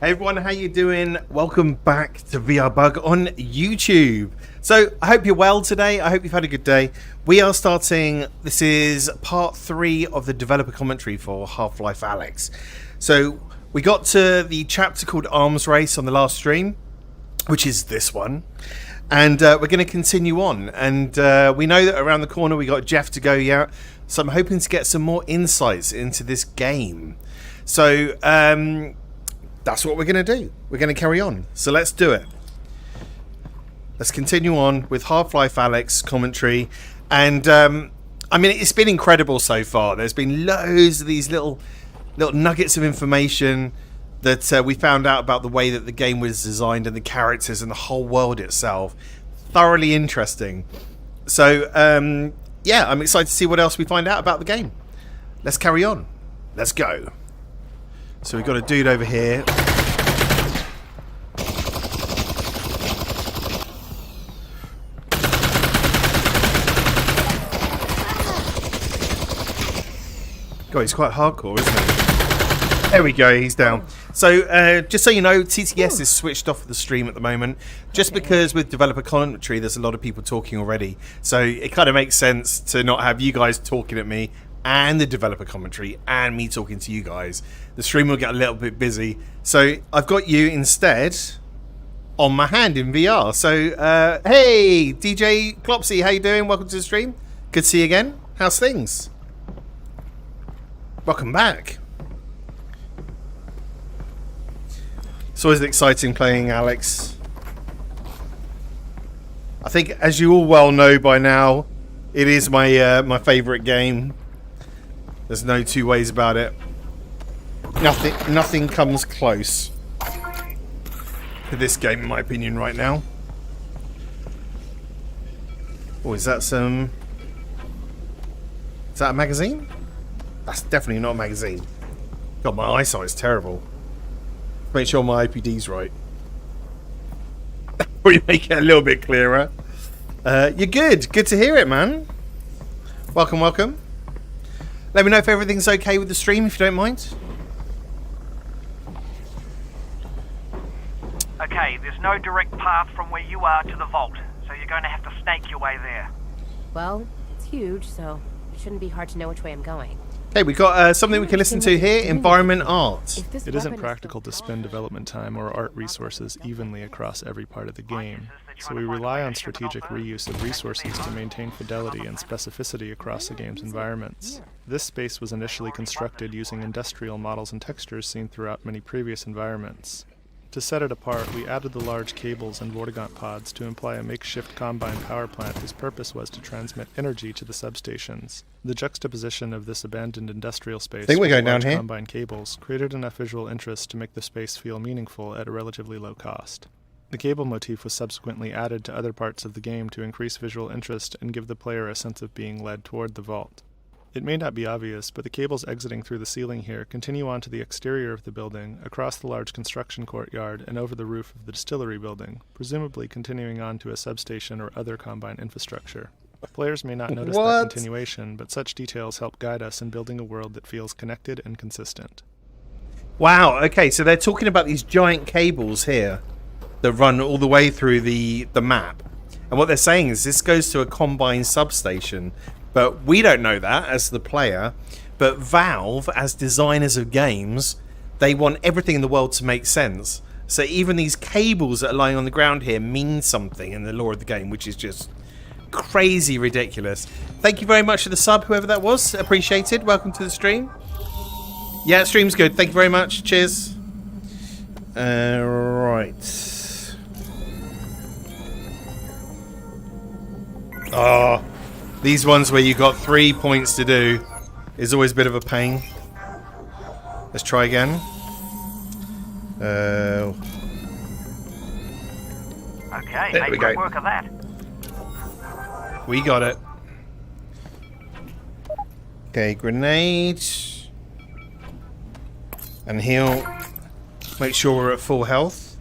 Hey everyone, how you doing? Welcome back to VR Bug on YouTube. So I hope you're well today. I hope you've had a good day. We are starting, this is part 3 of the developer commentary for Life Alyx. So we got to the chapter called Arms Race on the last stream, which is this one. And we're going to continue on. And we know that around the corner we got Jeff to go yet. So I'm hoping to get some more insights into this game. So that's what we're going to do. We're going to carry on. So let's do it. Let's continue on with Half-Life Alyx commentary. And I mean, it's been incredible so far. There's been loads of these little nuggets of information that we found out about the way that the game was designed and the characters and the whole world itself. Thoroughly interesting. So yeah, I'm excited to see what else we find out about the game. Let's carry on. Let's go. So we've got a dude over here. God, he's quite hardcore, isn't he? There we go, he's down. So, just so you know, TTS is switched off the stream at the moment, just because with developer commentary, there's a lot of people talking already. So it kind of makes sense to not have you guys talking at me and the developer commentary and me talking to you guys. The stream will get a little bit busy. So I've got you instead on my hand in VR. So, hey, DJ Clopsy, how you doing? Welcome to the stream. Good to see you again. How's things? Welcome back. It's always exciting playing Alyx. I think, as you all well know by now, it is my my favourite game. There's no two ways about it. Nothing comes close to this game, in my opinion, right now. Oh, is that some? Is that a magazine? That's definitely not a magazine. God, my eyesight's terrible. Make sure my IPD's right. Probably make it a little bit clearer. You're good. Good to hear it, man. Welcome, welcome. Let me know if everything's okay with the stream, if you don't mind. Okay, there's no direct path from where you are to the vault, so you're going to have to snake your way there. Well, it's huge, so it shouldn't be hard to know which way I'm going. Hey, we got something we can listen to here, environment art. It isn't practical to spend development time or art resources evenly across every part of the game, so we rely on strategic reuse of resources to maintain fidelity and specificity across the game's environments. This space was initially constructed using industrial models and textures seen throughout many previous environments. To set it apart, we added the large cables and Vortigaunt pods to imply a makeshift combine power plant whose purpose was to transmit energy to the substations. The juxtaposition of this abandoned industrial space with the large combine cables created enough visual interest to make the space feel meaningful at a relatively low cost. The cable motif was subsequently added to other parts of the game to increase visual interest and give the player a sense of being led toward the vault. It may not be obvious, but the cables exiting through the ceiling here continue on to the exterior of the building, across the large construction courtyard, and over the roof of the distillery building, presumably continuing on to a substation or other combine infrastructure. Players may not notice that continuation, but such details help guide us in building a world that feels connected and consistent. Wow, okay, so they're talking about these giant cables here that run all the way through the map. And what they're saying is this goes to a combine substation. But we don't know that as the player. But Valve, as designers of games, they want everything in the world to make sense. So even these cables that are lying on the ground here mean something in the lore of the game, which is just crazy ridiculous. Thank you very much for the sub, whoever that was. Appreciated. Welcome to the stream. Yeah, stream's good. Thank you very much. Cheers. Right. Oh. These ones where you got 3 points to do is always a bit of a pain. Let's try again. Okay, there we go. Work of that. We got it. Okay, grenade. And heal. Make sure we're at full health.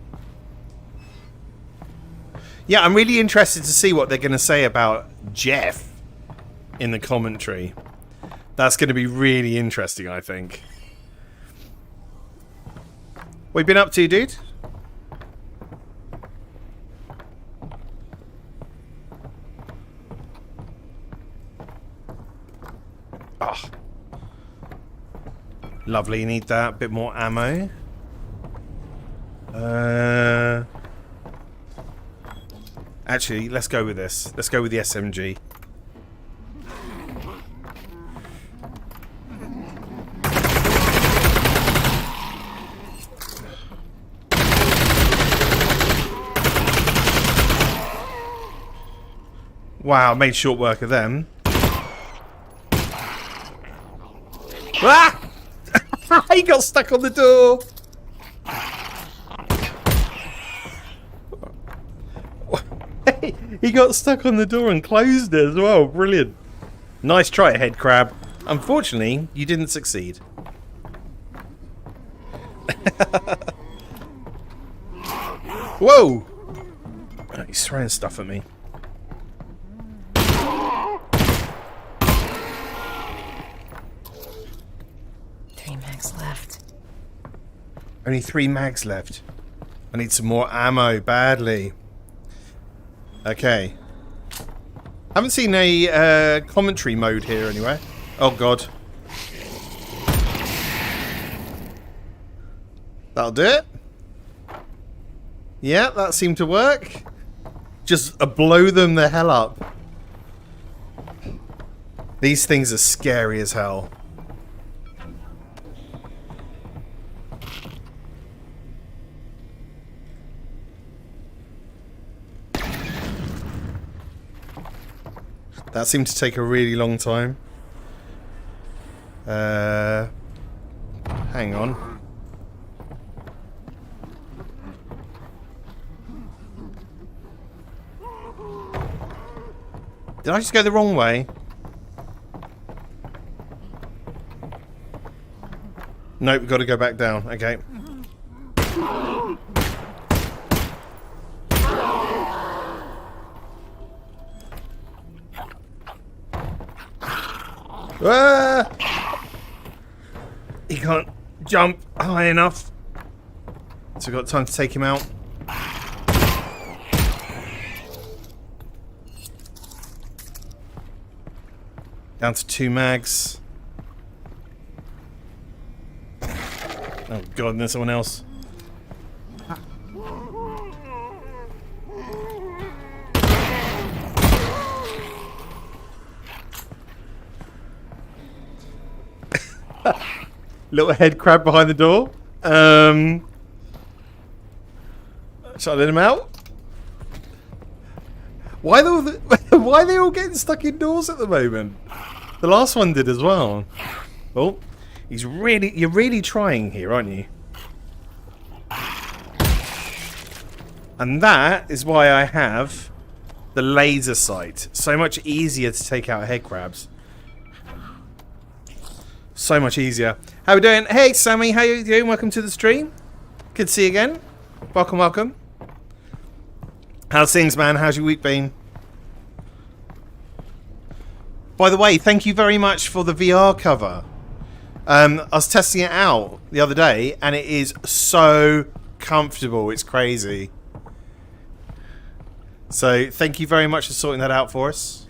Yeah, I'm really interested to see what they're going to say about Jeff in the commentary. That's going to be really interesting, I think. What you been up to, dude? Oh. Lovely, need that. Bit more ammo. Actually, let's go with this. Let's go with the SMG. Wow, made short work of them. Ah! He got stuck on the door. He got stuck on the door and closed it as well. Brilliant. Nice try, head crab. Unfortunately, you didn't succeed. Whoa! Oh, he's throwing stuff at me. Only 3 mags left. I need some more ammo badly. Okay. Haven't seen a commentary mode here anyway. Oh god. That'll do it. Yeah, that seemed to work. Just blow them the hell up. These things are scary as hell. That seemed to take a really long time. Hang on. Did I just go the wrong way? Nope, we've got to go back down. Okay. Ah! He can't jump high enough. So we've got time to take him out. Down to 2 mags. Oh god, and there's someone else. Little head crab behind the door. Shall I let him out? Why are they all getting stuck indoors at the moment? The last one did as well. Oh, you're really trying here, aren't you? And that is why I have the laser sight. So much easier to take out head crabs. So much easier. How we doing? Hey, Sammy, how you doing? Welcome to the stream. Good to see you again. Welcome, welcome. How's things, man? How's your week been? By the way, thank you very much for the VR cover. I was testing it out the other day, and it is so comfortable. It's crazy. So, thank you very much for sorting that out for us.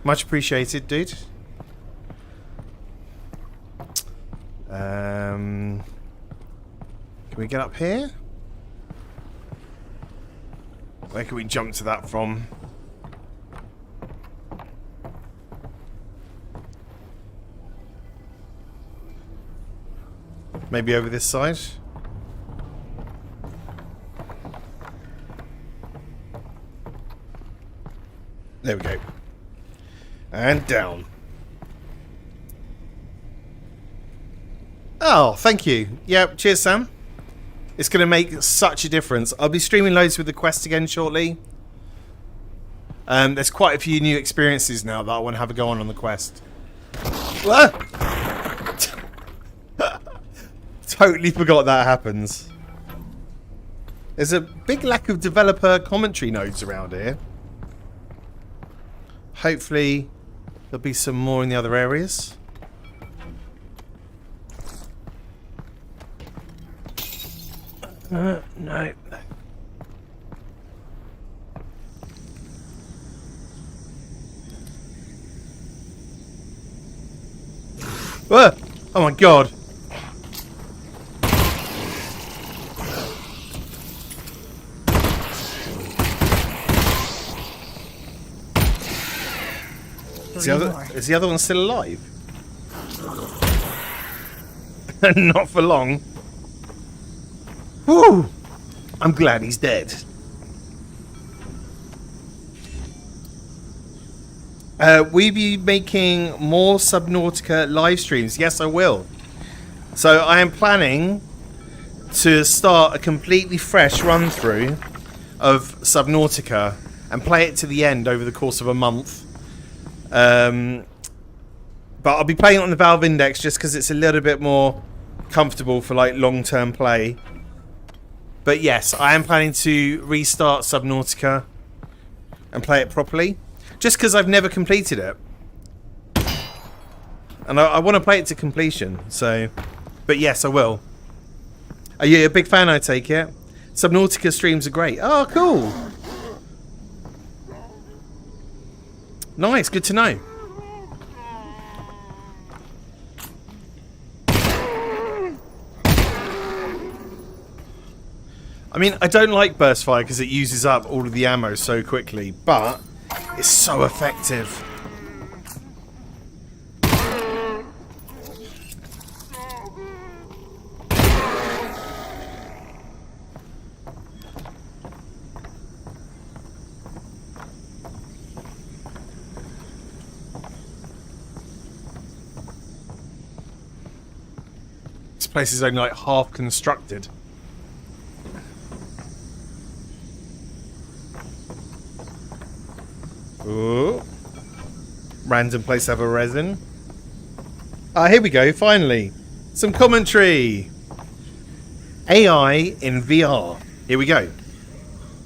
Much appreciated, dude. Can we get up here? Where can we jump to that from? Maybe over this side? There we go. And down. Oh, thank you. Yeah, cheers, Sam. It's going to make such a difference. I'll be streaming loads with the quest again shortly. There's quite a few new experiences now that I want to have a go on the quest. Totally forgot that happens. There's a big lack of developer commentary nodes around here. Hopefully there'll be some more in the other areas. No. Whoa! Oh my god. Is the other one still alive? Not for long. Woo! I'm glad he's dead. We be making more Subnautica live streams. Yes, I will. So I am planning to start a completely fresh run through of Subnautica and play it to the end over the course of a month. But I'll be playing it on the Valve Index just because it's a little bit more comfortable for like long-term play. But yes, I am planning to restart Subnautica and play it properly. Just because I've never completed it. And I want to play it to completion, so... But yes, I will. Are you a big fan, I take it? Subnautica streams are great. Oh, cool! Nice, good to know. I mean, I don't like burst fire because it uses up all of the ammo so quickly, but it's so effective. This place is only like half constructed. Ooh. Random place to have a resin. Ah, here we go, finally. Some commentary. AI in VR. Here we go.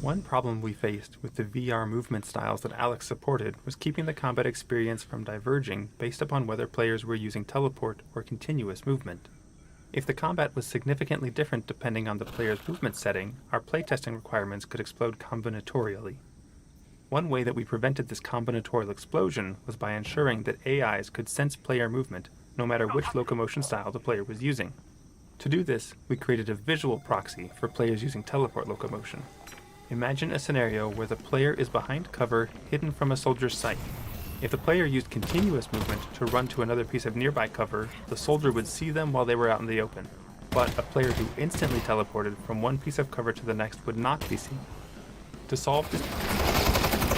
One problem we faced with the VR movement styles that Alyx supported was keeping the combat experience from diverging based upon whether players were using teleport or continuous movement. If the combat was significantly different depending on the player's movement setting, our playtesting requirements could explode combinatorially. One way that we prevented this combinatorial explosion was by ensuring that AIs could sense player movement no matter which locomotion style the player was using. To do this, we created a visual proxy for players using teleport locomotion. Imagine a scenario where the player is behind cover, hidden from a soldier's sight. If the player used continuous movement to run to another piece of nearby cover, the soldier would see them while they were out in the open. But a player who instantly teleported from one piece of cover to the next would not be seen. To solve this...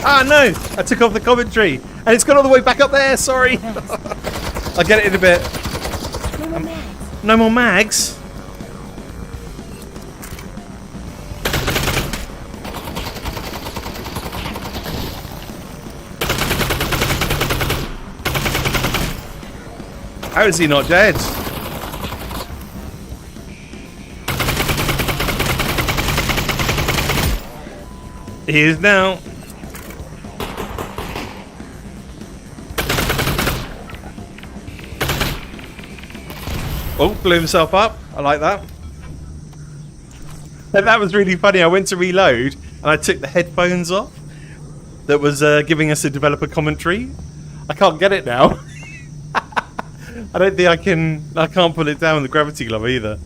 Ah, no! I took off the commentary, and it's gone all the way back up there, sorry! I'll get it in a bit. No more mags. No more mags? How is he not dead? He is now. Oh, blew himself up. I like that. And that was really funny. I went to reload and I took the headphones off that was giving us a developer commentary. I can't get it now. I don't think I can't put it down with the gravity glove either.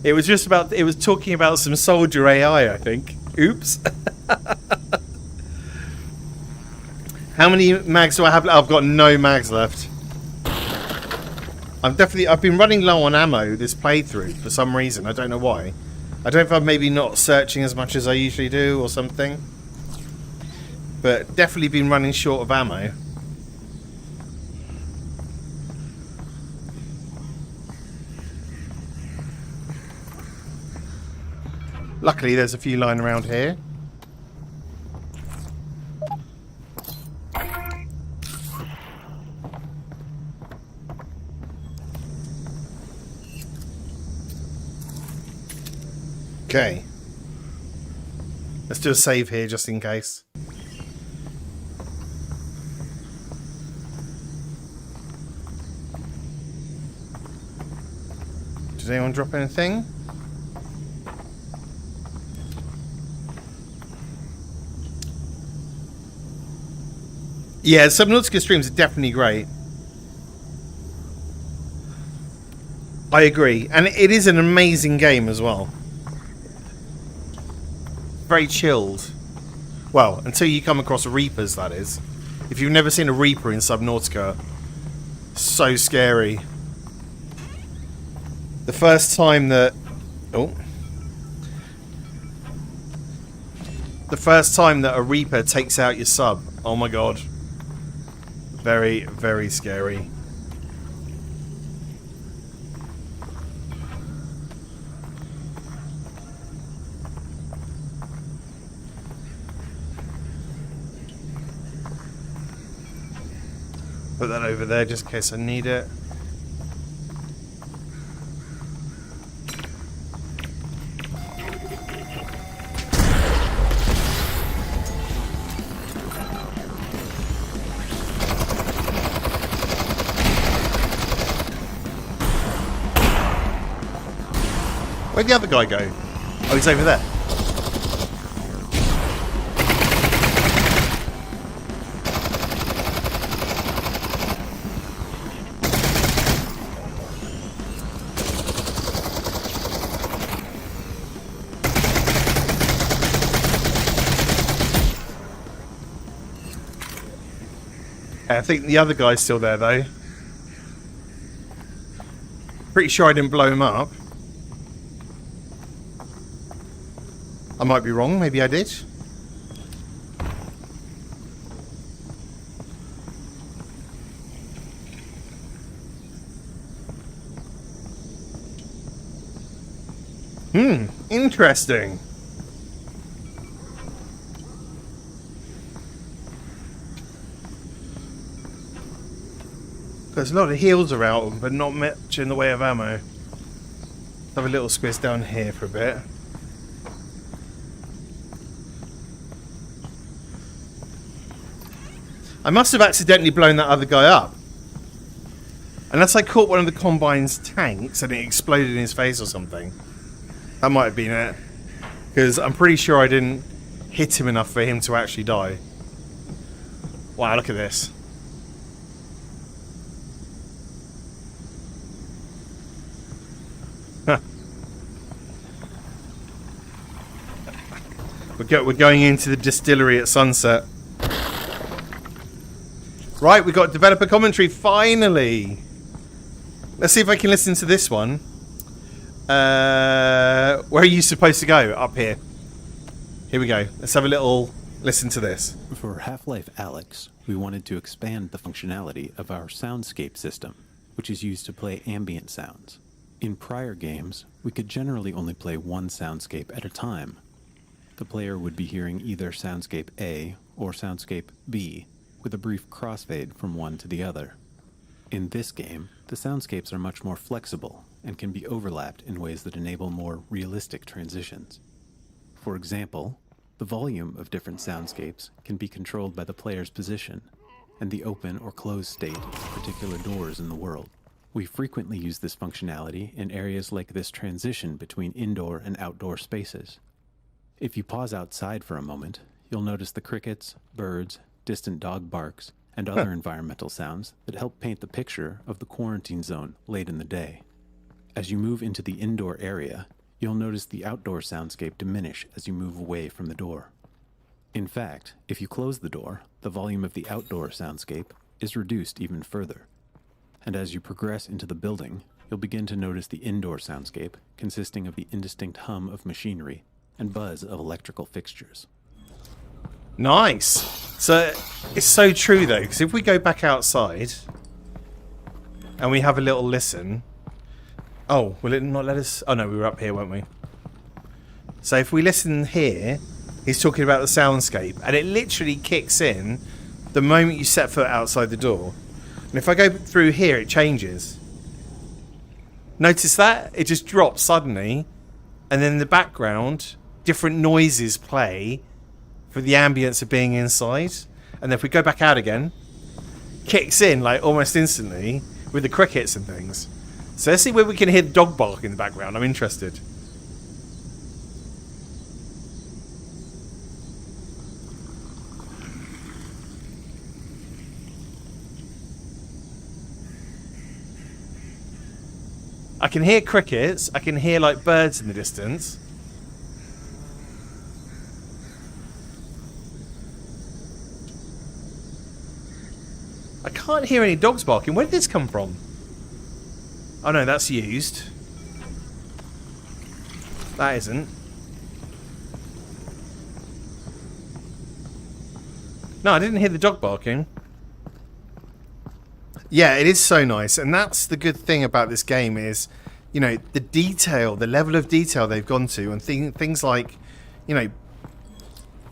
It was just about, it was talking about some soldier AI, I think. Oops. How many mags do I have? I've got no mags left. I've been running low on ammo this playthrough for some reason. I don't know why. I don't know if I'm maybe not searching as much as I usually do or something. But definitely been running short of ammo. Luckily there's a few lying around here. Okay. Let's do a save here just in case. Did anyone drop anything? Yeah, Subnautica streams are definitely great. I agree. And it is an amazing game as well. Very chilled. Well, until you come across Reapers, that is. If you've never seen a Reaper in Subnautica, so scary. The first time that... Oh. The first time that a Reaper takes out your sub. Oh my god. Very, very scary. Put that over there just in case I need it. Where'd the other guy go? Oh, he's over there. I think the other guy's still there, though. Pretty sure I didn't blow him up. I might be wrong. Maybe I did. Interesting. There's a lot of heals around, but not much in the way of ammo. Have a little squiz down here for a bit. I must have accidentally blown that other guy up. Unless I caught one of the Combine's tanks and it exploded in his face or something. That might have been it. Because I'm pretty sure I didn't hit him enough for him to actually die. Wow, look at this. We're going into the distillery at sunset. Right, we got developer commentary, finally! Let's see if I can listen to this one. Where are you supposed to go? Up here. Here we go. Let's have a little listen to this. For Half-Life Alyx, we wanted to expand the functionality of our soundscape system, which is used to play ambient sounds. In prior games, we could generally only play one soundscape at a time. The player would be hearing either soundscape A or soundscape B, with a brief crossfade from one to the other. In this game, the soundscapes are much more flexible and can be overlapped in ways that enable more realistic transitions. For example, the volume of different soundscapes can be controlled by the player's position and the open or closed state of particular doors in the world. We frequently use this functionality in areas like this transition between indoor and outdoor spaces. If you pause outside for a moment, you'll notice the crickets, birds, distant dog barks, and other environmental sounds that help paint the picture of the quarantine zone late in the day. As you move into the indoor area, you'll notice the outdoor soundscape diminish as you move away from the door. In fact, if you close the door, the volume of the outdoor soundscape is reduced even further. And as you progress into the building, you'll begin to notice the indoor soundscape consisting of the indistinct hum of machinery and buzz of electrical fixtures. Nice. So it's so true though, because if we go back outside and we have a little listen. Oh, will it not let us? Oh no, we were up here, weren't we? So if we listen here, he's talking about the soundscape, and it literally kicks in the moment you set foot outside the door. And if I go through here, it changes. Notice that? It just drops suddenly, and then in the background, different noises play for the ambience of being inside. And then if we go back out again, kicks in like almost instantly with the crickets and things. So let's see where we can hear the dog bark in the background. I'm interested. I can hear crickets. I can hear like birds in the distance. I can't hear any dogs barking. Where did this come from? Oh no, that's used. That isn't. No, I didn't hear the dog barking. Yeah, it is so nice. And that's the good thing about this game is, you know, the detail, the level of detail they've gone to, and things like, you know,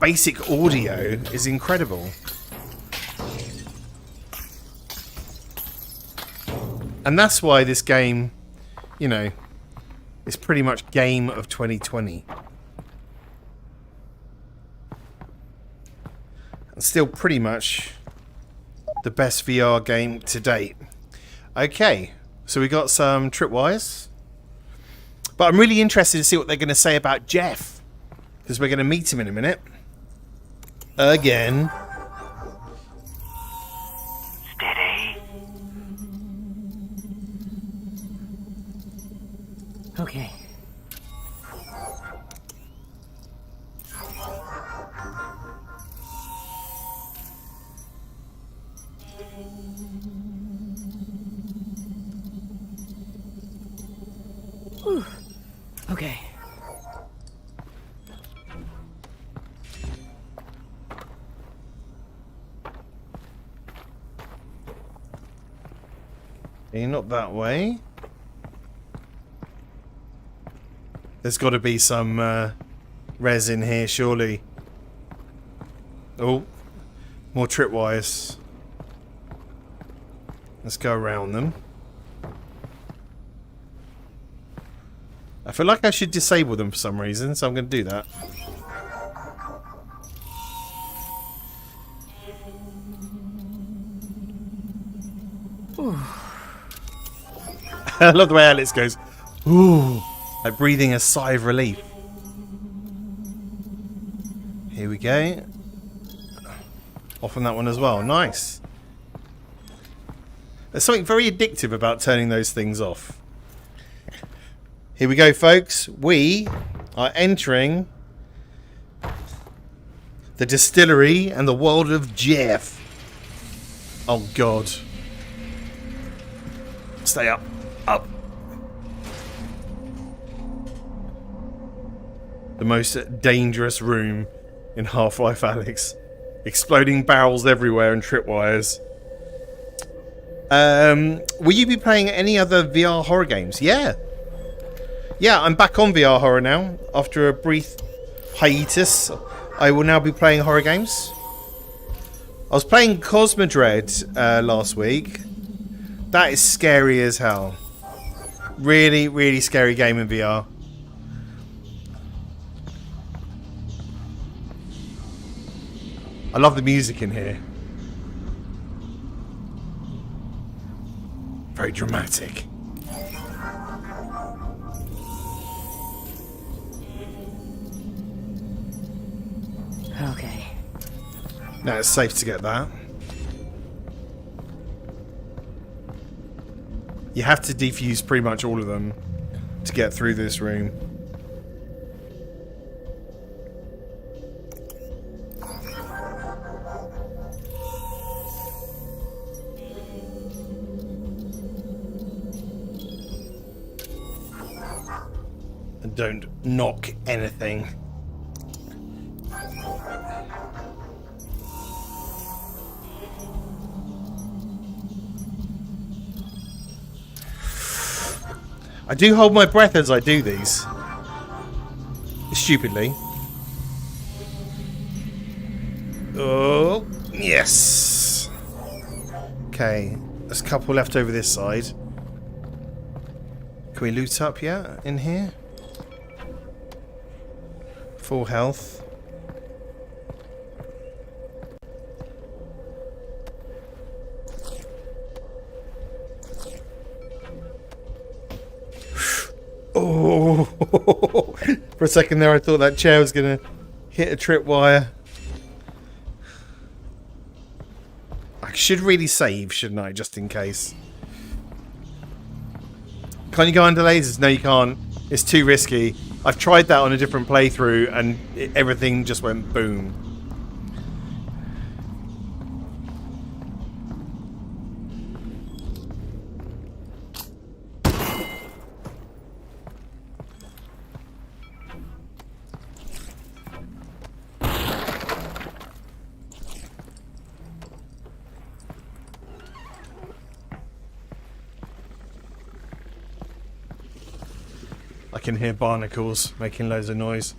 basic audio is incredible. And that's why this game, you know, is pretty much game of 2020. And still pretty much the best VR game to date. Okay, so we got some tripwires. But I'm really interested to see what they're going to say about Jeff, because we're going to meet him in a minute. Again. Steady. Okay. Whew. Okay. Not that way. There's got to be some res in here, surely. Oh, more tripwires. Let's go around them. I feel like I should disable them for some reason, so I'm going to do that. I love the way Alyx goes, ooh, like breathing a sigh of relief. Here we go. Off on that one as well. Nice. There's something very addictive about turning those things off. Here we go, folks. We are entering the distillery and the world of Jeff. Oh, God. Stay up. Up. The most dangerous room in Half-Life Alyx. Exploding barrels everywhere and tripwires. Will you be playing any other VR horror games? Yeah. Yeah, I'm back on VR horror now. After a brief hiatus, I will now be playing horror games. I was playing Cosmodread last week. That is scary as hell. Really, really scary game in VR. I love the music in here. Very dramatic. Okay. Now it's safe to get that. You have to defuse pretty much all of them to get through this room. And don't knock anything. I do hold my breath as I do these. Stupidly. Oh, yes. Okay, there's a couple left over this side. Can we loot up yet in here? Full health. Oh, for a second there I thought that chair was going to hit a tripwire. I should really save, shouldn't I, just in case. Can't you go under lasers? No, you can't. It's too risky. I've tried that on a different playthrough and everything just went boom. I can hear barnacles making loads of noise.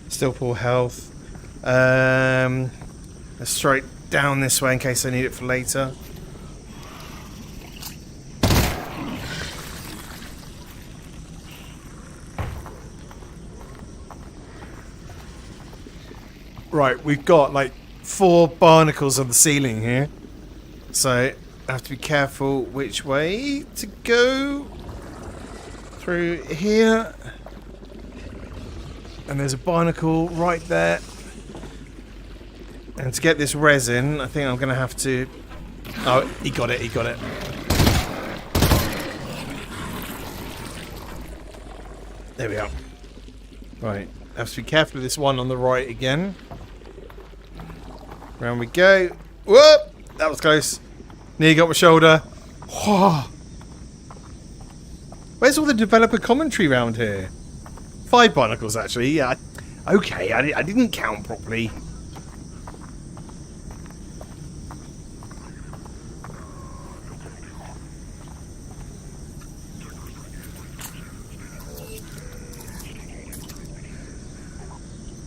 Still full health. Let's straight down this way in case I need it for later. Right, we've got like 4 barnacles on the ceiling here, so I have to be careful which way to go. Through here, and there's a barnacle right there, and to get this resin I think I'm gonna have to... Oh, he got it. There we are. Right, I have to be careful of this one on the right again. Round we go. Whoop! That was close. Nearly got my shoulder. Whoa. Where's all the developer commentary around here? 5 barnacles, actually. Yeah. Okay, I didn't count properly.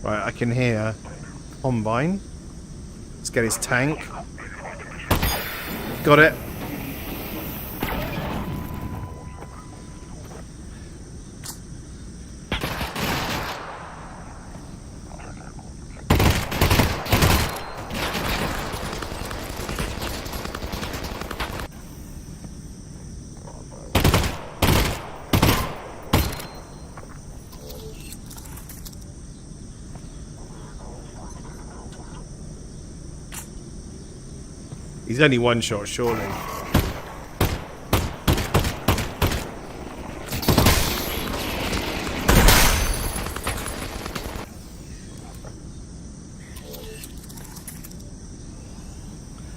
Right, I can hear Combine. Let's get his tank. Got it. He's only one shot, surely.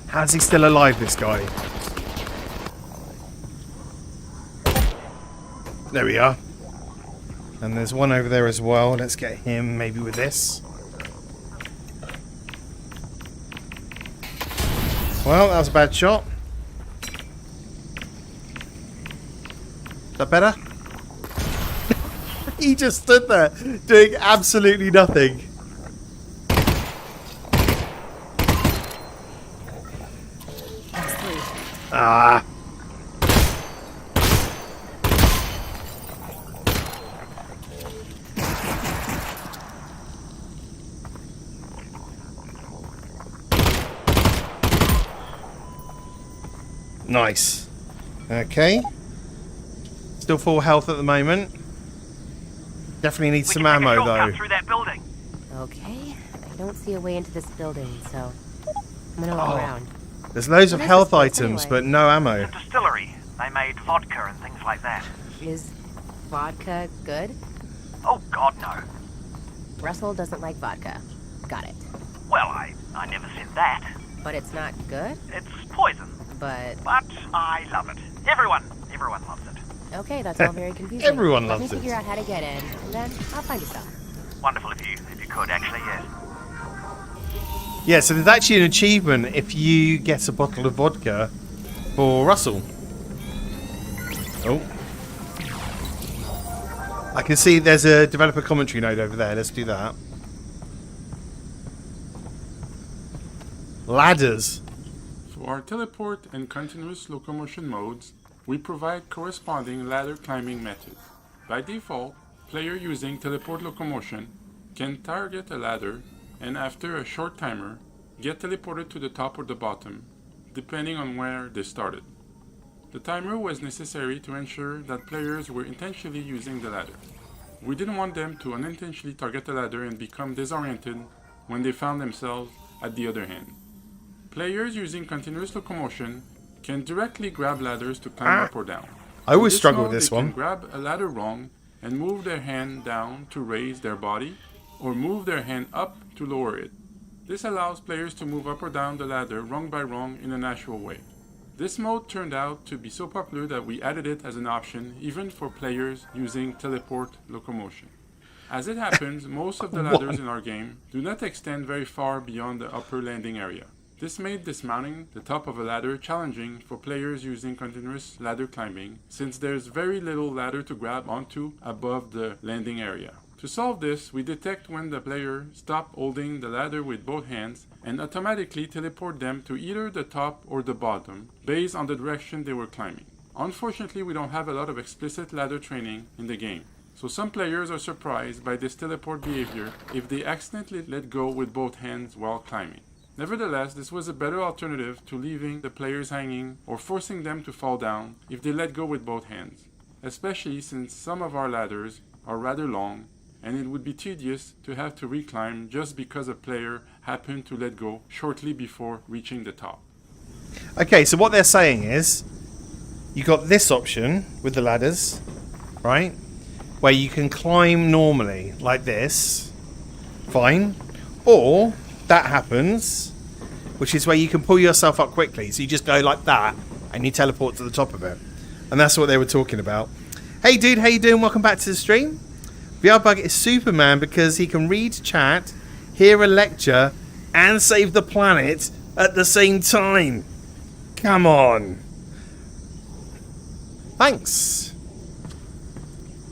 How's he still alive, this guy? There we are. And there's one over there as well. Let's get him maybe with this. Well, that was a bad shot. Is that better? He just stood there doing absolutely nothing. Ah. Nice. Okay. Still full health at the moment. Definitely need some ammo though. Through that building. Okay, I don't see a way into this building, so I'm gonna look around. There's loads of What is health this place items, anyway? but no ammo. The distillery. They made vodka and things like that. Is vodka good? Oh God, no. Russell doesn't like vodka. Got it. Well, I never said that. But it's not good? It's poison, But but I love it. Everyone loves it. okay, that's all very confusing. Everyone Let loves me it. figure out how to get in, and then I'll find you some. Wonderful if you could actually, yes. Yeah, so there's actually an achievement if you get a bottle of vodka for Russell. Oh. I can see there's a developer commentary node over there. Let's do that. Ladders. For our teleport and continuous locomotion modes, we provide corresponding ladder climbing methods. By default, player using teleport locomotion can target a ladder and after a short timer, get teleported to the top or the bottom, depending on where they started. The timer was necessary to ensure that players were intentionally using the ladder. We didn't want them to unintentionally target the ladder and become disoriented when they found themselves at the other hand. Players using continuous locomotion can directly grab ladders to climb up or down. I always In struggle with mode, this they one. can grab a ladder rung and move their hand down to raise their body, or move their hand up to lower it. This allows players to move up or down the ladder rung by rung in a natural way. This mode turned out to be so popular that we added it as an option even for players using teleport locomotion. As it happens, most of the ladders in our game do not extend very far beyond the upper landing area. This made dismounting the top of a ladder challenging for players using continuous ladder climbing, since there's very little ladder to grab onto above the landing area. To solve this, we detect when the player stops holding the ladder with both hands and automatically teleport them to either the top or the bottom, based on the direction they were climbing. Unfortunately, we don't have a lot of explicit ladder training in the game, so some players are surprised by this teleport behavior if they accidentally let go with both hands while climbing. Nevertheless, this was a better alternative to leaving the players hanging or forcing them to fall down if they let go with both hands, especially since some of our ladders are rather long and it would be tedious to have to reclimb just because a player happened to let go shortly before reaching the top. Okay, so what they're saying is you got this option with the ladders, right? Where you can climb normally like this, fine, or that happens, which is where you can pull yourself up quickly. So you just go like that and you teleport to the top of it. And that's what they were talking about. Hey dude, how you doing? Welcome back to the stream. VRBug is Superman because he can read chat, hear a lecture, and save the planet at the same time. Come on. Thanks.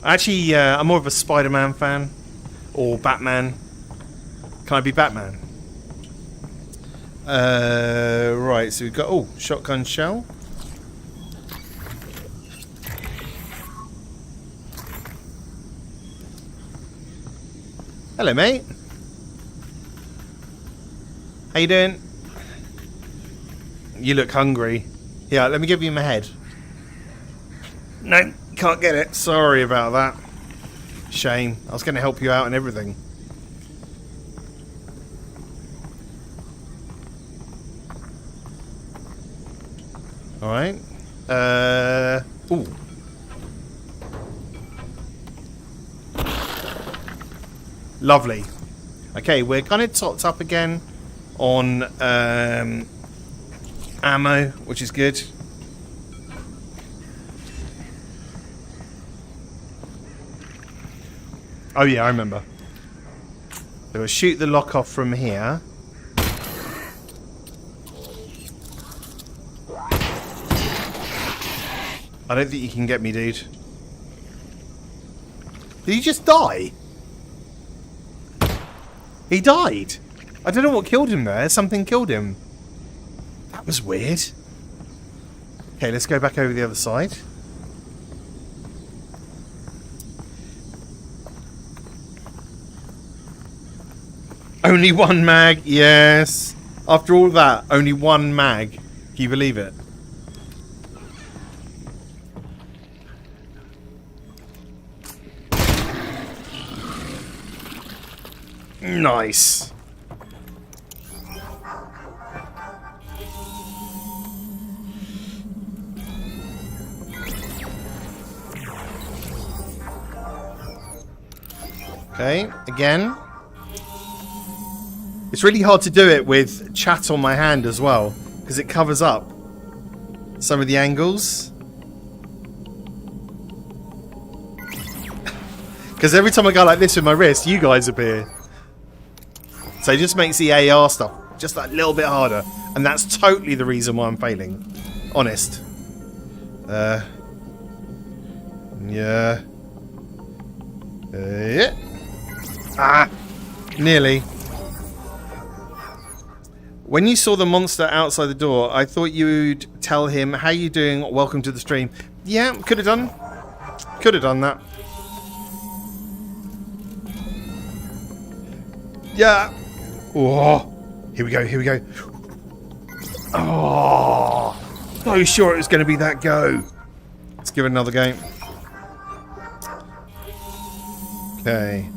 Actually, I'm more of a Spider-Man fan. Or Batman. Can I be Batman? Right, so we've got... Oh, shotgun shell. Hello, mate. How you doing? You look hungry. Yeah, let me give you my head. No, can't get it. Sorry about that. Shame. I was going to help you out and everything. Alright. Ooh. Lovely. Okay, we're kind of topped up again on ammo, which is good. Oh yeah, I remember. So we'll shoot the lock off from here. I don't think you can get me, dude. Did he just die? He died. I don't know what killed him there. Something killed him. That was weird. Okay, let's go back over the other side. Only one mag, yes. After all that, only one mag. Can you believe it? Nice. Okay, again. It's really hard to do it with chat on my hand as well, because it covers up some of the angles. Because every time I go like this with my wrist, you guys appear. So it just makes the AR stuff just that little bit harder. And that's totally the reason why I'm failing. Honest. Yeah. Yeah. Ah! Nearly. When you saw the monster outside the door, I thought you'd tell him, how you doing? Welcome to the stream. Yeah, could have done. Could have done that. Yeah. Oh, here we go, here we go. Oh, so sure it was going to be that go. Let's give it another go. Okay.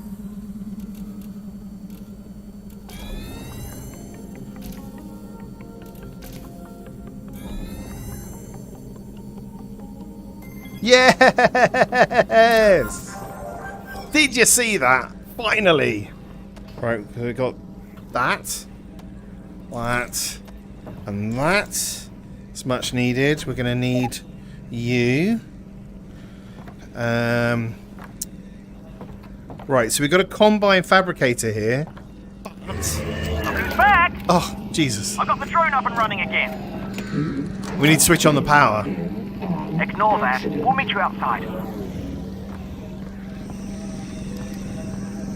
Yes! Did you see that? Finally! Right, we got that, and that. It's much needed. We're going to need you. Right, so we've got a combine fabricator here. Who's back? Oh, Jesus. I got the drone up and running again. We need to switch on the power. Ignore that. We'll meet you outside.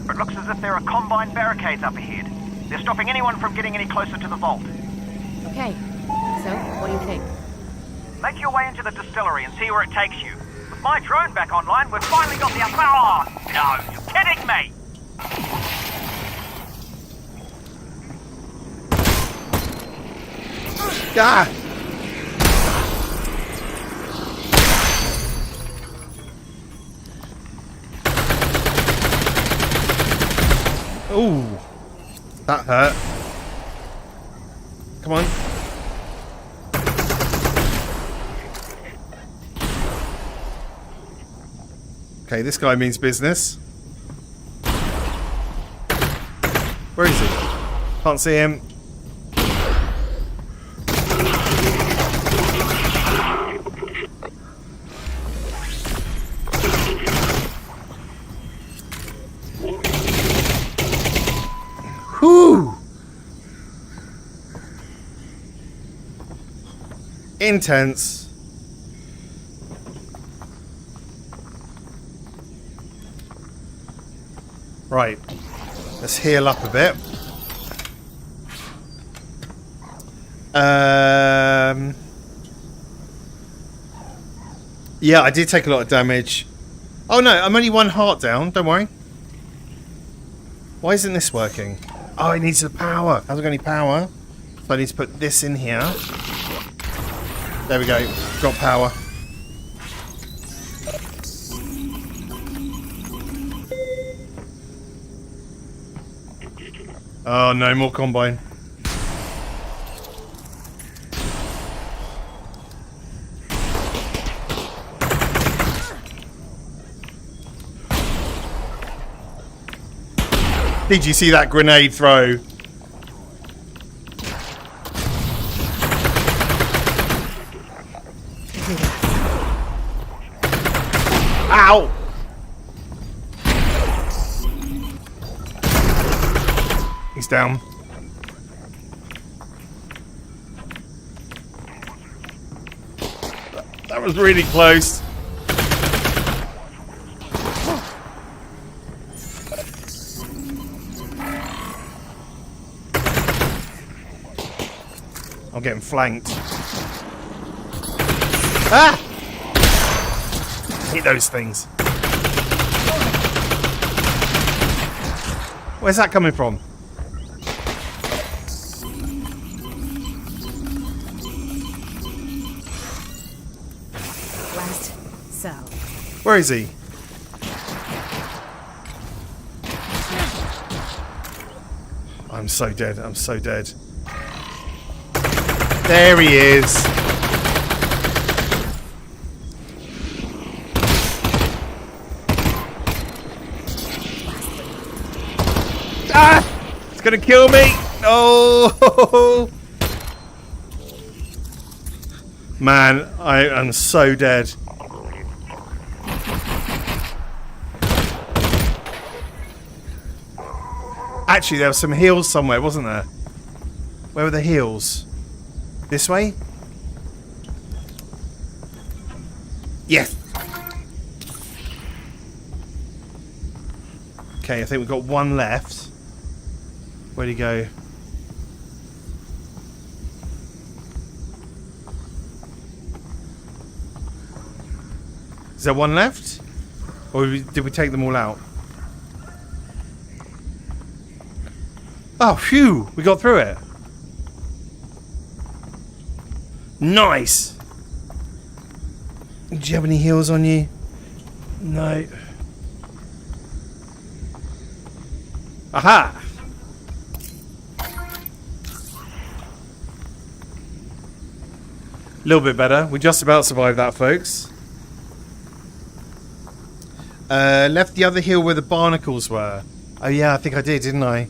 It looks as if there are combine barricades up ahead. They're stopping anyone from getting any closer to the vault. Okay. So, what do you think? Make your way into the distillery and see where it takes you. With my drone back online, we've finally got the power. No, you're kidding me. Ah! Ooh, that hurt. Come on. Okay, this guy means business. Where is he? Can't see him. Whew! Intense. Right. Let's heal up a bit. Yeah, I did take a lot of damage. Oh no, I'm only 1 heart down. Don't worry. Why isn't this working? Oh, it needs the power. Hasn't got any power. So I need to put this in here. There we go. Got power. Oh, no more combine. Did you see that grenade throw? Ow! He's down. That was really close. I'm getting flanked. Ah! Hit those things. Where's that coming from? Last cell. Where is he? I'm so dead. I'm so dead. There he is. Ah! It's gonna kill me. Oh! Man, I am so dead. Actually, there were some heals somewhere, wasn't there? Where were the heals? This way? Yes. Okay, I think we've got one left. Where'd he go? Is there one left? Or did we take them all out? Oh, phew! We got through it. Nice! Do you have any heals on you? No. Aha! A little bit better. We just about survived that, folks. Left the other hill where the barnacles were. Oh yeah, I think I did, didn't I?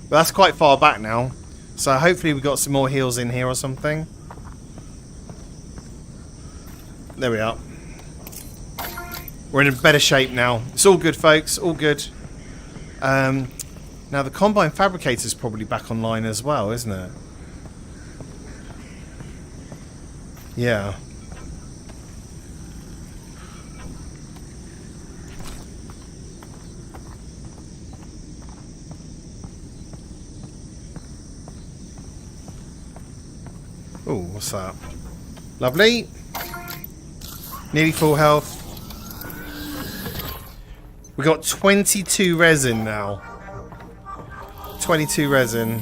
But that's quite far back now. So hopefully we've got some more hills in here or something. There we are. We're in better shape now. It's all good, folks. All good. Now the Combine Fabricator's probably back online as well, isn't it? Yeah. Oh, what's that? Lovely. Nearly full health. We got 22 resin now. 22 resin.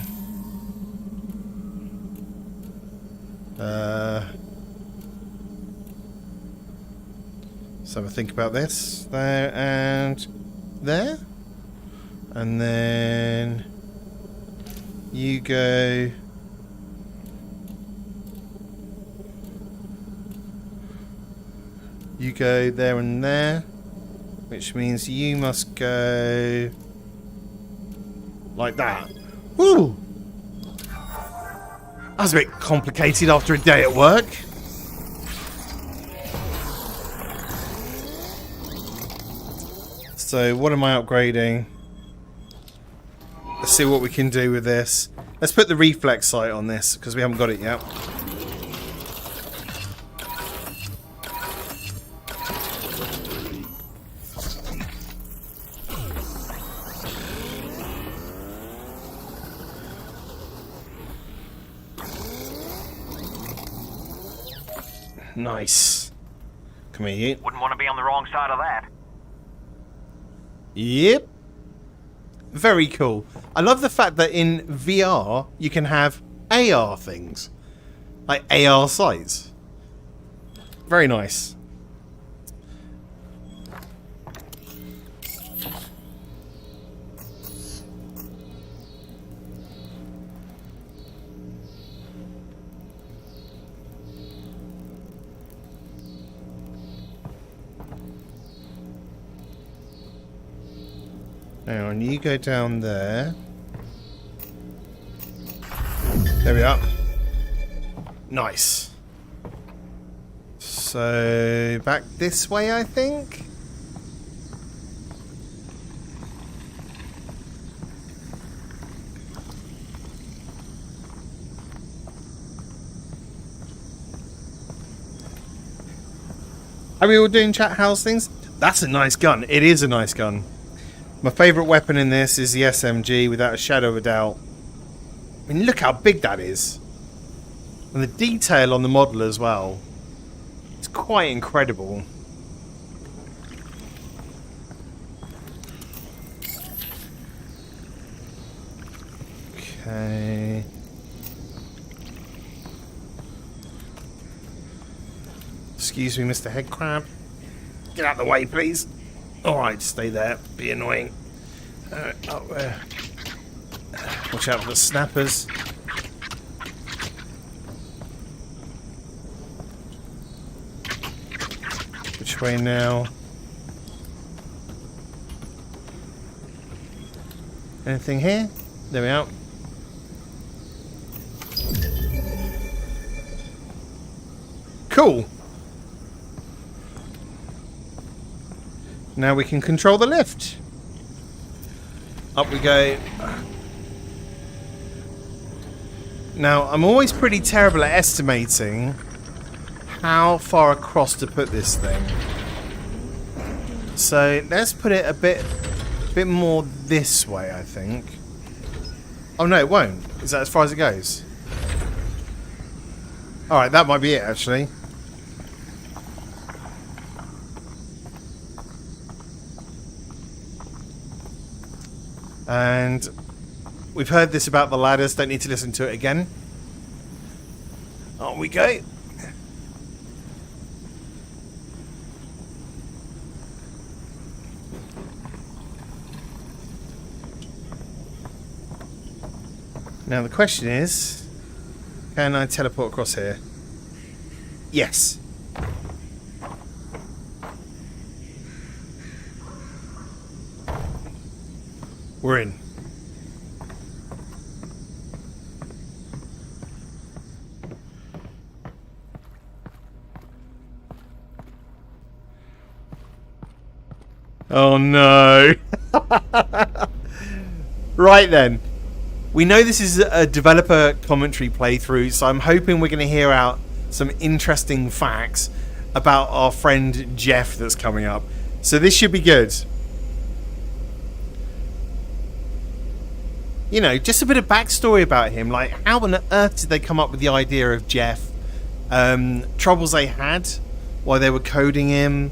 So I think about this. There and there. And then you go. You go there and there, which means you must go like that. Woo! That was a bit complicated after a day at work. So what am I upgrading? Let's see what we can do with this. Let's put the reflex sight on this because we haven't got it yet. Nice. Come here, you. Wouldn't want to be on the wrong side of that. Yep. Very cool. I love the fact that in VR you can have AR things. Like AR sights. Very nice. Now, and you go down there. There we are. Nice. So, back this way, I think? Are we all doing chat house things? That's a nice gun. It is a nice gun. My favourite weapon in this is the SMG, without a shadow of a doubt. I mean, look how big that is. And the detail on the model as well. It's quite incredible. Okay. Excuse me, Mr. Headcrab. Get out of the way, please. Alright, stay there. Be annoying. Up there. Watch out for the snappers. Which way now? Anything here? There we are. Cool. Now we can control the lift. Up we go. Now, I'm always pretty terrible at estimating how far across to put this thing. So, let's put it a bit more this way, I think. Oh no, it won't. Is that as far as it goes? Alright, that might be it, actually. And we've heard this about the ladders, don't need to listen to it again. On we go. Now the question is, can I teleport across here? Yes. We're in. Oh no. Right then. We know this is a developer commentary playthrough, so I'm hoping we're going to hear out some interesting facts about our friend Jeff that's coming up. So this should be good. You know, just a bit of backstory about him. Like, how on earth did they come up with the idea of Jeff? Troubles they had while they were coding him.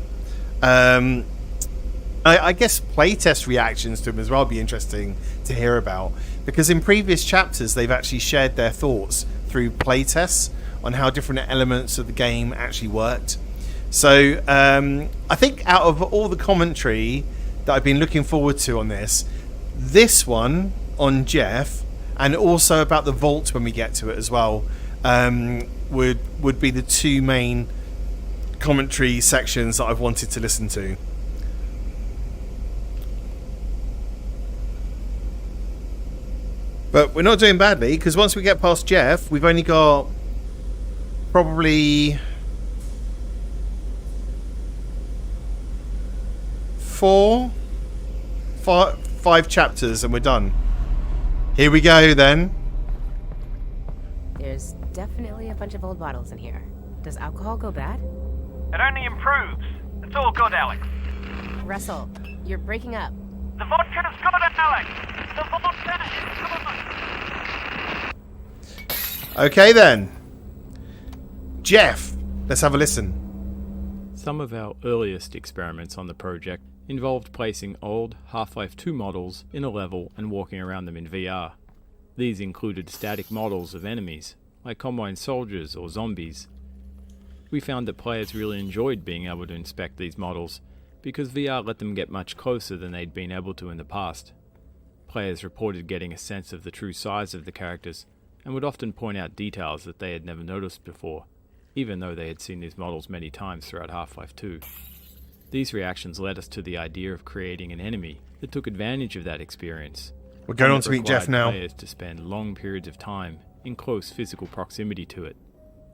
I guess playtest reactions to him as well would be interesting to hear about. Because in previous chapters, they've actually shared their thoughts through playtests on how different elements of the game actually worked. So I think out of all the commentary that I've been looking forward to on this one on Jeff, and also about the vault when we get to it as well, would be the two main commentary sections that I've wanted to listen to. But we're not doing badly, because once we get past Jeff, we've only got probably 5 chapters and we're done. Here we go then. There's definitely a bunch of old bottles in here. Does alcohol go bad? It only improves. It's all good, Alex. Russell, you're breaking up. The vodka is good, Alex. The vodka is good. Okay then. Jeff, let's have a listen. Some of our earliest experiments on the project involved placing old Half-Life 2 models in a level and walking around them in VR. These included static models of enemies, like Combine soldiers or zombies. We found that players really enjoyed being able to inspect these models, because VR let them get much closer than they'd been able to in the past. Players reported getting a sense of the true size of the characters, and would often point out details that they had never noticed before, even though they had seen these models many times throughout Half-Life 2. These reactions led us to the idea of creating an enemy that took advantage of that experience. We're going on to meet Jeff now. Players to spend long periods of time in close physical proximity to it.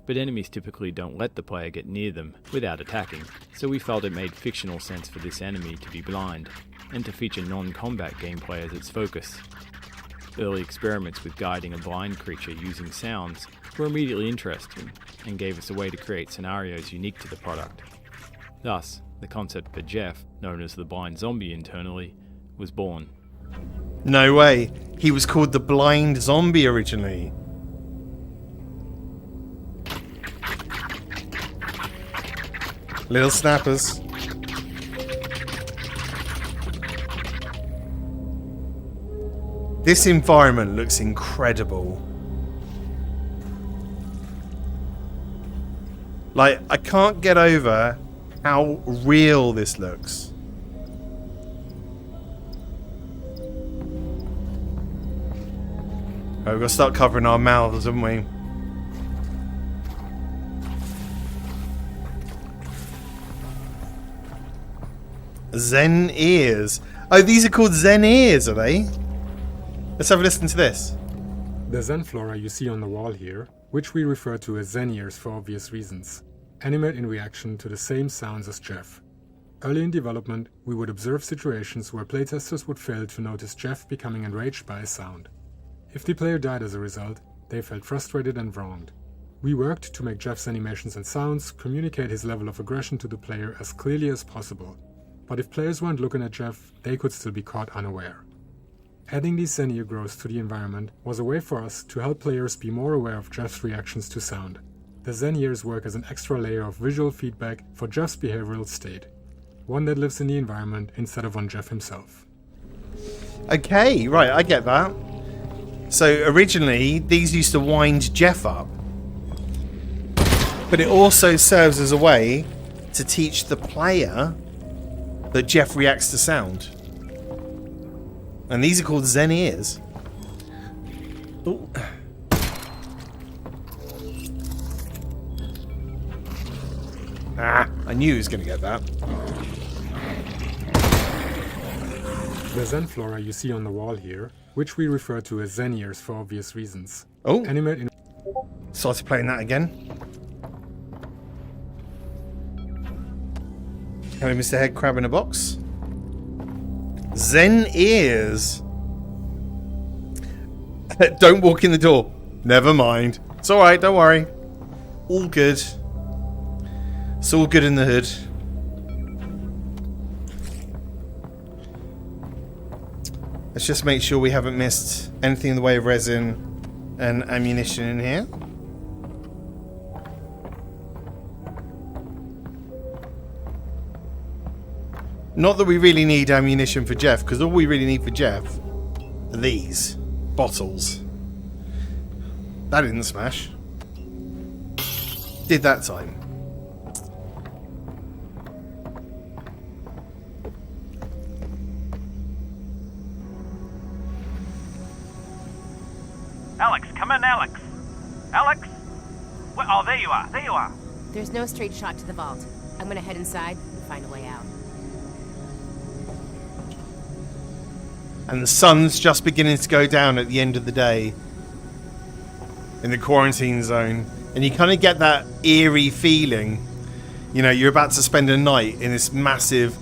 But enemies typically don't let the player get near them without attacking, so we felt it made fictional sense for this enemy to be blind, and to feature non-combat gameplay as its focus. Early experiments with guiding a blind creature using sounds were immediately interesting, and gave us a way to create scenarios unique to the product. Thus, the concept for Jeff, known as the blind zombie internally, was born. No way. He was called the blind zombie originally. Little snappers. This environment looks incredible. Like, I can't get over how real this looks. Oh, we've got to start covering our mouths, haven't we? Zen ears. Oh, these are called Zen ears, are they? Let's have a listen to this. The Zen flora you see on the wall here, which we refer to as Zen ears for obvious reasons, animate in reaction to the same sounds as Jeff. Early in development, we would observe situations where playtesters would fail to notice Jeff becoming enraged by a sound. If the player died as a result, they felt frustrated and wronged. We worked to make Jeff's animations and sounds communicate his level of aggression to the player as clearly as possible. But if players weren't looking at Jeff, they could still be caught unaware. Adding these Zen ear growths to the environment was a way for us to help players be more aware of Jeff's reactions to sound. The Zen ears work as an extra layer of visual feedback for Jeff's behavioral state, one that lives in the environment instead of on Jeff himself. Okay, right, I get that. So originally, these used to wind Jeff up. But it also serves as a way to teach the player that Jeff reacts to sound. And these are called Zen ears. Ooh. Ah, I knew he was going to get that. The Zen flora you see on the wall here, which we refer to as Zen ears for obvious reasons. Oh, Animate in started playing that again. Hello, Mr. Head Crab in a Box. Zen ears. Don't walk in the door. Never mind. It's alright, don't worry. All good. It's all good in the hood. Let's just make sure we haven't missed anything in the way of resin and ammunition in here. Not that we really need ammunition for Jeff, because all we really need for Jeff are these bottles. That didn't smash. Did that time. Alex, come in, Alex. Alex? Oh, there you are. There you are. There's no straight shot to the vault. I'm gonna head inside and find a way out. And the sun's just beginning to go down at the end of the day in the quarantine zone. And you kind of get that eerie feeling. You know, you're about to spend a night in this massive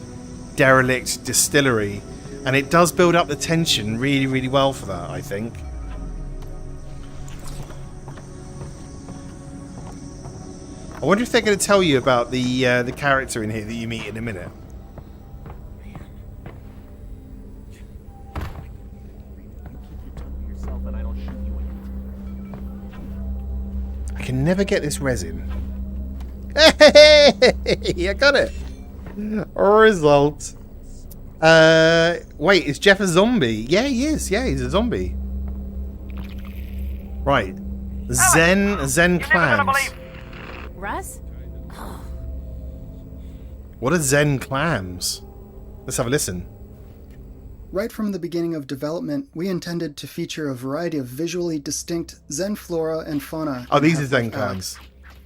derelict distillery. And it does build up the tension really, really well for that, I think. I wonder if they're going to tell you about the character in here that you meet in a minute. I can never get this resin. Hey, I got it. Result. Wait, is Jeff a zombie? Yeah, he is. Yeah, he's a zombie. Right. Zen clams. Russ? What are Zen clams? Let's have a listen. Right from the beginning of development, we intended to feature a variety of visually distinct Zen flora and fauna. Oh, these are Zen clams.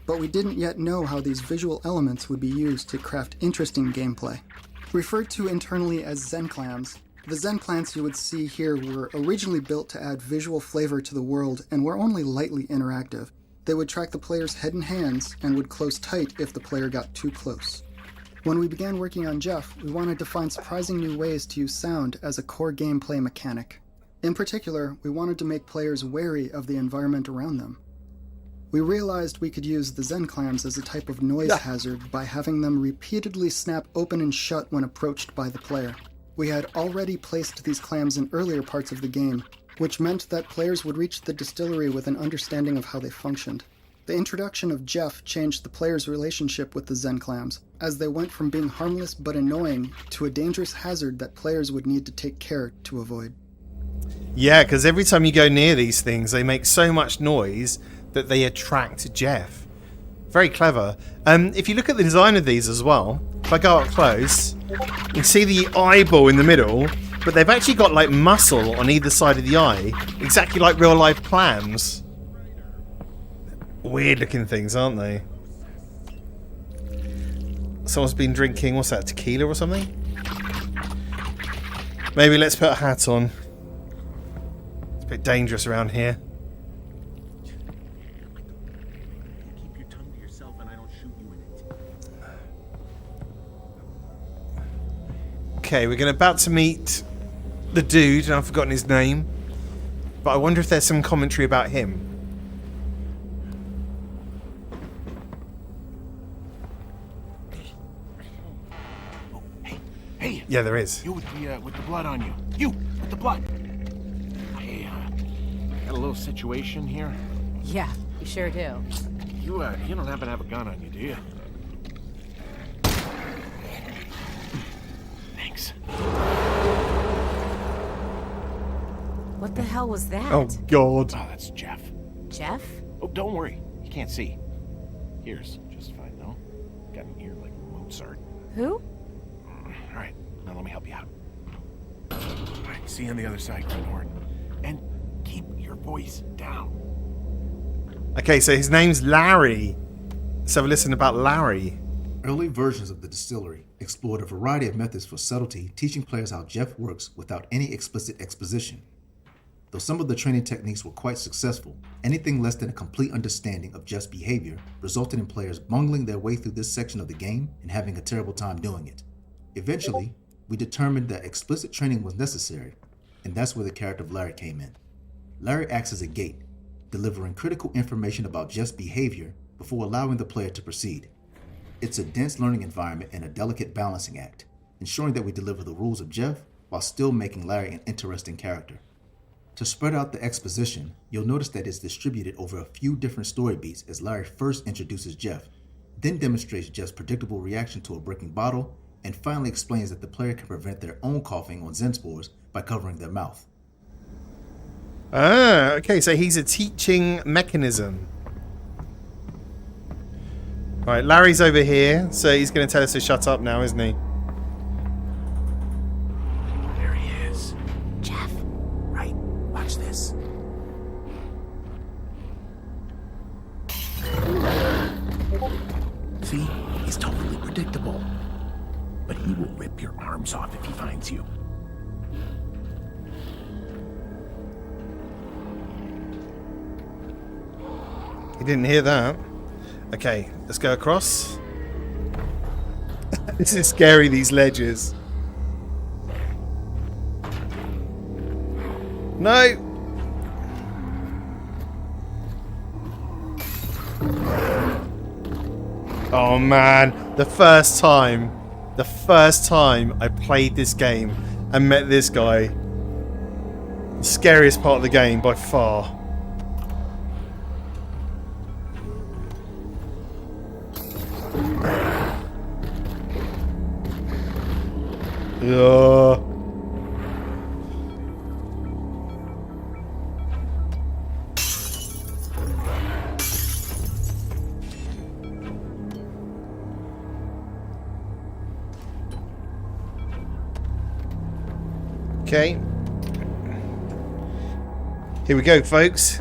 But we didn't yet know how these visual elements would be used to craft interesting gameplay. Referred to internally as Zen clams, the Zen plants you would see here were originally built to add visual flavor to the world and were only lightly interactive. They would track the player's head and hands and would close tight if the player got too close. When we began working on Jeff, we wanted to find surprising new ways to use sound as a core gameplay mechanic. In particular, we wanted to make players wary of the environment around them. We realized we could use the Zen clams as a type of noise hazard by having them repeatedly snap open and shut when approached by the player. We had already placed these clams in earlier parts of the game, which meant that players would reach the distillery with an understanding of how they functioned. The introduction of Jeff changed the player's relationship with the Zen clams, as they went from being harmless but annoying to a dangerous hazard that players would need to take care to avoid. Yeah, because every time you go near these things, they make so much noise that they attract Jeff. Very clever. If you look at the design of these as well, if I go up close, you can see the eyeball in the middle, but they've actually got like muscle on either side of the eye, exactly like real life clams. Weird looking things, aren't they? Someone's been drinking, what's that, tequila or something? Maybe let's put a hat on. It's a bit dangerous around here. Keep your tongue to yourself and I don't shoot you in it. Okay, we're about to meet the dude, and I've forgotten his name. But I wonder if there's some commentary about him. Hey, Yeah, there is. you with the blood on you. You with the blood. Hey, got a little situation here. Yeah, you sure do. You don't happen to have a gun on you, do you? Thanks. What the hell was that? Oh, God. Oh, that's Jeff. Jeff? Oh, don't worry. You can't see. Ears just fine, though. Got an ear like Mozart. Who? All right, now let me help you out. All right, see you on the other side, Greenhorn. And keep your voice down. Okay, so his name's Larry. Let's have a listen about Larry. Early versions of the distillery explored a variety of methods for subtlety, teaching players how Jeff works without any explicit exposition. Though some of the training techniques were quite successful, anything less than a complete understanding of Jeff's behavior resulted in players bungling their way through this section of the game and having a terrible time doing it. Eventually, we determined that explicit training was necessary, and that's where the character of Larry came in. Larry acts as a gate, delivering critical information about Jeff's behavior before allowing the player to proceed. It's a dense learning environment and a delicate balancing act, ensuring that we deliver the rules of Jeff while still making Larry an interesting character. To spread out the exposition, you'll notice that it's distributed over a few different story beats as Larry first introduces Jeff, then demonstrates Jeff's predictable reaction to a breaking bottle, and finally explains that the player can prevent their own coughing on Zen spores by covering their mouth. Ah, okay, so he's a teaching mechanism. Right, Larry's over here, so he's going to tell us to shut up now, isn't he? There he is. Jeff. Right, watch this. See, he's totally predictable. But he will rip your arms off if he finds you. He didn't hear that. Okay, let's go across. This is scary, these ledges. No! Oh man, the first time I played this game and met this guy, the scariest part of the game by far. Yeah. Okay. Here we go, folks.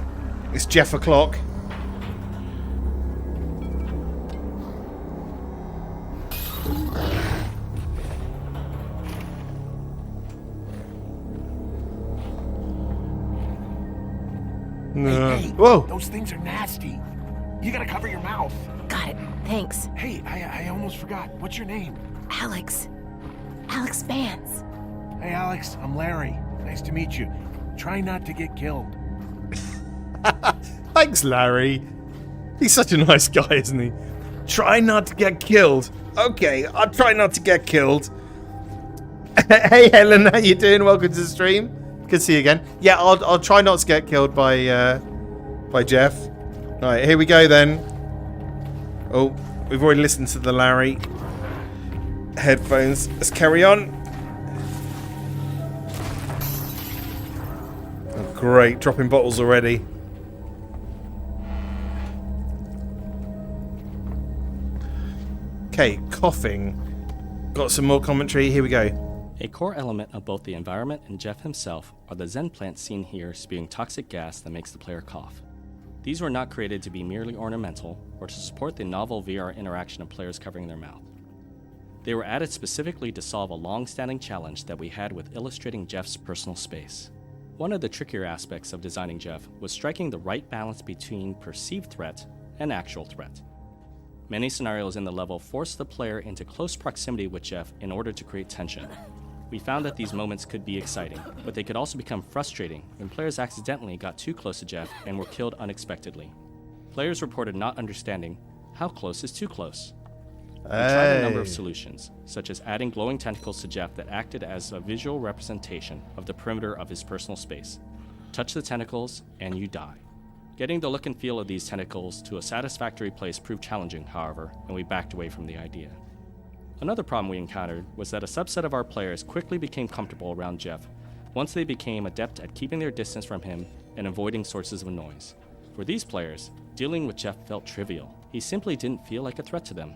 It's Jeff o'clock. Hey, whoa! Those things are nasty. You gotta cover your mouth. Got it. Thanks. Hey, I almost forgot. What's your name? Alex. Alex Vance. Hey, Alex. I'm Larry. Nice to meet you. Try not to get killed. Thanks, Larry. He's such a nice guy, isn't he? Try not to get killed. Okay, I'll try not to get killed. Hey, Helen, how you doing? Welcome to the stream. Good to see you again. Yeah, I'll try not to get killed by Jeff. All right, here we go then. Oh, we've already listened to the Larry headphones. Let's carry on. Oh, great, dropping bottles already. Okay, coughing. Got some more commentary. Here we go. A core element of both the environment and Jeff himself are the Zen plants seen here spewing toxic gas that makes the player cough. These were not created to be merely ornamental or to support the novel VR interaction of players covering their mouth. They were added specifically to solve a long-standing challenge that we had with illustrating Jeff's personal space. One of the trickier aspects of designing Jeff was striking the right balance between perceived threat and actual threat. Many scenarios in the level forced the player into close proximity with Jeff in order to create tension. We found that these moments could be exciting, but they could also become frustrating when players accidentally got too close to Jeff and were killed unexpectedly. Players reported not understanding how close is too close. We tried a number of solutions, such as adding glowing tentacles to Jeff that acted as a visual representation of the perimeter of his personal space. Touch the tentacles, and you die. Getting the look and feel of these tentacles to a satisfactory place proved challenging, however, and we backed away from the idea. Another problem we encountered was that a subset of our players quickly became comfortable around Jeff once they became adept at keeping their distance from him and avoiding sources of noise. For these players, dealing with Jeff felt trivial. He simply didn't feel like a threat to them.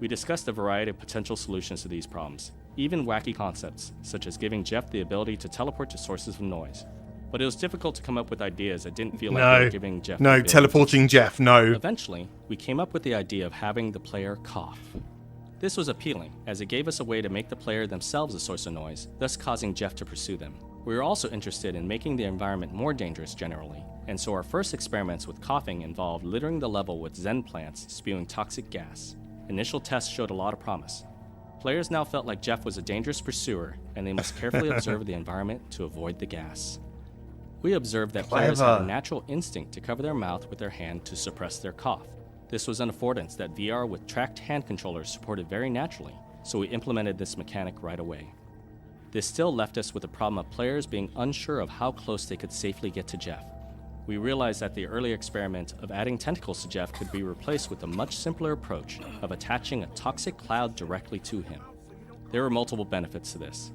We discussed a variety of potential solutions to these problems, even wacky concepts, such as giving Jeff the ability to teleport to sources of noise. But it was difficult to come up with ideas that didn't feel like they were giving Jeff teleporting Jeff, no. Eventually, we came up with the idea of having the player cough. This was appealing, as it gave us a way to make the player themselves a source of noise, thus causing Jeff to pursue them. We were also interested in making the environment more dangerous generally, and so our first experiments with coughing involved littering the level with Zen plants spewing toxic gas. Initial tests showed a lot of promise. Players now felt like Jeff was a dangerous pursuer, and they must carefully observe the environment to avoid the gas. We observed that players had a natural instinct to cover their mouth with their hand to suppress their cough. This was an affordance that VR with tracked hand controllers supported very naturally, so we implemented this mechanic right away. This still left us with the problem of players being unsure of how close they could safely get to Jeff. We realized that the early experiment of adding tentacles to Jeff could be replaced with a much simpler approach of attaching a toxic cloud directly to him. There were multiple benefits to this.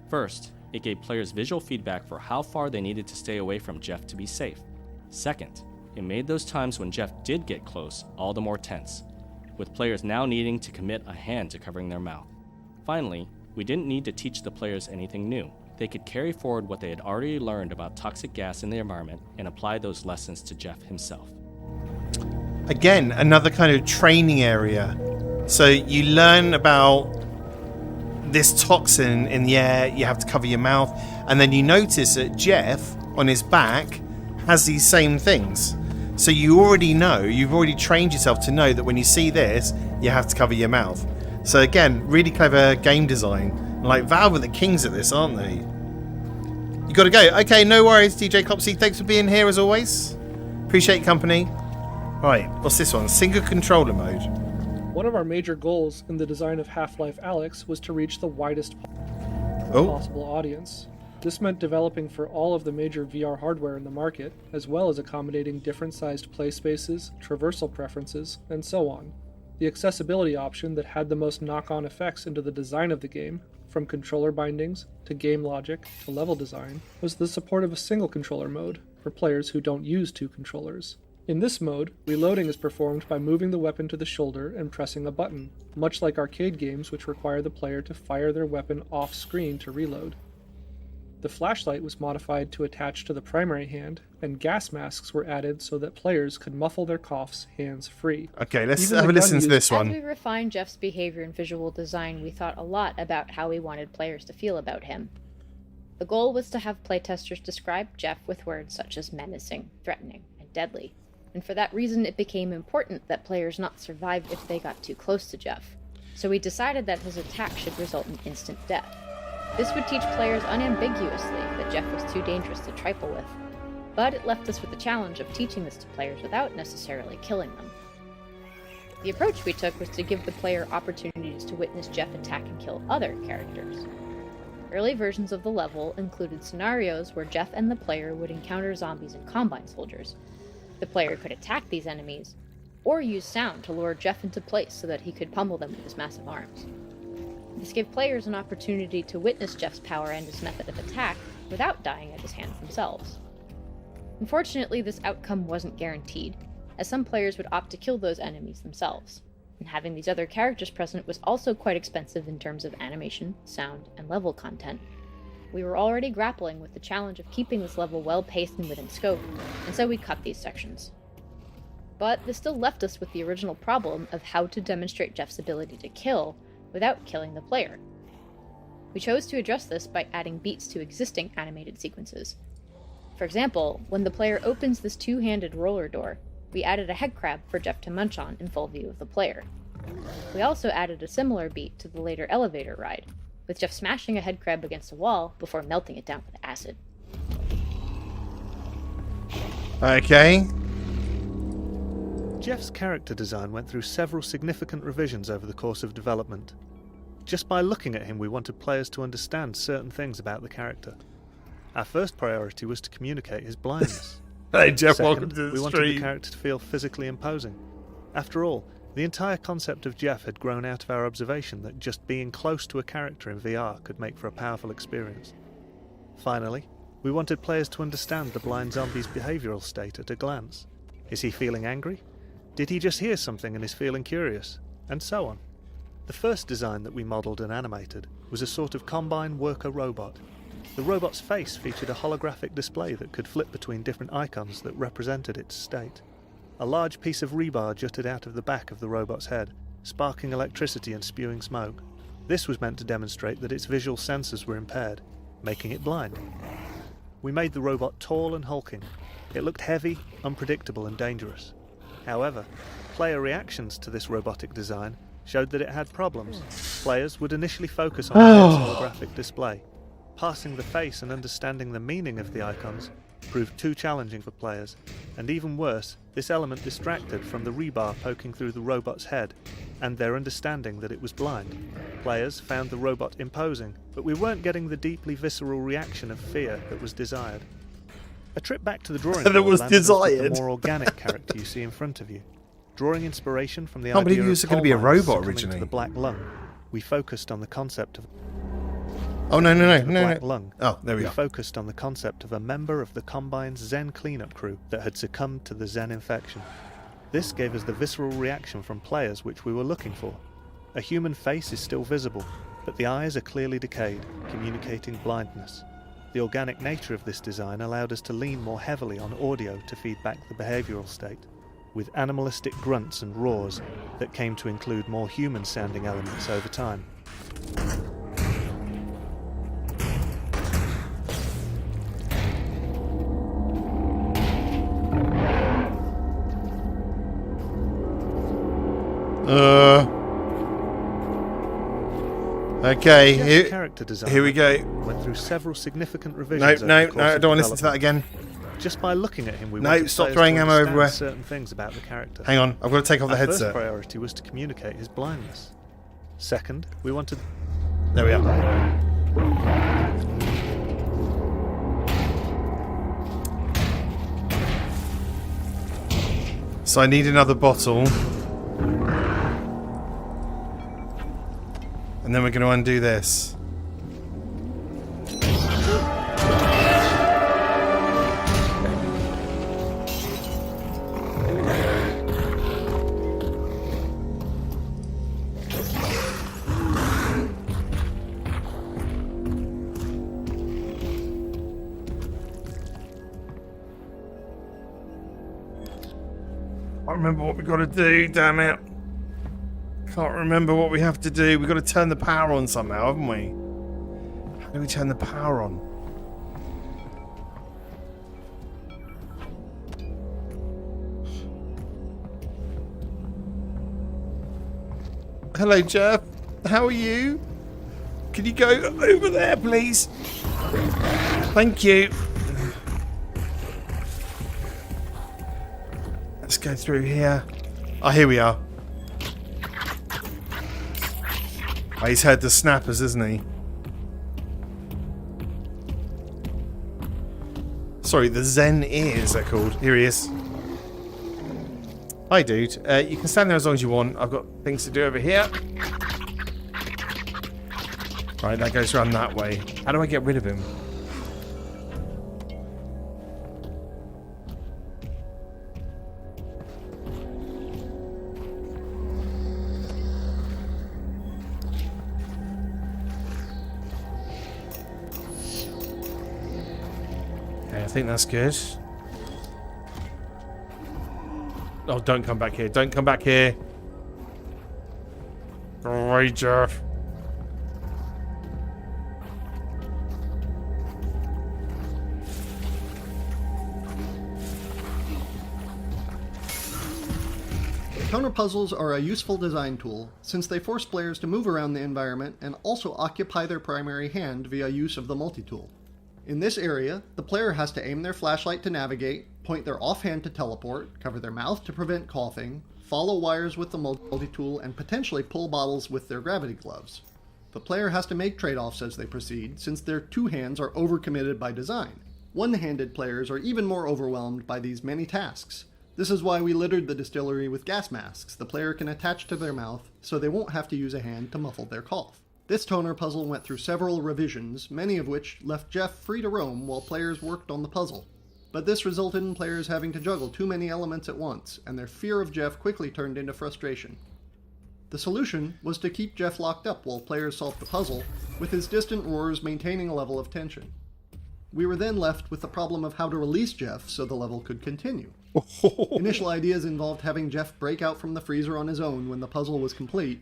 First, it gave players visual feedback for how far they needed to stay away from Jeff to be safe. Second, it made those times when Jeff did get close all the more tense, with players now needing to commit a hand to covering their mouth. Finally, we didn't need to teach the players anything new. They could carry forward what they had already learned about toxic gas in the environment and apply those lessons to Jeff himself. Again, another kind of training area. So you learn about this toxin in the air, you have to cover your mouth, and then you notice that Jeff, on his back, has these same things. So you already know, you've already trained yourself to know that when you see this, you have to cover your mouth. So again, really clever game design. Like, Valve are the kings of this, aren't they? You gotta go. Okay, no worries, DJ Clopsy. Thanks for being here as always. Appreciate your company. Right, what's this one? Single controller mode. One of our major goals in the design of Life Alyx was to reach the widest possible audience. This meant developing for all of the major VR hardware in the market, as well as accommodating different sized play spaces, traversal preferences, and so on. The accessibility option that had the most knock-on effects into the design of the game, from controller bindings to game logic to level design, was the support of a single controller mode for players who don't use two controllers. In this mode, reloading is performed by moving the weapon to the shoulder and pressing a button, much like arcade games which require the player to fire their weapon off-screen to reload. The flashlight was modified to attach to the primary hand, and gas masks were added so that players could muffle their coughs hands-free. Okay, let's have a listen to this one. As we refined Jeff's behavior and visual design, we thought a lot about how we wanted players to feel about him. The goal was to have playtesters describe Jeff with words such as menacing, threatening, and deadly. And for that reason, it became important that players not survive if they got too close to Jeff. So we decided that his attack should result in instant death. This would teach players unambiguously that Jeff was too dangerous to trifle with, but it left us with the challenge of teaching this to players without necessarily killing them. The approach we took was to give the player opportunities to witness Jeff attack and kill other characters. Early versions of the level included scenarios where Jeff and the player would encounter zombies and combine soldiers. The player could attack these enemies, or use sound to lure Jeff into place so that he could pummel them with his massive arms. This gave players an opportunity to witness Jeff's power and his method of attack without dying at his hands themselves. Unfortunately, this outcome wasn't guaranteed, as some players would opt to kill those enemies themselves, and having these other characters present was also quite expensive in terms of animation, sound, and level content. We were already grappling with the challenge of keeping this level well-paced and within scope, and so we cut these sections. But this still left us with the original problem of how to demonstrate Jeff's ability to kill without killing the player. We chose to address this by adding beats to existing animated sequences. For example, when the player opens this two-handed roller door, we added a head crab for Jeff to munch on in full view of the player. We also added a similar beat to the later elevator ride, with Jeff smashing a head crab against a wall before melting it down with acid. Okay. Jeff's character design went through several significant revisions over the course of development. Just by looking at him, we wanted players to understand certain things about the character. Our first priority was to communicate his blindness. Hey Jeff, Second, welcome to the we wanted stream. the character to feel physically imposing. After all, the entire concept of Jeff had grown out of our observation that just being close to a character in VR could make for a powerful experience. Finally, we wanted players to understand the blind zombie's behavioural state at a glance. Is he feeling angry? Did he just hear something and is feeling curious? And so on. The first design that we modelled and animated was a sort of combine worker robot. The robot's face featured a holographic display that could flip between different icons that represented its state. A large piece of rebar jutted out of the back of the robot's head, sparking electricity and spewing smoke. This was meant to demonstrate that its visual sensors were impaired, making it blind. We made the robot tall and hulking. It looked heavy, unpredictable and dangerous. However, player reactions to this robotic design showed that it had problems. Players would initially focus on the head's holographic display. Parsing the face and understanding the meaning of the icons proved too challenging for players, and even worse, this element distracted from the rebar poking through the robot's head, and their understanding that it was blind. Players found the robot imposing, but we weren't getting the deeply visceral reaction of fear that was desired. A trip back to the drawing board landed us with the more organic character you see in front of you. Drawing inspiration from the idea of you were going to be a robot originally. To the black lung, we focused on the concept of black lung. Oh, there we We are. focused on the concept of a member of the Combine's Zen cleanup crew that had succumbed to the Zen infection. This gave us the visceral reaction from players which we were looking for. A human face is still visible, but the eyes are clearly decayed, communicating blindness. The organic nature of this design allowed us to lean more heavily on audio to feed back the behavioural state, with animalistic grunts and roars that came to include more human-sounding elements over time. Okay, Jeff's character design here we go. Went through several significant revisions. No, over the course I of don't want to listen to that development. again. Just by looking at him, we No, wanted stop players throwing to ammo understand everywhere. certain things about the character. Hang on, I've got to take off the Our headset. first priority was to communicate his blindness. Second, we wanted... There we are. So I need another bottle. And then we're going to undo this. I can't remember what we got to do, damn it. Can't remember what we have to do. We've got to turn the power on somehow, haven't we? How do we turn the power on? Hello, Jeff. How are you? Can you go over there, please? Thank you. Let's go through here. Oh, here we are. Oh, he's heard the snappers, isn't he? Sorry, the Zen ears they're called. Here he is. Hi, dude. You can stand there as long as you want. I've got things to do over here. Right, that goes around that way. How do I get rid of him? I think that's good. Oh, don't come back here. Don't come back here. Alright, Jeff. Counter puzzles are a useful design tool, since they force players to move around the environment and also occupy their primary hand via use of the multi-tool. In this area, the player has to aim their flashlight to navigate, point their offhand to teleport, cover their mouth to prevent coughing, follow wires with the multi-tool, and potentially pull bottles with their gravity gloves. The player has to make trade-offs as they proceed, since their two hands are overcommitted by design. One-handed players are even more overwhelmed by these many tasks. This is why we littered the distillery with gas masks the player can attach to their mouth, so they won't have to use a hand to muffle their cough. This toner puzzle went through several revisions, many of which left Jeff free to roam while players worked on the puzzle. But this resulted in players having to juggle too many elements at once, and their fear of Jeff quickly turned into frustration. The solution was to keep Jeff locked up while players solved the puzzle, with his distant roars maintaining a level of tension. We were then left with the problem of how to release Jeff so the level could continue. Initial ideas involved having Jeff break out from the freezer on his own when the puzzle was complete,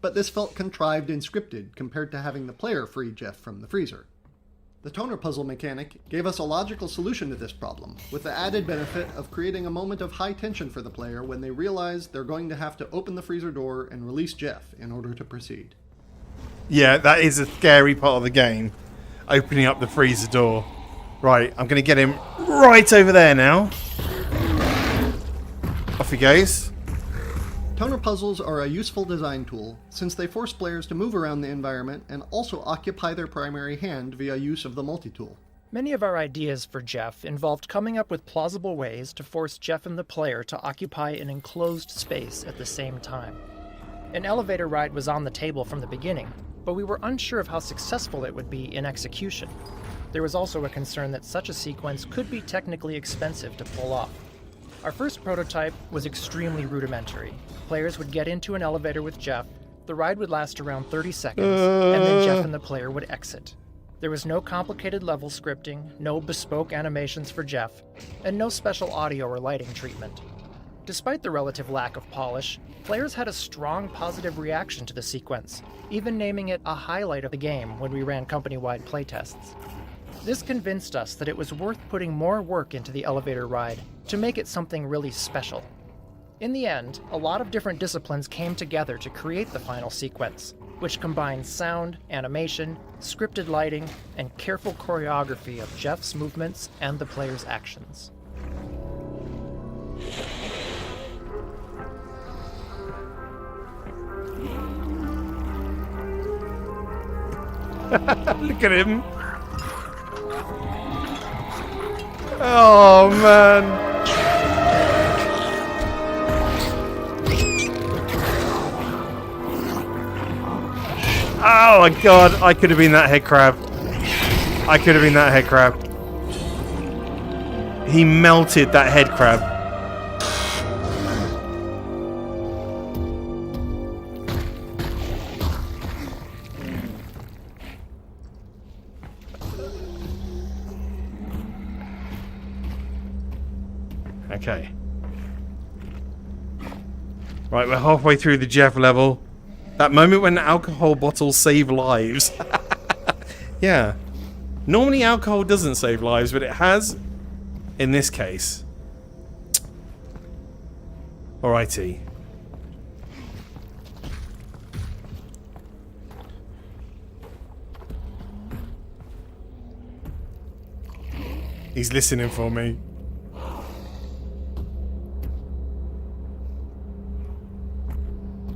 but this felt contrived and scripted compared to having the player free Jeff from the freezer. The toner puzzle mechanic gave us a logical solution to this problem, with the added benefit of creating a moment of high tension for the player when they realize they're going to have to open the freezer door and release Jeff in order to proceed. Yeah, that is a scary part of the game. Opening up the freezer door. Right, I'm going to get him right over there now. Off he goes. Toner puzzles are a useful design tool, since they force players to move around the environment and also occupy their primary hand via use of the multi-tool. Many of our ideas for Jeff involved coming up with plausible ways to force Jeff and the player to occupy an enclosed space at the same time. An elevator ride was on the table from the beginning, but we were unsure of how successful it would be in execution. There was also a concern that such a sequence could be technically expensive to pull off. Our first prototype was extremely rudimentary. Players would get into an elevator with Jeff, the ride would last around 30 seconds, and then Jeff and the player would exit. There was no complicated level scripting, no bespoke animations for Jeff, and no special audio or lighting treatment. Despite the relative lack of polish, players had a strong positive reaction to the sequence, even naming it a highlight of the game when we ran company-wide playtests. This convinced us that it was worth putting more work into the elevator ride to make it something really special. In the end, a lot of different disciplines came together to create the final sequence, which combines sound, animation, scripted lighting, and careful choreography of Jeff's movements and the player's actions. Look at him. Oh, man. Oh, my God. I could have been that head crab. I could have been that head crab. He melted that head crab. Okay. Right, we're halfway through the Jeff level. That moment when alcohol bottles save lives. Yeah. Normally alcohol doesn't save lives, but it has in this case. Alrighty. He's listening for me.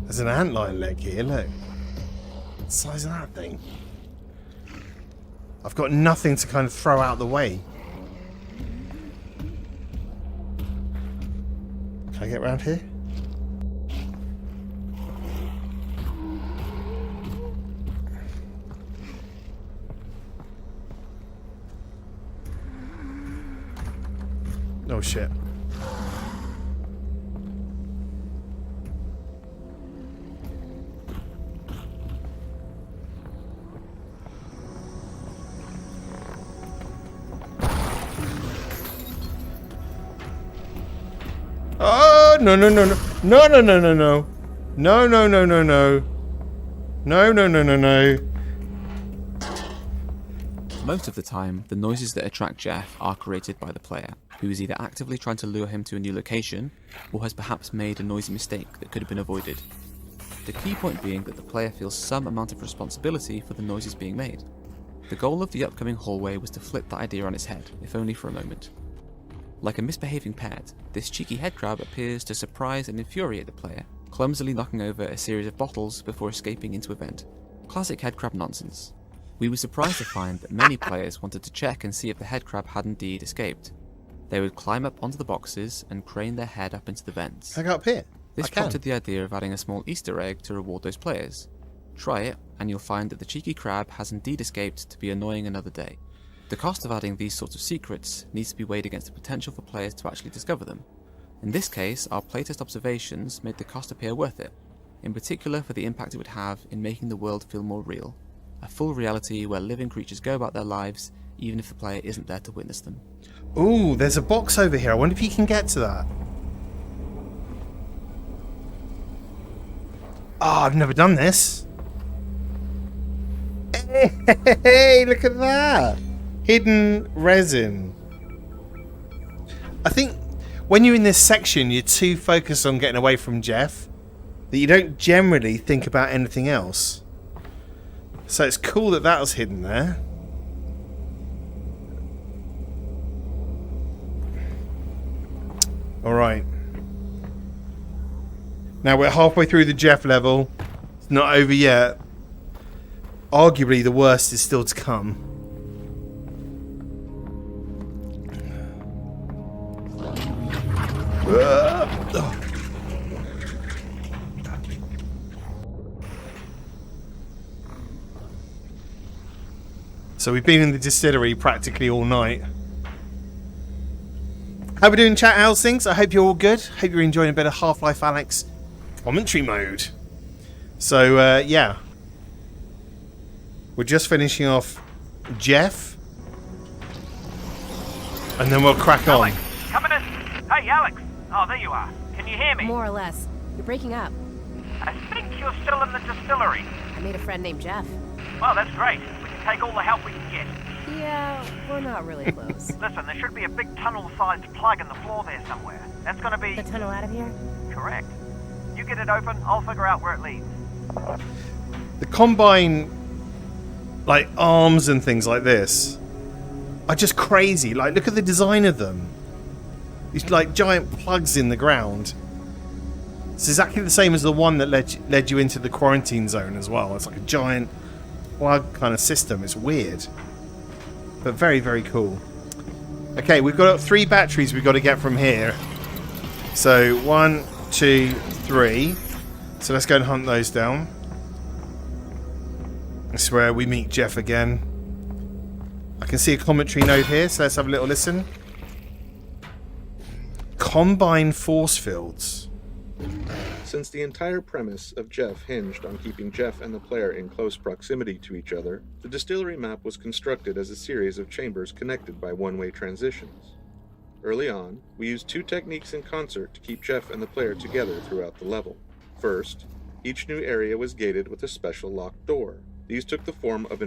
There's an antlion leg here, look. What size of that thing? I've got nothing to kind of throw out the way. Can I get around here? Oh shit. Oh, no, no, no, no. No, no, no, no, no. No, no, no, no, no. No, no, no, no, no. Most of the time, the noises that attract Jeff are created by the player, who is either actively trying to lure him to a new location, or has perhaps made a noisy mistake that could have been avoided. The key point being that the player feels some amount of responsibility for the noises being made. The goal of the upcoming hallway was to flip that idea on its head, if only for a moment. Like a misbehaving pet, this cheeky headcrab appears to surprise and infuriate the player, clumsily knocking over a series of bottles before escaping into a vent. Classic headcrab nonsense. We were surprised to find that many players wanted to check and see if the headcrab had indeed escaped. They would climb up onto the boxes and crane their head up into the vents. I got up here. This prompted the idea of adding a small Easter egg to reward those players. Try it, and you'll find that the cheeky crab has indeed escaped to be annoying another day. The cost of adding these sorts of secrets needs to be weighed against the potential for players to actually discover them. In this case, our playtest observations made the cost appear worth it, in particular for the impact it would have in making the world feel more real. A full reality where living creatures go about their lives, even if the player isn't there to witness them. Ooh, there's a box over here. I wonder if you can get to that. Oh, I've never done this. Hey, look at that. Hidden resin. I think when you're in this section, you're too focused on getting away from Jeff that you don't generally think about anything else. So it's cool that that was hidden there. Alright. Now we're halfway through the Jeff level. It's not over yet. Arguably the worst is still to come. So we've been in the distillery practically all night. How we doing, chat? How's things? I hope you're all good. Hope you're enjoying a bit of Life Alyx commentary mode. So, yeah. We're just finishing off Jeff. And then we'll crack on. Alex, coming in. Hey, Alex. Oh, there you are. Can you hear me? More or less. You're breaking up. I think you're still in the distillery. I made a friend named Jeff. Well, that's great. We can take all the help we can get. Yeah, we're not really close. Listen, there should be a big tunnel-sized plug in the floor there somewhere. That's gonna be... The tunnel out of here? Correct. You get it open, I'll figure out where it leads. The Combine, like, arms and things like this are just crazy. Like, look at the design of them. These, like, giant plugs in the ground. It's exactly the same as the one that led you into the quarantine zone as well. It's like a giant plug kind of system. It's weird. But very, very cool. Okay, we've got 3 batteries we've got to get from here. So, 1, 2, 3. So let's go and hunt those down. This is where we meet Jeff again. I can see a commentary note here, so let's have a little listen. Combine force fields. Since the entire premise of Jeff hinged on keeping Jeff and the player in close proximity to each other, the distillery map was constructed as a series of chambers connected by one-way transitions. Early on, we used 2 techniques in concert to keep Jeff and the player together throughout the level. First, each new area was gated with a special locked door. These took the form of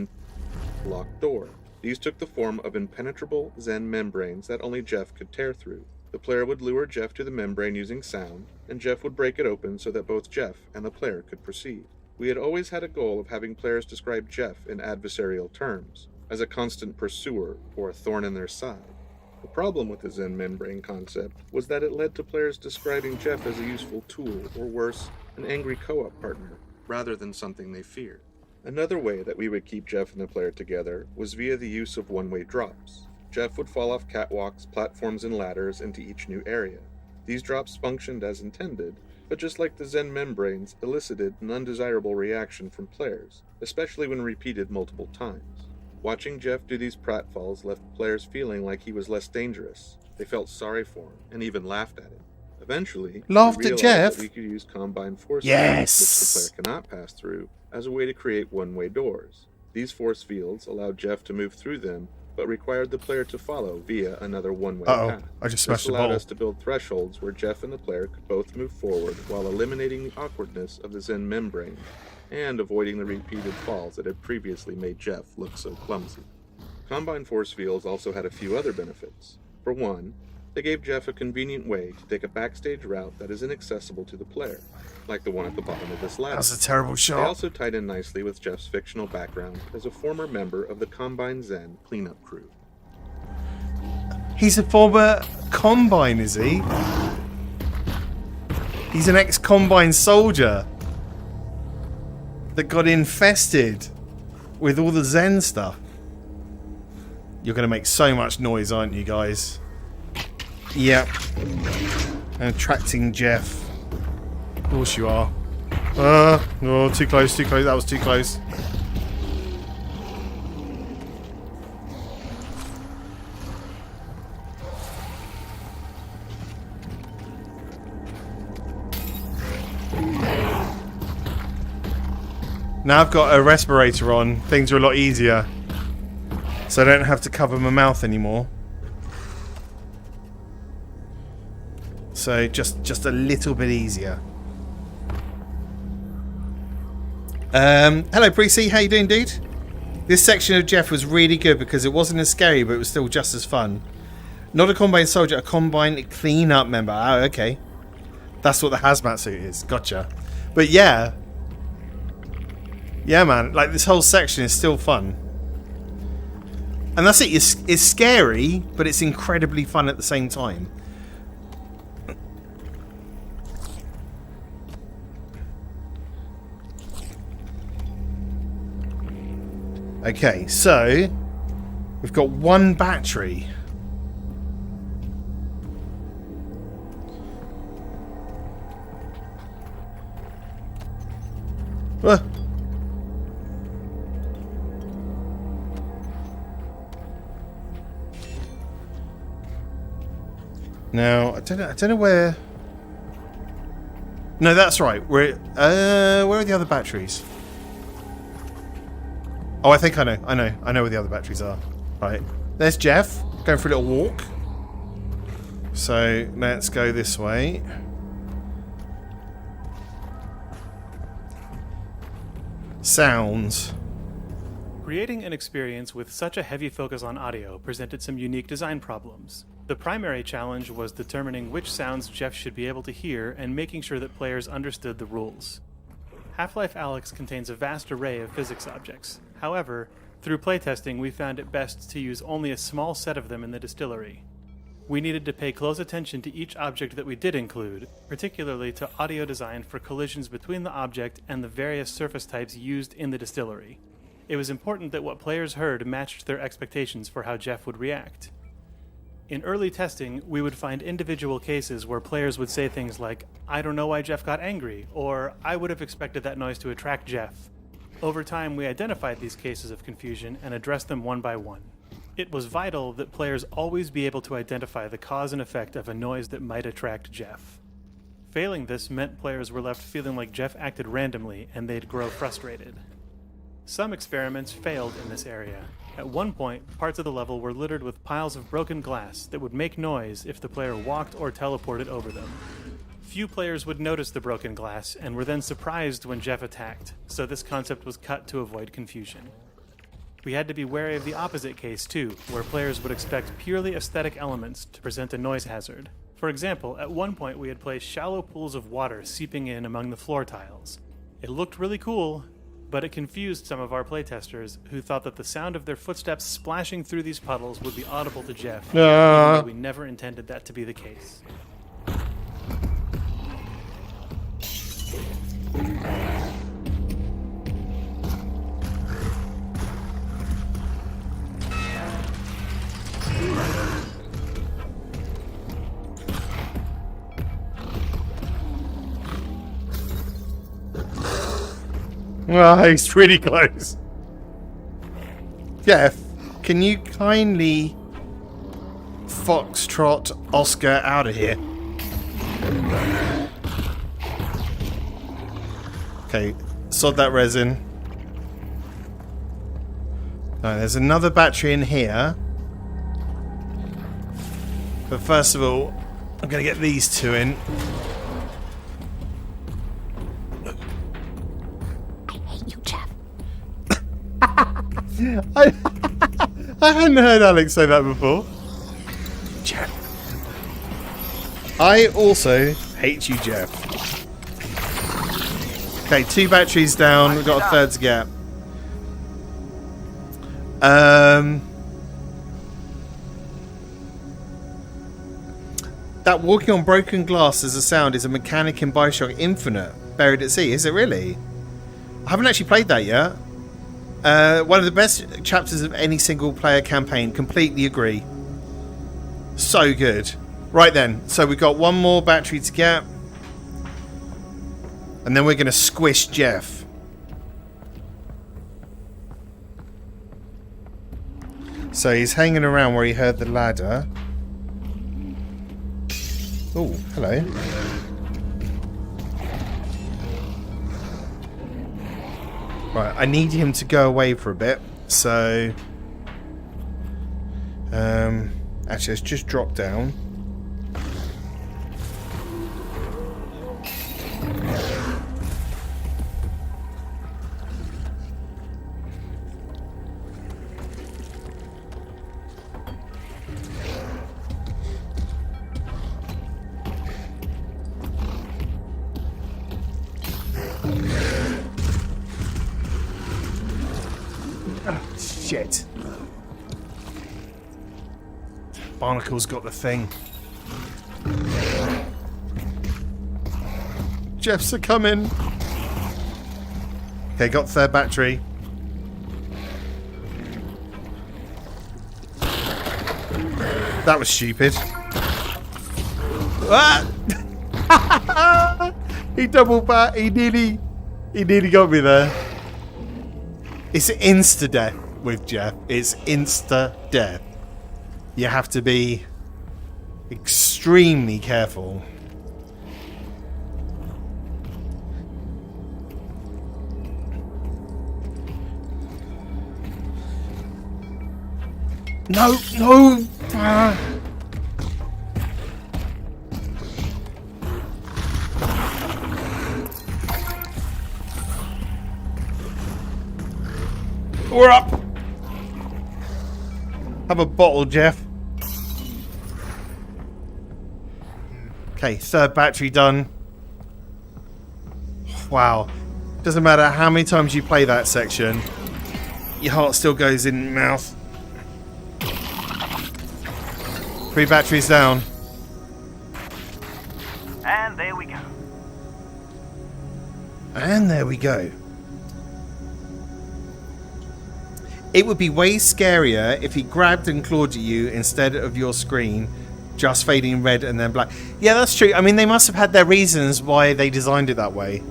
impenetrable Zen membranes that only Jeff could tear through. The player would lure Jeff to the membrane using sound, and Jeff would break it open so that both Jeff and the player could proceed. We had always had a goal of having players describe Jeff in adversarial terms, as a constant pursuer or a thorn in their side. The problem with the Zen membrane concept was that it led to players describing Jeff as a useful tool, or worse, an angry co-op partner, rather than something they feared. Another way that we would keep Jeff and the player together was via the use of one-way drops. Jeff would fall off catwalks, platforms, and ladders into each new area. These drops functioned as intended, but just like the Zen membranes, elicited an undesirable reaction from players, especially when repeated multiple times. Watching Jeff do these pratfalls left players feeling like he was less dangerous. They felt sorry for him, and even laughed at him. Eventually, Laughed we at realized Jeff? that we could use combined force Yes! fields, which the player cannot pass through, as a way to create one-way doors. These force fields allowed Jeff to move through them, but required the player to follow via another one-way path. I just smashed This the allowed bowl. us to build thresholds where Jeff and the player could both move forward while eliminating the awkwardness of the Zen membrane and avoiding the repeated falls that had previously made Jeff look so clumsy. Combined force fields also had a few other benefits. For one, they gave Jeff a convenient way to take a backstage route that is inaccessible to the player, like the one at the bottom of this ladder. That's a terrible shot. They also tied in nicely with Jeff's fictional background as a former member of the Combine Zen cleanup crew. He's a former Combine, is he? He's an ex-Combine soldier that got infested with all the Zen stuff. You're going to make so much noise, aren't you guys? Yep. And attracting Jeff. Of course you are. Oh, too close, too close. That was too close. Now I've got a respirator on, things are a lot easier. So I don't have to cover my mouth anymore. So just a little bit easier. Hello, Precy. How you doing, dude? This section of Jeff was really good because it wasn't as scary, but it was still just as fun. Not a Combine soldier, a Combine cleanup member. Oh, okay. That's what the hazmat suit is. Gotcha. But yeah. Yeah, man. Like, this whole section is still fun. And that's it. It's scary, but it's incredibly fun at the same time. Okay, so we've got one battery. Now, I don't know where. No, that's right. Where are the other batteries? Oh, I think I know. I know where the other batteries are. Right. There's Jeff going for a little walk. So let's go this way. Sounds. Creating an experience with such a heavy focus on audio presented some unique design problems. The primary challenge was determining which sounds Jeff should be able to hear and making sure that players understood the rules. Half-Life Alyx contains a vast array of physics objects. However, through playtesting we found it best to use only a small set of them in the distillery. We needed to pay close attention to each object that we did include, particularly to audio design for collisions between the object and the various surface types used in the distillery. It was important that what players heard matched their expectations for how Jeff would react. In early testing, we would find individual cases where players would say things like, "I don't know why Jeff got angry," or "I would have expected that noise to attract Jeff." Over time, we identified these cases of confusion and addressed them one by one. It was vital that players always be able to identify the cause and effect of a noise that might attract Jeff. Failing this meant players were left feeling like Jeff acted randomly and they'd grow frustrated. Some experiments failed in this area. At one point, parts of the level were littered with piles of broken glass that would make noise if the player walked or teleported over them. Few players would notice the broken glass and were then surprised when Jeff attacked, so this concept was cut to avoid confusion. We had to be wary of the opposite case too, where players would expect purely aesthetic elements to present a noise hazard. For example, at one point we had placed shallow pools of water seeping in among the floor tiles. It looked really cool, but it confused some of our playtesters who thought that the sound of their footsteps splashing through these puddles would be audible to Jeff, even though we never intended that to be the case. Oh, he's really close. Jeff, can you kindly foxtrot Oscar out of here? Okay, sod that resin. Alright, there's another battery in here. But first of all, I'm going to get these two in. I hadn't heard Alex say that before. Jeff. I also hate you, Jeff. Okay, 2 batteries down. We've got a third to get. That walking on broken glass as a sound is a mechanic in Bioshock Infinite, Buried at Sea. Is it really? I haven't actually played that yet. One of the best chapters of any single player campaign. Completely agree. So good. Right then, so we've got one more battery to get. And then we're going to squish Jeff. So he's hanging around where he heard the ladder. Oh, hello. Right, I need him to go away for a bit, so Actually, let's just drop down. Shit. Barnacle's got the thing. Jeff's a coming. Okay, got third battery. That was stupid. Ah! He double bat. He nearly got me there. It's insta death with Jeff. It's insta death. You have to be extremely careful. No, no. We're up. Have a bottle, Jeff. Okay, third battery done. Wow. Doesn't matter how many times you play that section, your heart still goes in your mouth. 3 batteries down. And there we go. And there we go. It would be way scarier if he grabbed and clawed at you instead of your screen just fading red and then black. Yeah, that's true. I mean, they must have had their reasons why they designed it that way.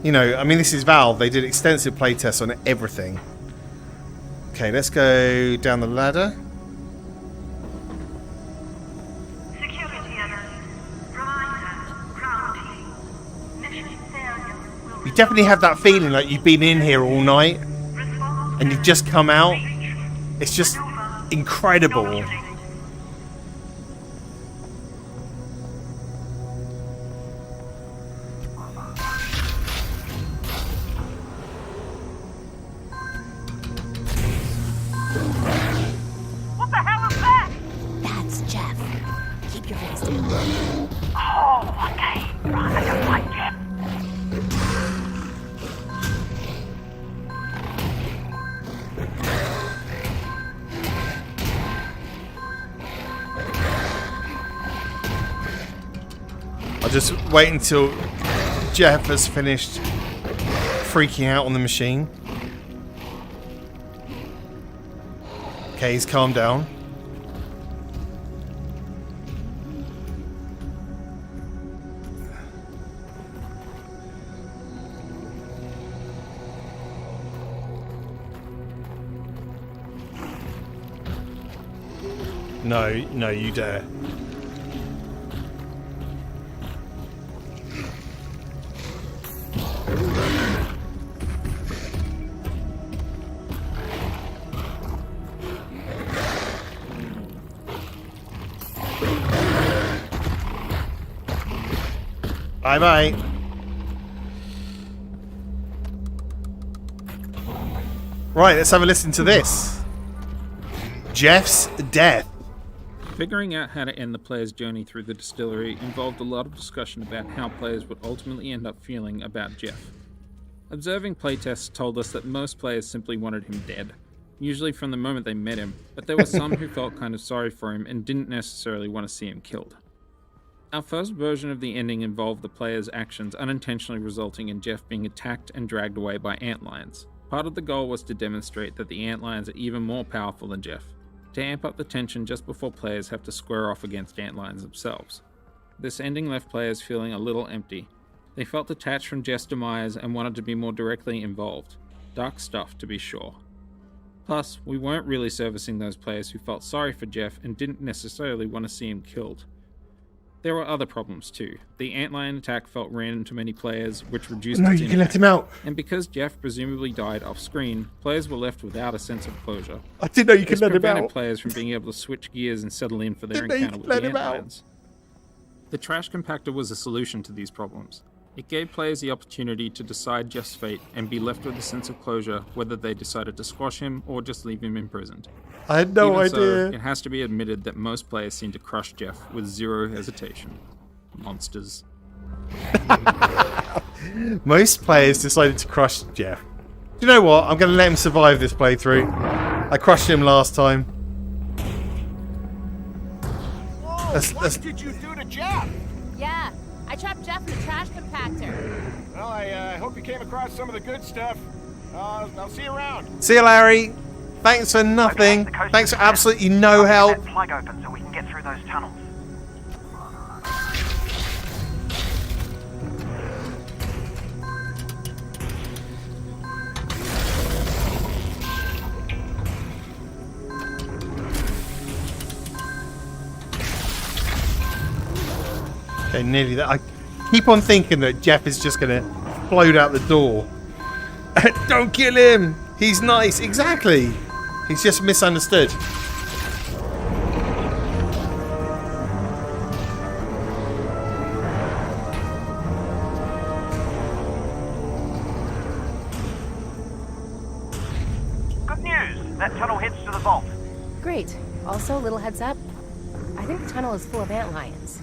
You know, I mean, this is Valve. They did extensive playtests on everything. Okay, let's go down the ladder. You definitely have that feeling like you've been in here all night and you've just come out. It's just incredible. What the hell is that? That's Jeff. Keep your face down. Oh, okay. Right, I don't like Jeff. I'll just wait until Jeff has finished freaking out on the machine. Okay, he's calmed down. No, no, you dare. Bye-bye. Right, let's have a listen to this. Jeff's death. Figuring out how to end the player's journey through the distillery involved a lot of discussion about how players would ultimately end up feeling about Jeff. Observing playtests told us that most players simply wanted him dead, usually from the moment they met him, but there were some who felt kind of sorry for him and didn't necessarily want to see him killed. Our first version of the ending involved the player's actions unintentionally resulting in Jeff being attacked and dragged away by antlions. Part of the goal was to demonstrate that the antlions are even more powerful than Jeff, to amp up the tension just before players have to square off against antlions themselves. This ending left players feeling a little empty. They felt detached from Jeff's demise and wanted to be more directly involved. Dark stuff, to be sure. Plus, we weren't really servicing those players who felt sorry for Jeff and didn't necessarily want to see him killed. There were other problems too. The antlion attack felt random to many players, which reduced No, its you can let impact. him out. And because Jeff presumably died off-screen, players were left without a sense of closure. I didn't know you could This let him prevented out. players from being able to switch gears and settle in for their Didn't know you encounter could with the let him out. antlions. The trash compactor was a solution to these problems. It gave players the opportunity to decide Jeff's fate and be left with a sense of closure, whether they decided to squash him or just leave him imprisoned. I had no Even so, idea. it has to be admitted that most players seem to crush Jeff with zero hesitation. Monsters. Most players decided to crush Jeff. Do you know what? I'm going to let him survive this playthrough. I crushed him last time. What did you do to Jeff? Yeah, I trapped Jeff in the trash compactor. Well, I hope you came across some of the good stuff. I'll see you around. See you, Larry. Thanks for nothing. Thanks for absolutely no help. Plug open so we can get through those tunnels. Okay, nearly there. I keep on thinking that Jeff is just going to float out the door. Don't kill him. He's nice. Exactly. He's just misunderstood. Good news. That tunnel heads to the vault. Great. Also, little heads up. I think the tunnel is full of antlions.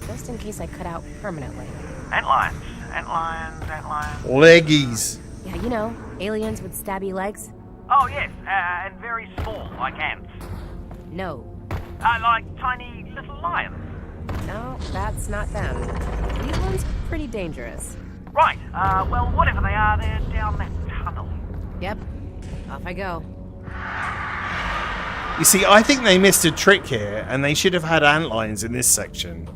Just in case I cut out permanently. Antlions. Antlions. Leggies. Yeah, you know, aliens with stabby legs. Oh, yes. And very small, like ants. No. Like tiny little lions. No, that's not them. These ones are pretty dangerous. Right. Well, whatever they are, they're down that tunnel. Yep. Off I go. You see, I think they missed a trick here, and they should have had antlions in this section.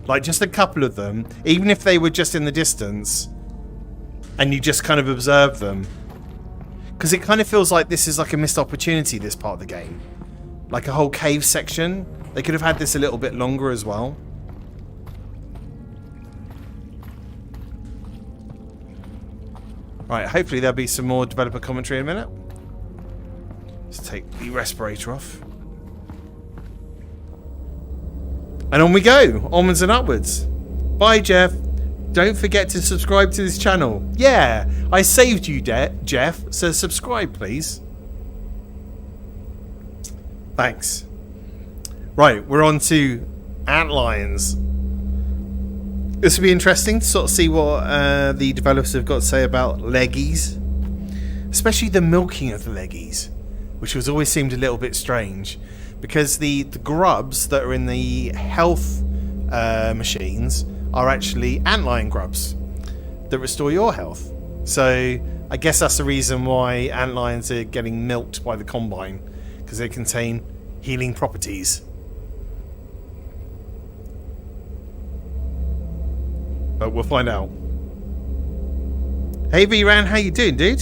Like, just a couple of them, even if they were just in the distance, and you just kind of observe them. Because it kind of feels like this is like a missed opportunity, this part of the game. Like a whole cave section. They could have had this a little bit longer as well. Right, hopefully there'll be some more developer commentary in a minute. Let's take the respirator off. And on we go, onwards and upwards. Bye, Jeff. Don't forget to subscribe to this channel. Yeah, I saved you, Jeff, so subscribe, please. Thanks. Right, we're on to antlions. This will be interesting to sort of see what the developers have got to say about leggies. Especially the milking of the leggies, which has always seemed a little bit strange. Because the grubs that are in the health machines are actually antlion grubs that restore your health. So I guess that's the reason why antlions are getting milked by the Combine, because they contain healing properties. But we'll find out. Hey VRAN, how you doing, dude?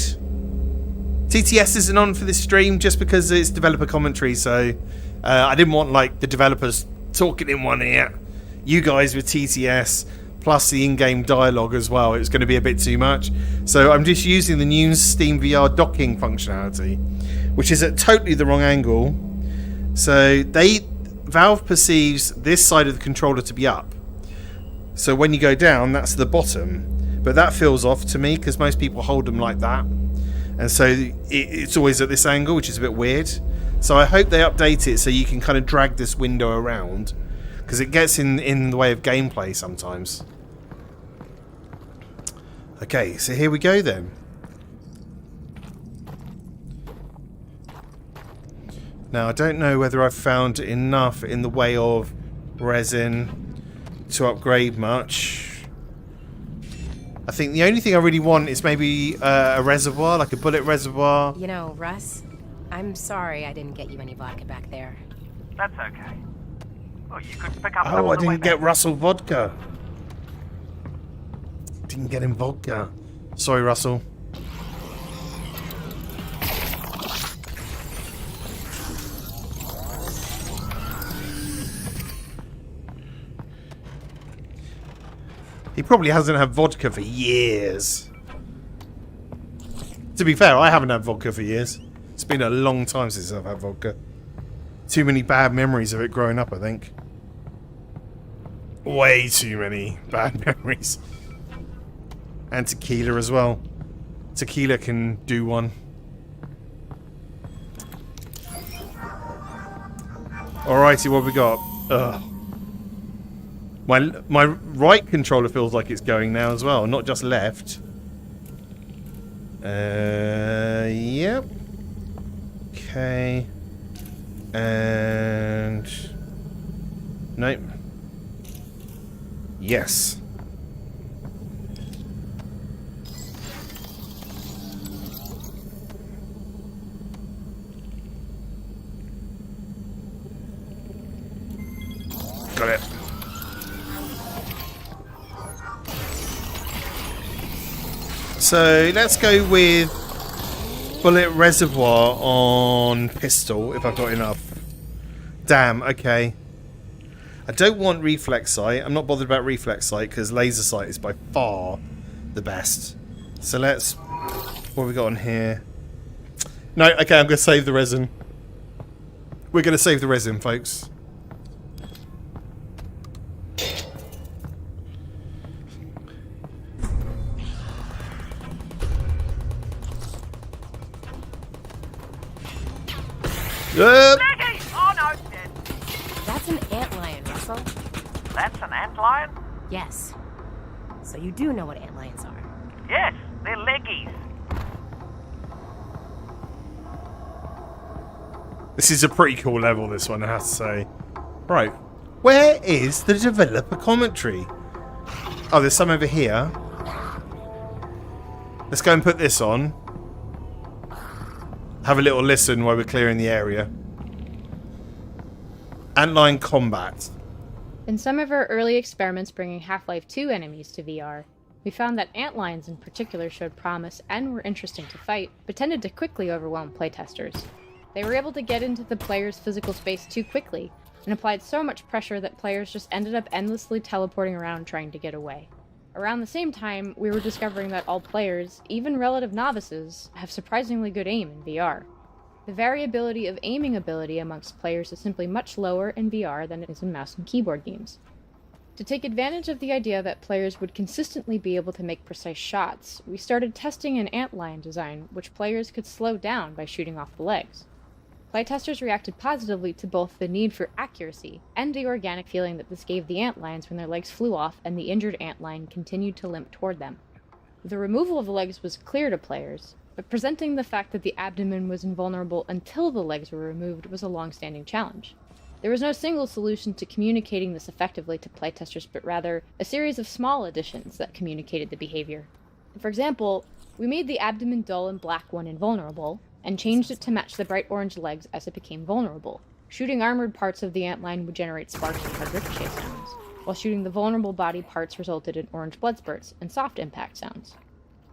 TTS isn't on for this stream just because it's developer commentary, so I didn't want like the developers talking in one ear. You guys with TTS plus the in-game dialogue as well. It was going to be a bit too much. So I'm just using the new Steam VR docking functionality, which is at totally the wrong angle. So Valve perceives this side of the controller to be up. So when you go down, that's the bottom. But that feels off to me because most people hold them like that. And so it's always at this angle, which is a bit weird. So I hope they update it so you can kind of drag this window around, because it gets in the way of gameplay sometimes. Okay, so here we go then. Now I don't know whether I've found enough in the way of resin to upgrade much. I think the only thing I really want is maybe a reservoir, like a bullet reservoir. You know, Russ, I'm sorry I didn't get you any vodka back there. That's okay. Well, you could pick up some Oh, I on the way didn't get back. Russell vodka. Didn't get him vodka. Sorry, Russell. He probably hasn't had vodka for years. To be fair, I haven't had vodka for years. It's been a long time since I've had vodka. Too many bad memories of it growing up, I think. Way too many bad memories. And tequila as well. Tequila can do one. Alrighty, what have we got? Ugh. My right controller feels like it's going now as well, not just left. Yep. Okay. And... Nope. Yes. Got it. So let's go with bullet reservoir on pistol if I've got enough. Damn, okay. I don't want reflex sight. I'm not bothered about reflex sight because laser sight is by far the best. So let's... What have we got on here? No, okay, I'm going to save the resin. We're going to save the resin, folks. Leggy! Oh no, it's dead. That's an antlion, Russell. That's an antlion? Yes. So you do know what antlions are. Yes, they're leggies. This is a pretty cool level, this one, I have to say. Right. Where is the developer commentary? Oh, there's some over here. Let's go and put this on. Have a little listen while we're clearing the area. Antlion combat. In some of our early experiments bringing Half-Life 2 enemies to VR, we found that antlions in particular showed promise and were interesting to fight, but tended to quickly overwhelm playtesters. They were able to get into the player's physical space too quickly, and applied so much pressure that players just ended up endlessly teleporting around trying to get away. Around the same time, we were discovering that all players, even relative novices, have surprisingly good aim in VR. The variability of aiming ability amongst players is simply much lower in VR than it is in mouse and keyboard games. To take advantage of the idea that players would consistently be able to make precise shots, we started testing an antlion design which players could slow down by shooting off the legs. Playtesters reacted positively to both the need for accuracy and the organic feeling that this gave the antlions when their legs flew off and the injured antlion continued to limp toward them. The removal of the legs was clear to players, but presenting the fact that the abdomen was invulnerable until the legs were removed was a long-standing challenge. There was no single solution to communicating this effectively to playtesters, but rather a series of small additions that communicated the behavior. For example, we made the abdomen dull and black when invulnerable, and changed it to match the bright orange legs as it became vulnerable. Shooting armored parts of the antlion would generate sparks and hard ricochet sounds, while shooting the vulnerable body parts resulted in orange blood spurts and soft impact sounds.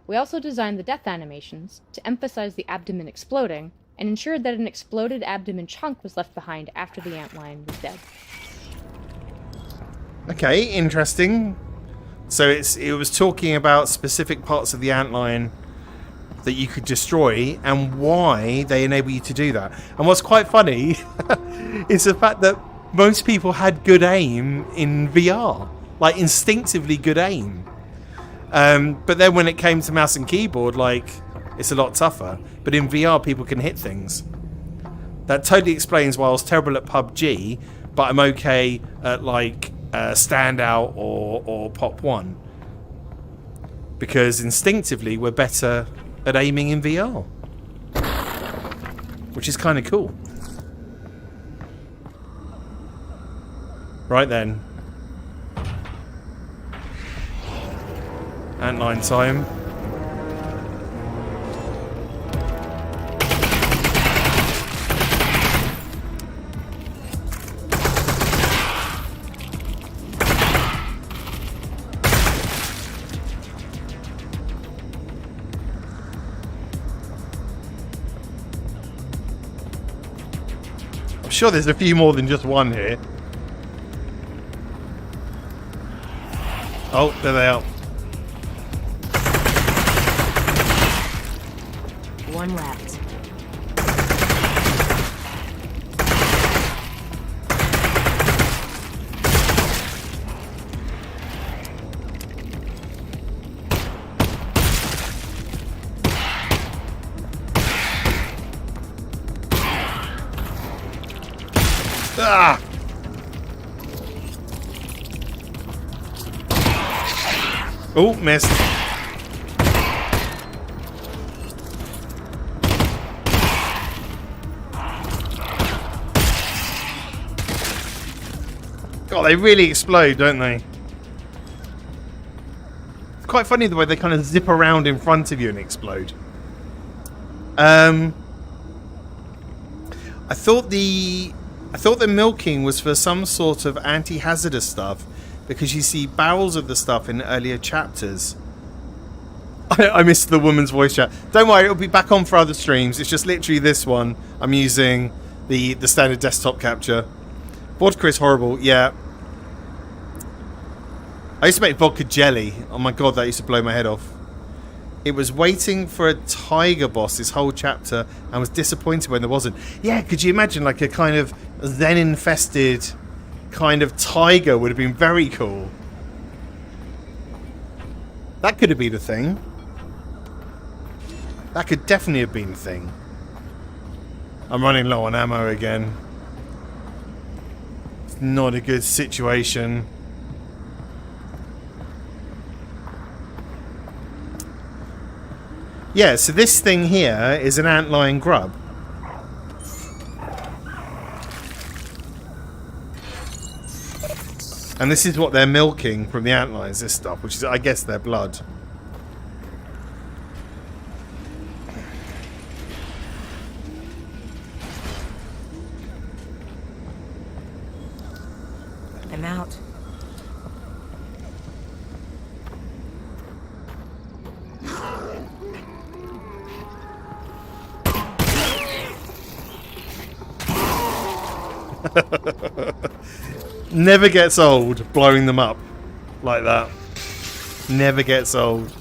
We also designed the death animations to emphasize the abdomen exploding, and ensured that an exploded abdomen chunk was left behind after the antlion was dead. Okay, interesting. So it was talking about specific parts of the antlion that you could destroy and why they enable you to do that. And what's quite funny is the fact that most people had good aim in VR, like instinctively good aim. But then when it came to mouse and keyboard, like, it's a lot tougher. But in VR, people can hit things. That totally explains why I was terrible at PUBG, but I'm okay at like Standout or Pop 1. Because instinctively, we're better at aiming in VR, which is kind of cool. Right then, antlion time. I'm sure there's a few more than just one here. Oh, there they are. One left. Ah! Oh, missed. God, they really explode, don't they? It's quite funny the way they kind of zip around in front of you and explode. I thought the milking was for some sort of anti-hazardous stuff, because you see barrels of the stuff in earlier chapters. I missed the woman's voice chat. Don't worry, it'll be back on for other streams. It's just literally this one. I'm using the standard desktop capture. Vodka is horrible, yeah. I used to make vodka jelly. Oh my god, that used to blow my head off. It was waiting for a tiger boss this whole chapter and was disappointed when there wasn't. Yeah, could you imagine like a kind of Zen-infested kind of tiger would have been very cool. That could have been a thing. That could definitely have been a thing. I'm running low on ammo again. It's not a good situation. Yeah, so this thing here is an antlion grub. And this is what they're milking from the antlions, this stuff, which is, I guess, their blood. I'm out. Never gets old blowing them up like that. Never gets old.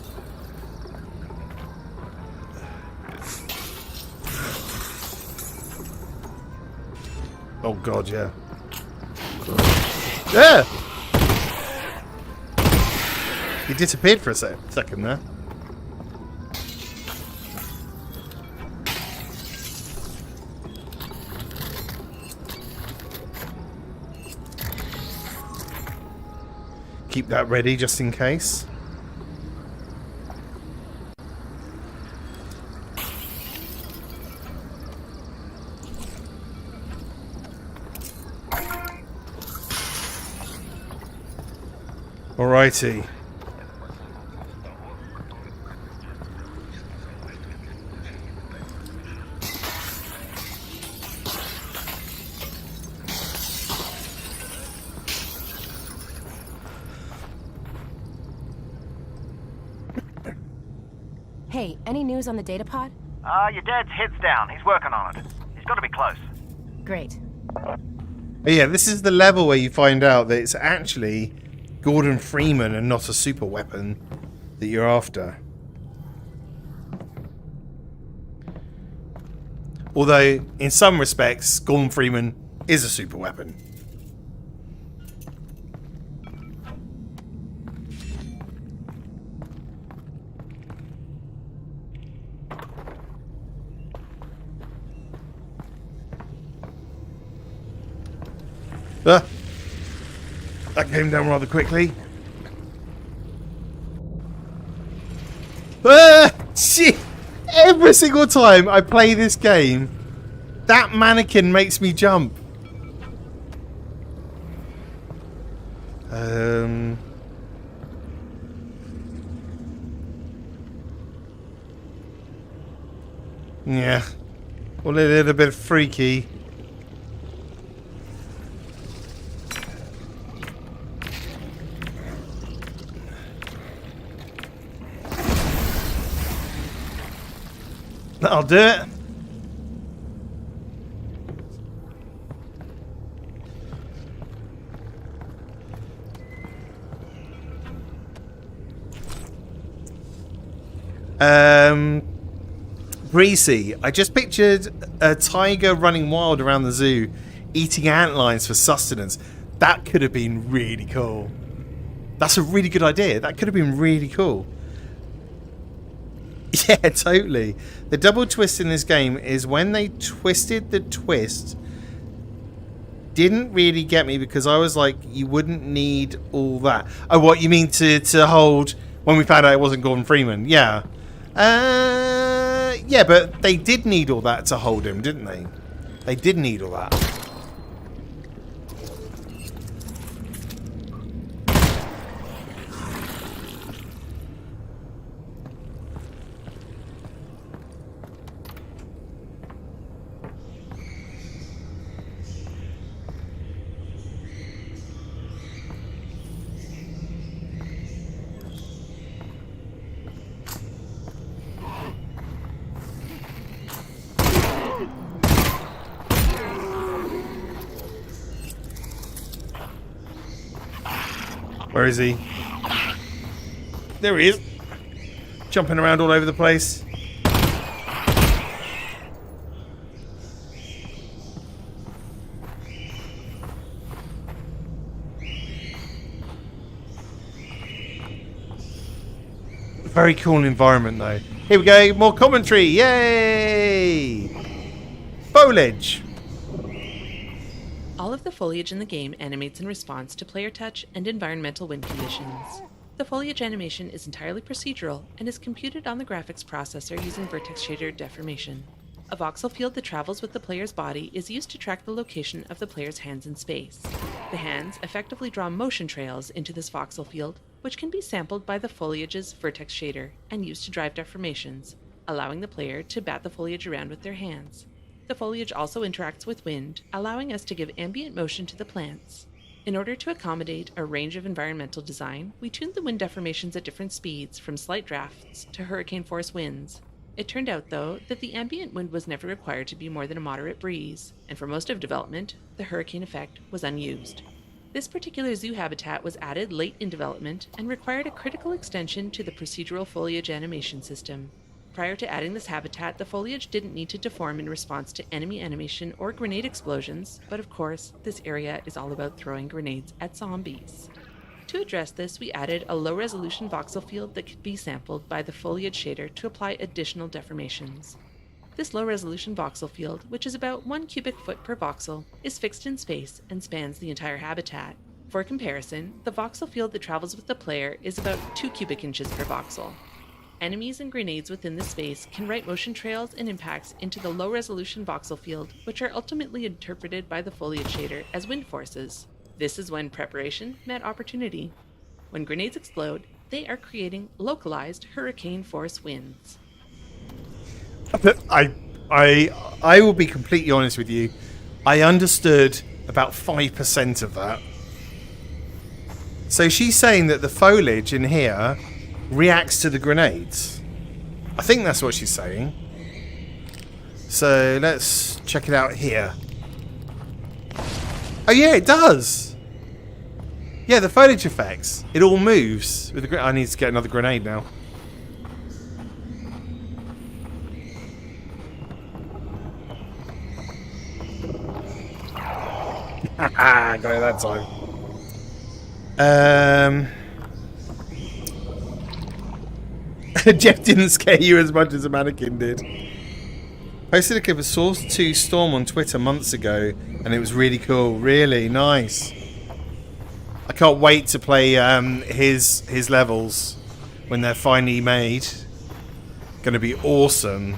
Oh god, yeah. Yeah! He disappeared for a second there. Keep that ready just in case. Alrighty. Hey, any news on the data pod? Your dad's head's down. He's working on it. He's got to be close. Great. Yeah, this is the level where you find out that it's actually Gordon Freeman and not a super weapon that you're after. Although, in some respects, Gordon Freeman is a super weapon. That came down rather quickly. Shit! Every single time I play this game, that mannequin makes me jump. Yeah. Well, a little bit freaky. That'll do it. Breezy, I just pictured a tiger running wild around the zoo, eating antlions for sustenance. That could have been really cool. That's a really good idea. That could have been really cool. Yeah, totally. The double twist in this game is when they twisted the twist, didn't really get me because I was like, you wouldn't need all that. Oh, what you mean to hold when we found out it wasn't Gordon Freeman? Yeah. Yeah, but they did need all that to hold him, didn't they? They did need all that. Where is he? There he is. Jumping around all over the place. Very cool environment though. Here we go, more commentary. Yay! Foliage. All of the foliage in the game animates in response to player touch and environmental wind conditions. The foliage animation is entirely procedural and is computed on the graphics processor using vertex shader deformation. A voxel field that travels with the player's body is used to track the location of the player's hands in space. The hands effectively draw motion trails into this voxel field, which can be sampled by the foliage's vertex shader and used to drive deformations, allowing the player to bat the foliage around with their hands. The foliage also interacts with wind, allowing us to give ambient motion to the plants. In order to accommodate a range of environmental design, we tuned the wind deformations at different speeds, from slight drafts to hurricane force winds. It turned out, though, that the ambient wind was never required to be more than a moderate breeze, and for most of development, the hurricane effect was unused. This particular zoo habitat was added late in development and required a critical extension to the procedural foliage animation system. Prior to adding this habitat, the foliage didn't need to deform in response to enemy animation or grenade explosions, but of course, this area is all about throwing grenades at zombies. To address this, we added a low-resolution voxel field that could be sampled by the foliage shader to apply additional deformations. This low-resolution voxel field, which is about 1 cubic foot per voxel, is fixed in space and spans the entire habitat. For comparison, the voxel field that travels with the player is about 2 cubic inches per voxel. Enemies and grenades within this space can write motion trails and impacts into the low-resolution voxel field, which are ultimately interpreted by the foliage shader as wind forces. This is when preparation met opportunity. When grenades explode, they are creating localized hurricane force winds. I will be completely honest with you. I understood about 5% of that. So she's saying that the foliage in here reacts to the grenades. I think that's what she's saying. So let's check it out here. Oh yeah, it does. Yeah, the foliage effects. It all moves with the I need to get another grenade now. Got it that time. Jeff didn't scare you as much as a mannequin did. Posted a clip of Source 2 Storm on Twitter months ago, and it was really cool. Really nice. I can't wait to play his levels when they're finally made. Gonna be awesome.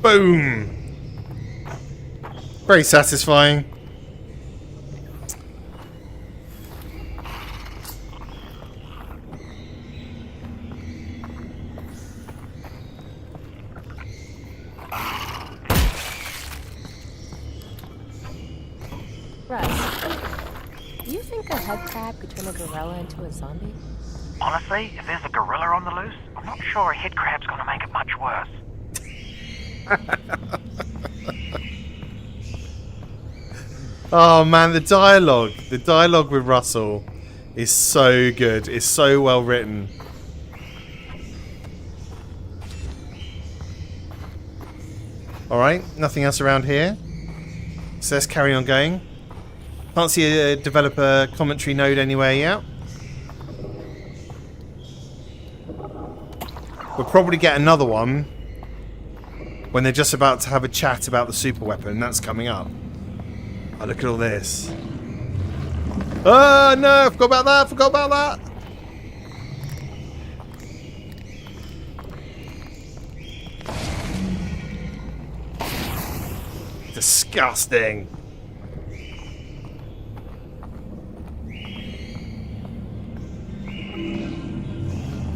Boom. Very satisfying. Russ, do you think a head crab could turn a gorilla into a zombie? Honestly, if there's a gorilla on the loose, I'm not sure a head crab's gonna make it much worse. Oh man, the dialogue with Russell is so good. It's so well written. Alright, nothing else around here. So let's carry on going. Can't see a developer commentary node anywhere yet. We'll probably get another one when they're just about to have a chat about the super weapon. That's coming up. Oh, look at all this. Oh, no, I forgot about that. Disgusting.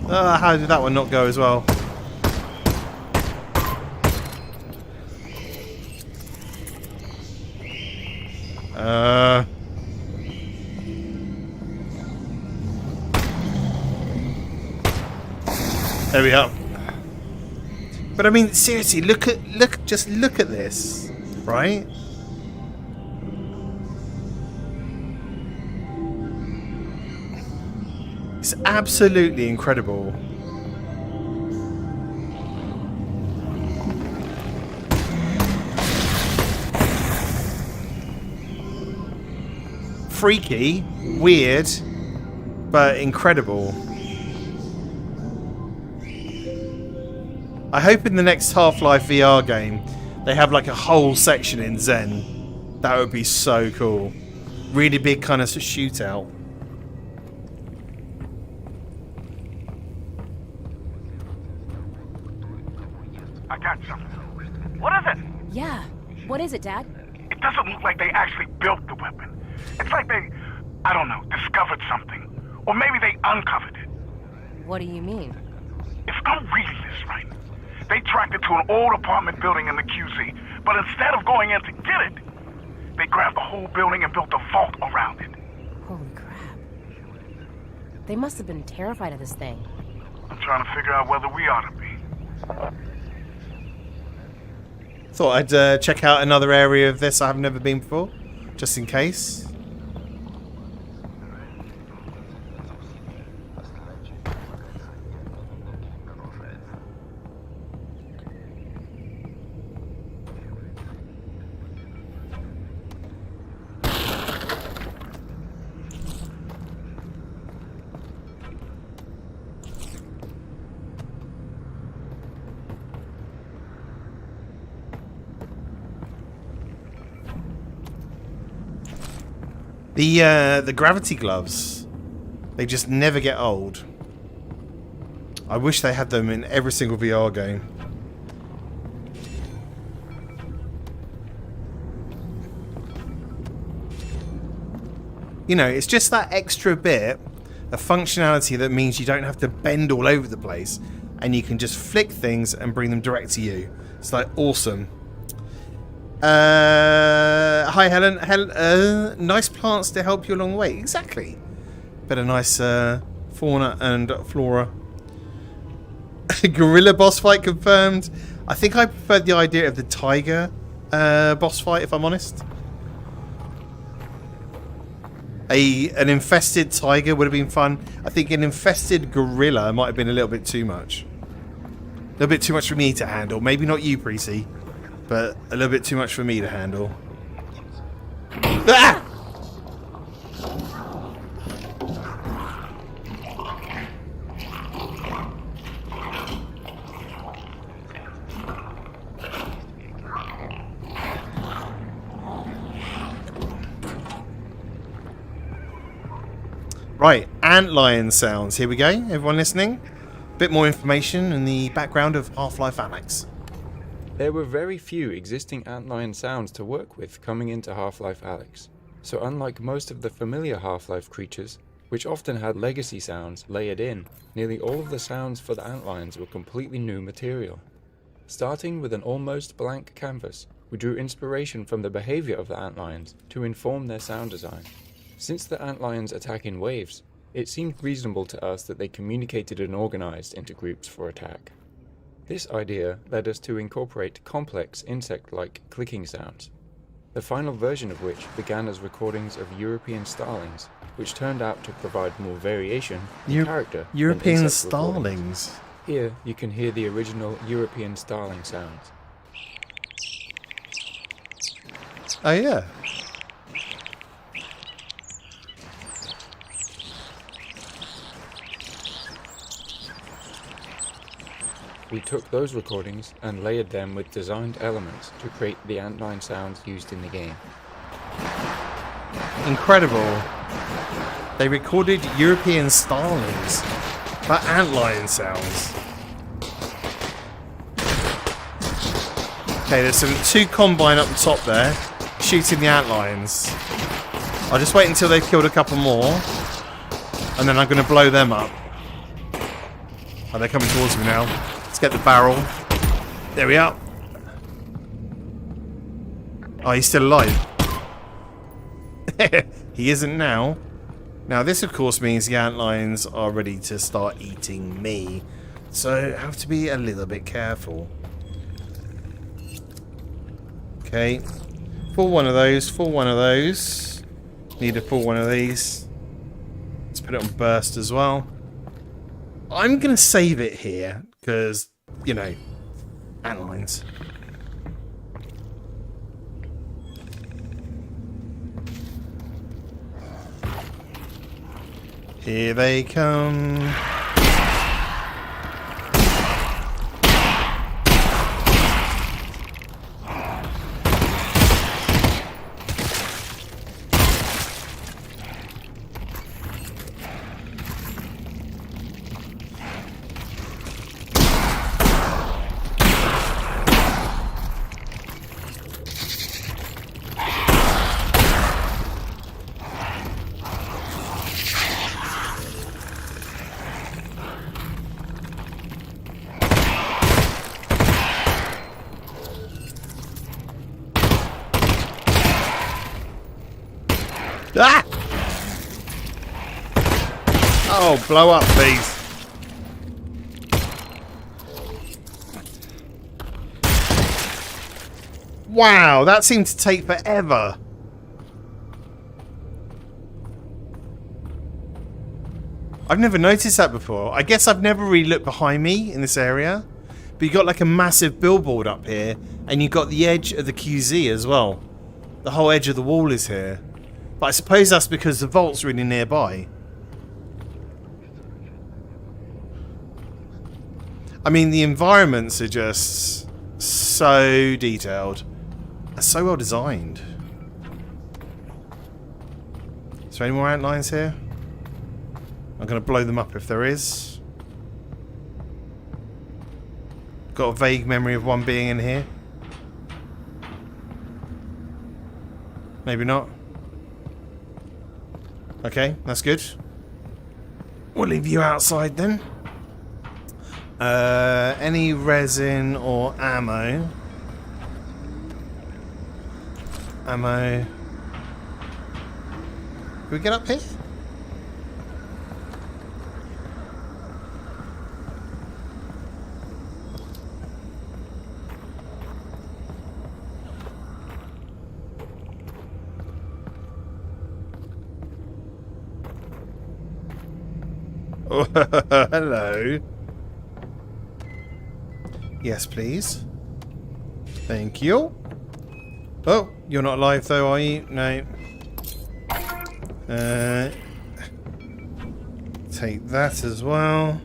How did that one not go as well? There we are. But I mean, seriously, just look at this, right? It's absolutely incredible. Freaky, weird, but incredible. I hope in the next Half-Life VR game they have like a whole section in Zen. That would be so cool. Really big kind of shootout. I got something. What is it? Yeah. What is it, Dad? It doesn't look like they actually built the weapon. It's like they, I don't know, discovered something. Or maybe they uncovered it. What do you mean? If I'm reading this right, they tracked it to an old apartment building in the QZ, but instead of going in to get it, they grabbed the whole building and built a vault around it. Holy crap. They must have been terrified of this thing. I'm trying to figure out whether we ought to be. Thought I'd check out another area of this I've never been before, just in case. The gravity gloves, they just never get old. I wish they had them in every single VR game. You know, it's just that extra bit of functionality that means you don't have to bend all over the place and you can just flick things and bring them direct to you. It's like awesome. Hi Helen. Nice plants to help you along the way. Exactly. But a nice fauna and flora. Gorilla boss fight confirmed. I think I prefer the idea of the tiger boss fight, if I'm honest. An infested tiger would have been fun. I think an infested gorilla might have been a little bit too much. A little bit too much for me to handle. Maybe not you, Precy, but a little bit too much for me to handle. Ah! Right, antlion sounds. Here we go. Everyone listening? Bit more information in the background of Half-Life Alyx. There were very few existing antlion sounds to work with coming into Half-Life Alyx, so unlike most of the familiar Half-Life creatures, which often had legacy sounds layered in, nearly all of the sounds for the antlions were completely new material. Starting with an almost blank canvas, we drew inspiration from the behavior of the antlions to inform their sound design. Since the antlions attack in waves, it seemed reasonable to us that they communicated and organized into groups for attack. This idea led us to incorporate complex insect-like clicking sounds, the final version of which began as recordings of European starlings, which turned out to provide more variation in character European than insect recordings. starlings. Here you can hear the original European starling sounds. Oh yeah. We took those recordings and layered them with designed elements to create the antlion sounds used in the game. Incredible. They recorded European starlings, but antlion sounds. Okay, there's some 2 combine up the top there, shooting the antlions. I'll just wait until they've killed a couple more, and then I'm going to blow them up. Oh, they're coming towards me now. Let's get the barrel. There we are. Oh, he's still alive. He isn't now. Now, this, of course, means the antlions are ready to start eating me. So, I have to be a little bit careful. Okay. Full one of those. Full one of those. Need a full one of these. Let's put it on burst as well. I'm going to save it here. Because, you know, antlions. Here they come. Ah! Oh, blow up, please. Wow, that seemed to take forever. I've never noticed that before. I guess I've never really looked behind me in this area. But you got like a massive billboard up here, and you got the edge of the QZ as well. The whole edge of the wall is here. But I suppose that's because the vault's really nearby. I mean, the environments are just so detailed. They're so well designed. Is there any more antlions here? I'm going to blow them up if there is. Got a vague memory of one being in here. Maybe not. Okay, that's good. We'll leave you outside then. Any resin or ammo? Ammo. Can we get up here? Oh, hello. Yes, please. Thank you. Oh, you're not alive though, are you? No. Take that as well.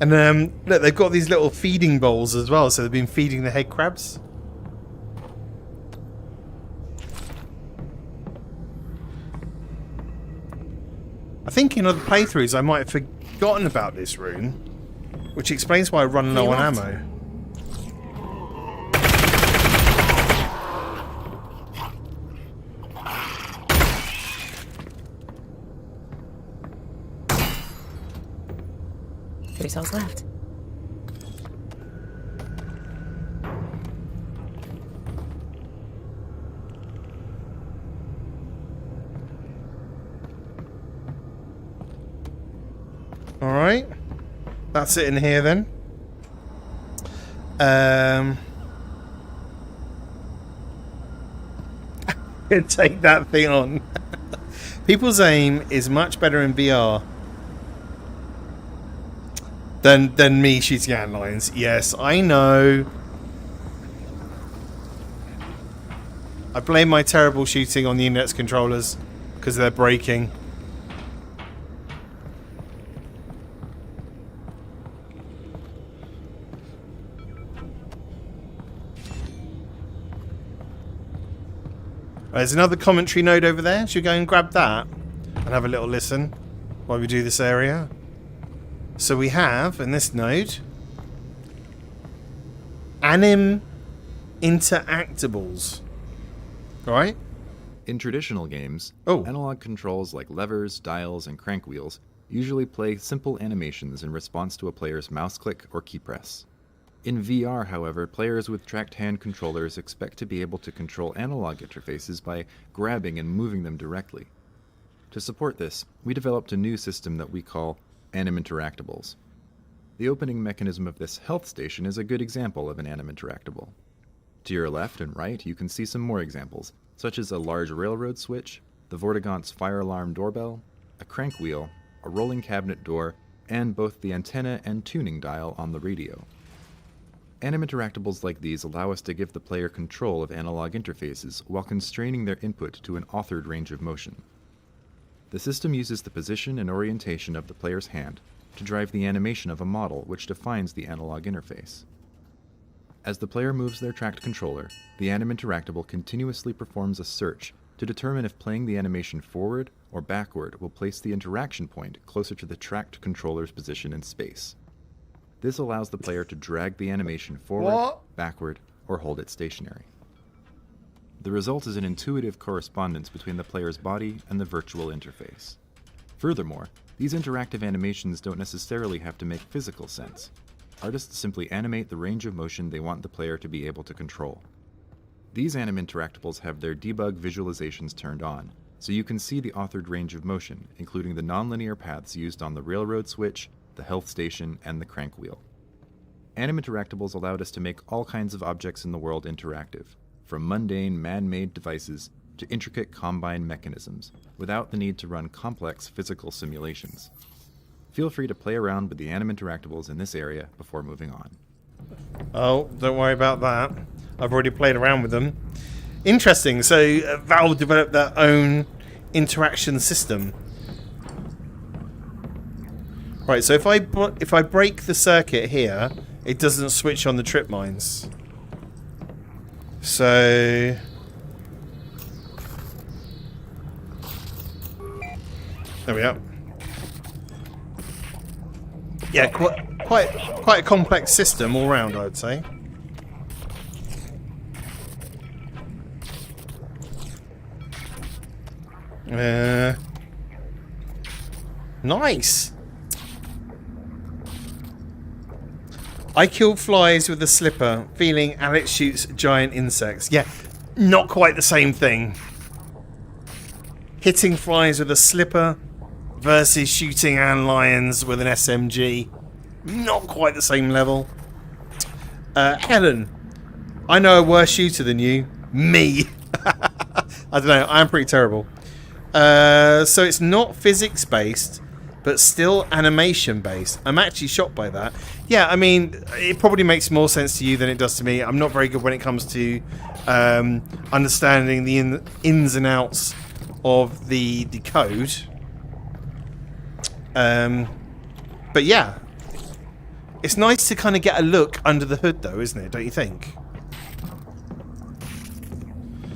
And look, they've got these little feeding bowls as well, so they've been feeding the head crabs. I think in other playthroughs I might have forgotten about this rune, which explains why I run low on ammo. 3 cells left. Alright. That's it in here then. Take that thing on. People's aim is much better in VR than me shooting at lions. Yes, I know. I blame my terrible shooting on the index controllers because they're breaking. There's another commentary node over there. Should we go and grab that and have a little listen while we do this area? So we have, in this node, Anim Interactables. Right? In traditional games, analog controls like levers, dials, and crank wheels usually play simple animations in response to a player's mouse click or key press. In VR, however, players with tracked hand controllers expect to be able to control analog interfaces by grabbing and moving them directly. To support this, we developed a new system that we call Anim Interactables. The opening mechanism of this health station is a good example of an Anim Interactable. To your left and right, you can see some more examples, such as a large railroad switch, the Vortigaunt's fire alarm doorbell, a crank wheel, a rolling cabinet door, and both the antenna and tuning dial on the radio. Anim Interactables like these allow us to give the player control of analog interfaces while constraining their input to an authored range of motion. The system uses the position and orientation of the player's hand to drive the animation of a model which defines the analog interface. As the player moves their tracked controller, the Anim Interactable continuously performs a search to determine if playing the animation forward or backward will place the interaction point closer to the tracked controller's position in space. This allows the player to drag the animation forward, backward, or hold it stationary. The result is an intuitive correspondence between the player's body and the virtual interface. Furthermore, these interactive animations don't necessarily have to make physical sense. Artists simply animate the range of motion they want the player to be able to control. These Anim Interactables have their debug visualizations turned on, so you can see the authored range of motion, including the nonlinear paths used on the railroad switch, the health station, and the crank wheel. Anim Interactables allowed us to make all kinds of objects in the world interactive, from mundane man-made devices to intricate combined mechanisms, without the need to run complex physical simulations. Feel free to play around with the Anim Interactables in this area before moving on. Oh, don't worry about that. I've already played around with them. Interesting. So Valve developed their own interaction system. Right, so if I break the circuit here, it doesn't switch on the trip mines. So there we are. Yeah, quite a complex system all round, I would say. Nice. I killed flies with a slipper, feeling Alyx shoots giant insects. Yeah, not quite the same thing. Hitting flies with a slipper versus shooting antlions with an SMG. Not quite the same level. Helen, I know a worse shooter than you. Me. I don't know, I'm pretty terrible. So it's not physics-based, but still animation-based. I'm actually shocked by that. Yeah, I mean, it probably makes more sense to you than it does to me. I'm not very good when it comes to understanding the ins and outs of the code. But yeah, it's nice to kind of get a look under the hood, though, isn't it? Don't you think?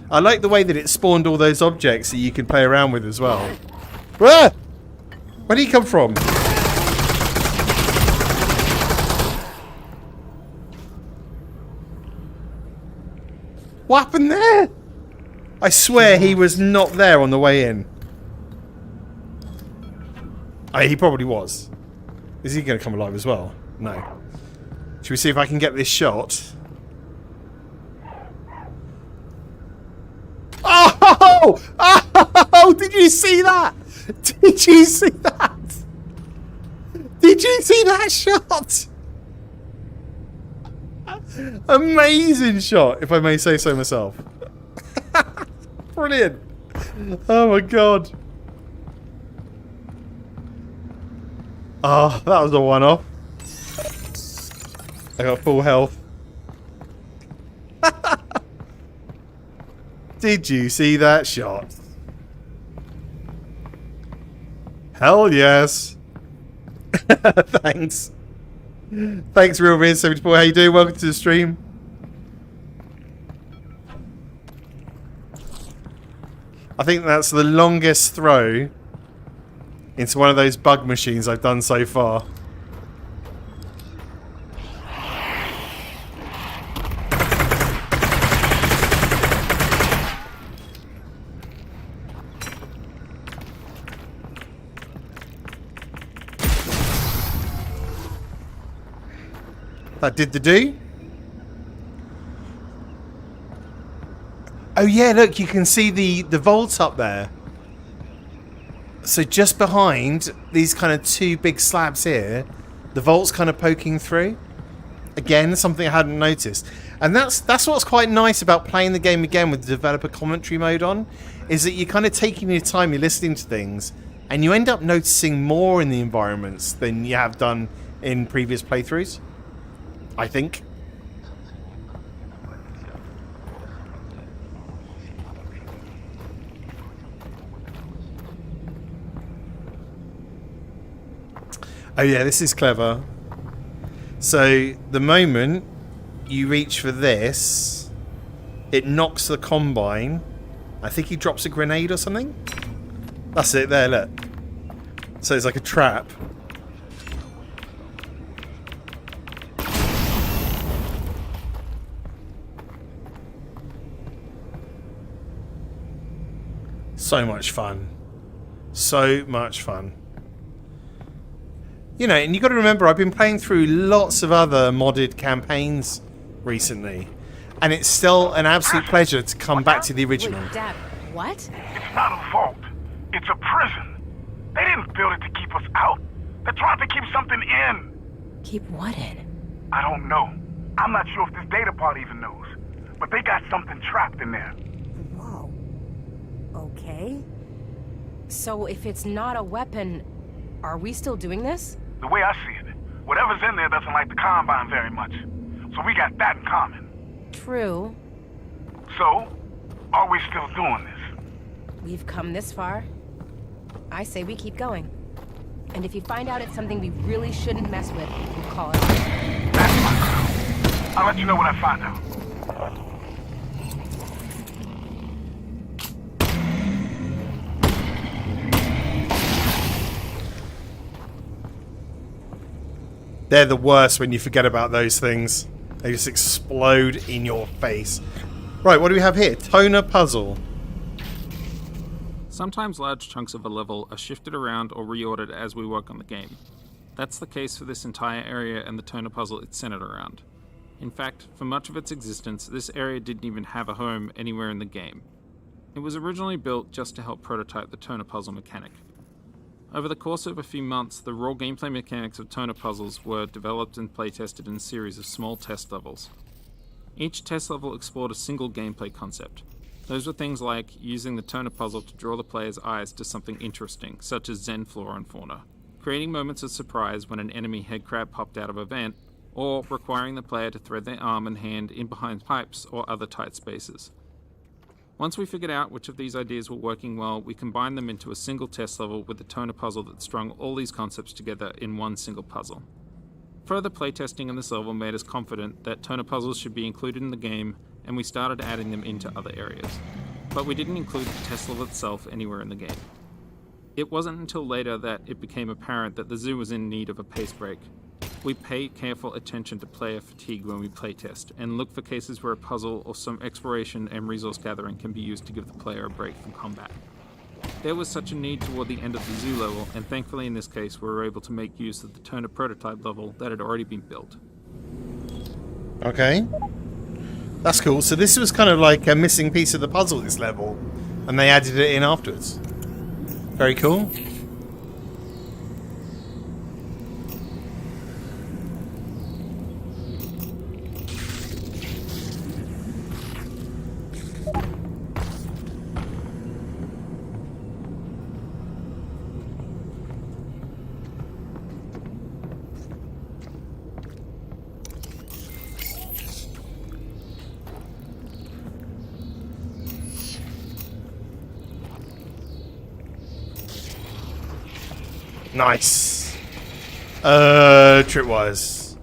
I like the way that it spawned all those objects that you can play around with as well. Ah! Where did he come from? What happened there? I swear he was not there on the way in. He probably was. Is he going to come alive as well? No. Should we see if I can get this shot? Oh! Oh! Did you see that? Did you see that? Did you see that shot? Amazing shot, if I may say so myself. Brilliant. Oh my god. Oh, that was a one-off. I got full health. Did you see that shot? Hell yes. Thanks. Thanks, RealRiz74. How you doing? Welcome to the stream. I think that's the longest throw into one of those bug machines I've done so far. That did the do. Oh yeah, look, you can see the vault up there. So just behind these kind of two big slabs here, the vault's kind of poking through. Again, something I hadn't noticed. And that's what's quite nice about playing the game again with the developer commentary mode on, is that you're kind of taking your time, you're listening to things, and you end up noticing more in the environments than you have done in previous playthroughs. I think. Oh yeah, this is clever. So the moment you reach for this, it knocks the combine. I think he drops a grenade or something. That's it there, look. So it's like a trap. So much fun. So much fun. You know, and you got to remember, I've been playing through lots of other modded campaigns recently, and it's still an absolute pleasure to come back to the original. Wait, Dad, what? It's not a vault. It's a prison. They didn't build it to keep us out. They're trying to keep something in. Keep what in? I don't know. I'm not sure if this data part even knows. But they got something trapped in there. Whoa. Okay. So if it's not a weapon, are we still doing this? The way I see it, whatever's in there doesn't like the Combine very much. So we got that in common. True. So, are we still doing this? We've come this far. I say we keep going. And if you find out it's something we really shouldn't mess with, we'll call it off. That's my girl. I'll let you know when I find out. They're the worst when you forget about those things. They just explode in your face. Right, what do we have here? Toner puzzle. Sometimes large chunks of a level are shifted around or reordered as we work on the game. That's the case for this entire area and the toner puzzle it's centered around. In fact, for much of its existence, this area didn't even have a home anywhere in the game. It was originally built just to help prototype the toner puzzle mechanic. Over the course of a few months, the raw gameplay mechanics of toner puzzles were developed and playtested in a series of small test levels. Each test level explored a single gameplay concept. Those were things like using the toner puzzle to draw the player's eyes to something interesting, such as Zen flora and fauna, creating moments of surprise when an enemy head crab popped out of a vent, or requiring the player to thread their arm and hand in behind pipes or other tight spaces. Once we figured out which of these ideas were working well, we combined them into a single test level with the toner puzzle that strung all these concepts together in one single puzzle. Further playtesting in this level made us confident that toner puzzles should be included in the game, and we started adding them into other areas. But we didn't include the test level itself anywhere in the game. It wasn't until later that it became apparent that the zoo was in need of a pace break. We pay careful attention to player fatigue when we playtest, and look for cases where a puzzle or some exploration and resource gathering can be used to give the player a break from combat. There was such a need toward the end of the zoo level, and thankfully in this case we were able to make use of the toner prototype level that had already been built. Okay. That's cool. So this was kind of like a missing piece of the puzzle, this level, and they added it in afterwards. Very cool. Nice. Tripwires.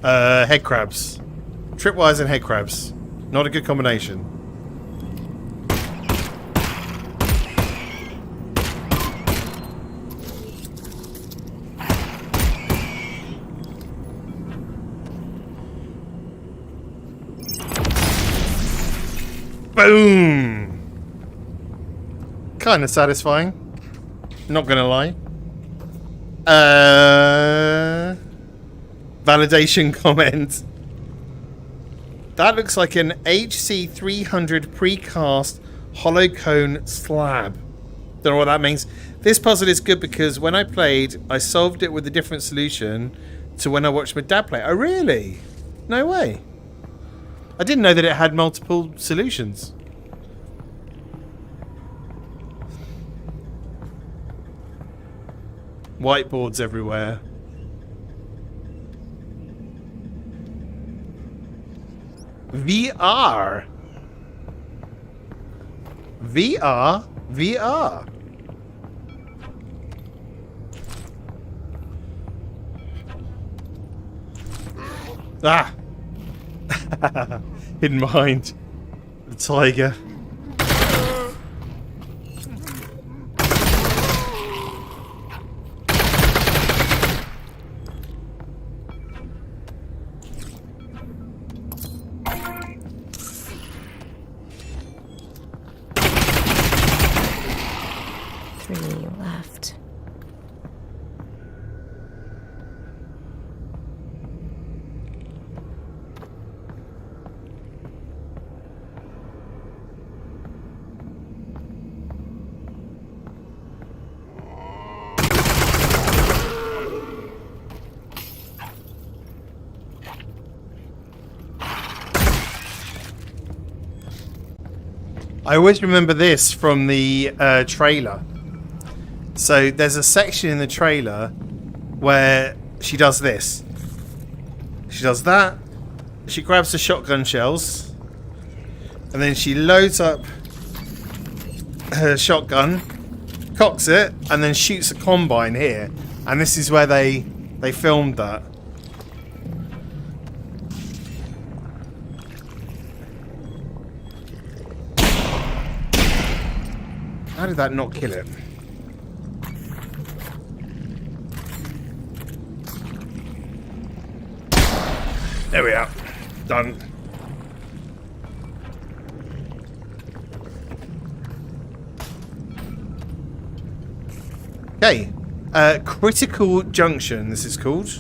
Head crabs. Tripwires and head crabs. Not a good combination. Boom! Kind of satisfying. Not gonna lie. Validation comment. That looks like an HC300 precast hollow cone slab. Don't know what that means. This puzzle is good because when I played, I solved it with a different solution to when I watched my dad play. Oh, really? No way. I didn't know that it had multiple solutions. Whiteboards everywhere. VR. VR. VR. Ah. Hidden behind the tiger. Left. I always remember this from the trailer. So there's a section in the trailer where she does this. She does that. She grabs the shotgun shells. And then she loads up her shotgun, cocks it, and then shoots a combine here. And this is where they filmed that. How did that not kill it? There we are. Done. Okay. Critical Junction, this is called.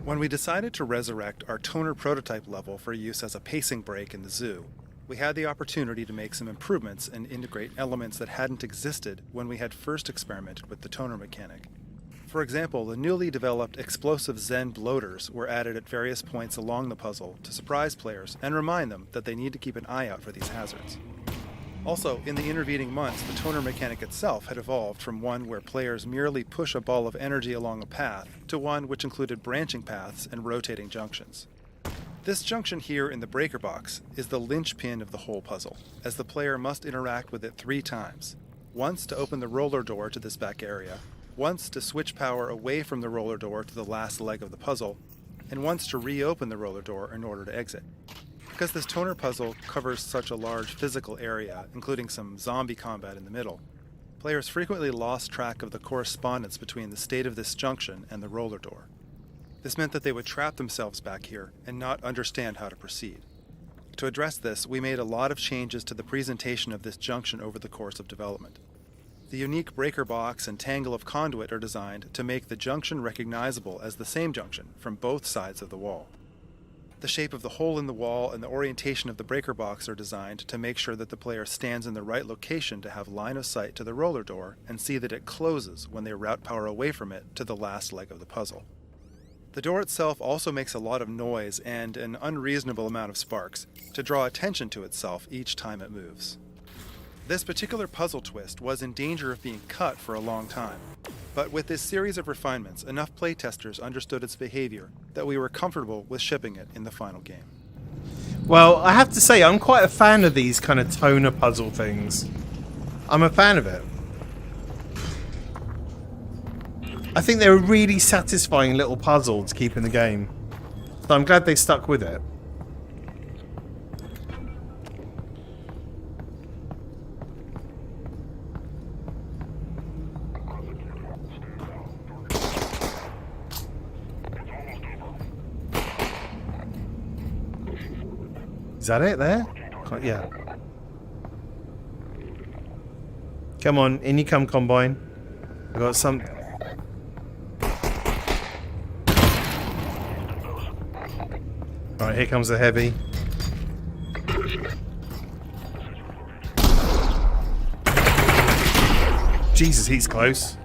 When we decided to resurrect our toner prototype level for use as a pacing break in the zoo, we had the opportunity to make some improvements and integrate elements that hadn't existed when we had first experimented with the toner mechanic. For example, the newly developed explosive Zen bloaters were added at various points along the puzzle to surprise players and remind them that they need to keep an eye out for these hazards. Also, in the intervening months, the toner mechanic itself had evolved from one where players merely push a ball of energy along a path to one which included branching paths and rotating junctions. This junction here in the breaker box is the linchpin of the whole puzzle, as the player must interact with it 3 times. Once to open the roller door to this back area, once to switch power away from the roller door to the last leg of the puzzle, and once to reopen the roller door in order to exit. Because this toner puzzle covers such a large physical area, including some zombie combat in the middle, players frequently lost track of the correspondence between the state of this junction and the roller door. This meant that they would trap themselves back here and not understand how to proceed. To address this, we made a lot of changes to the presentation of this junction over the course of development. The unique breaker box and tangle of conduit are designed to make the junction recognizable as the same junction from both sides of the wall. The shape of the hole in the wall and the orientation of the breaker box are designed to make sure that the player stands in the right location to have line of sight to the roller door and see that it closes when they route power away from it to the last leg of the puzzle. The door itself also makes a lot of noise and an unreasonable amount of sparks to draw attention to itself each time it moves. This particular puzzle twist was in danger of being cut for a long time, but with this series of refinements, enough playtesters understood its behavior that we were comfortable with shipping it in the final game. Well, I have to say, I'm quite a fan of these kind of toner puzzle things. I'm a fan of it. I think they're a really satisfying little puzzle to keep in the game. So I'm glad they stuck with it. Is that it there? Yeah. Come on, in you come, Combine. I got some. Alright, here comes the heavy. Jesus, he's close.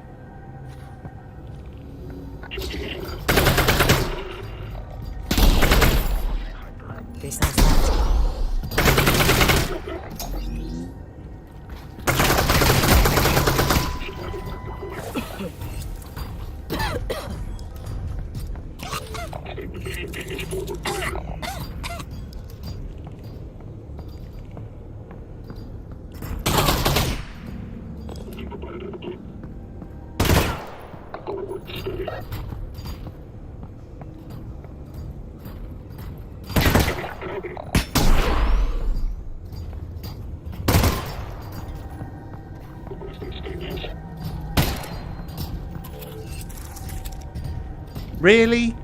Really?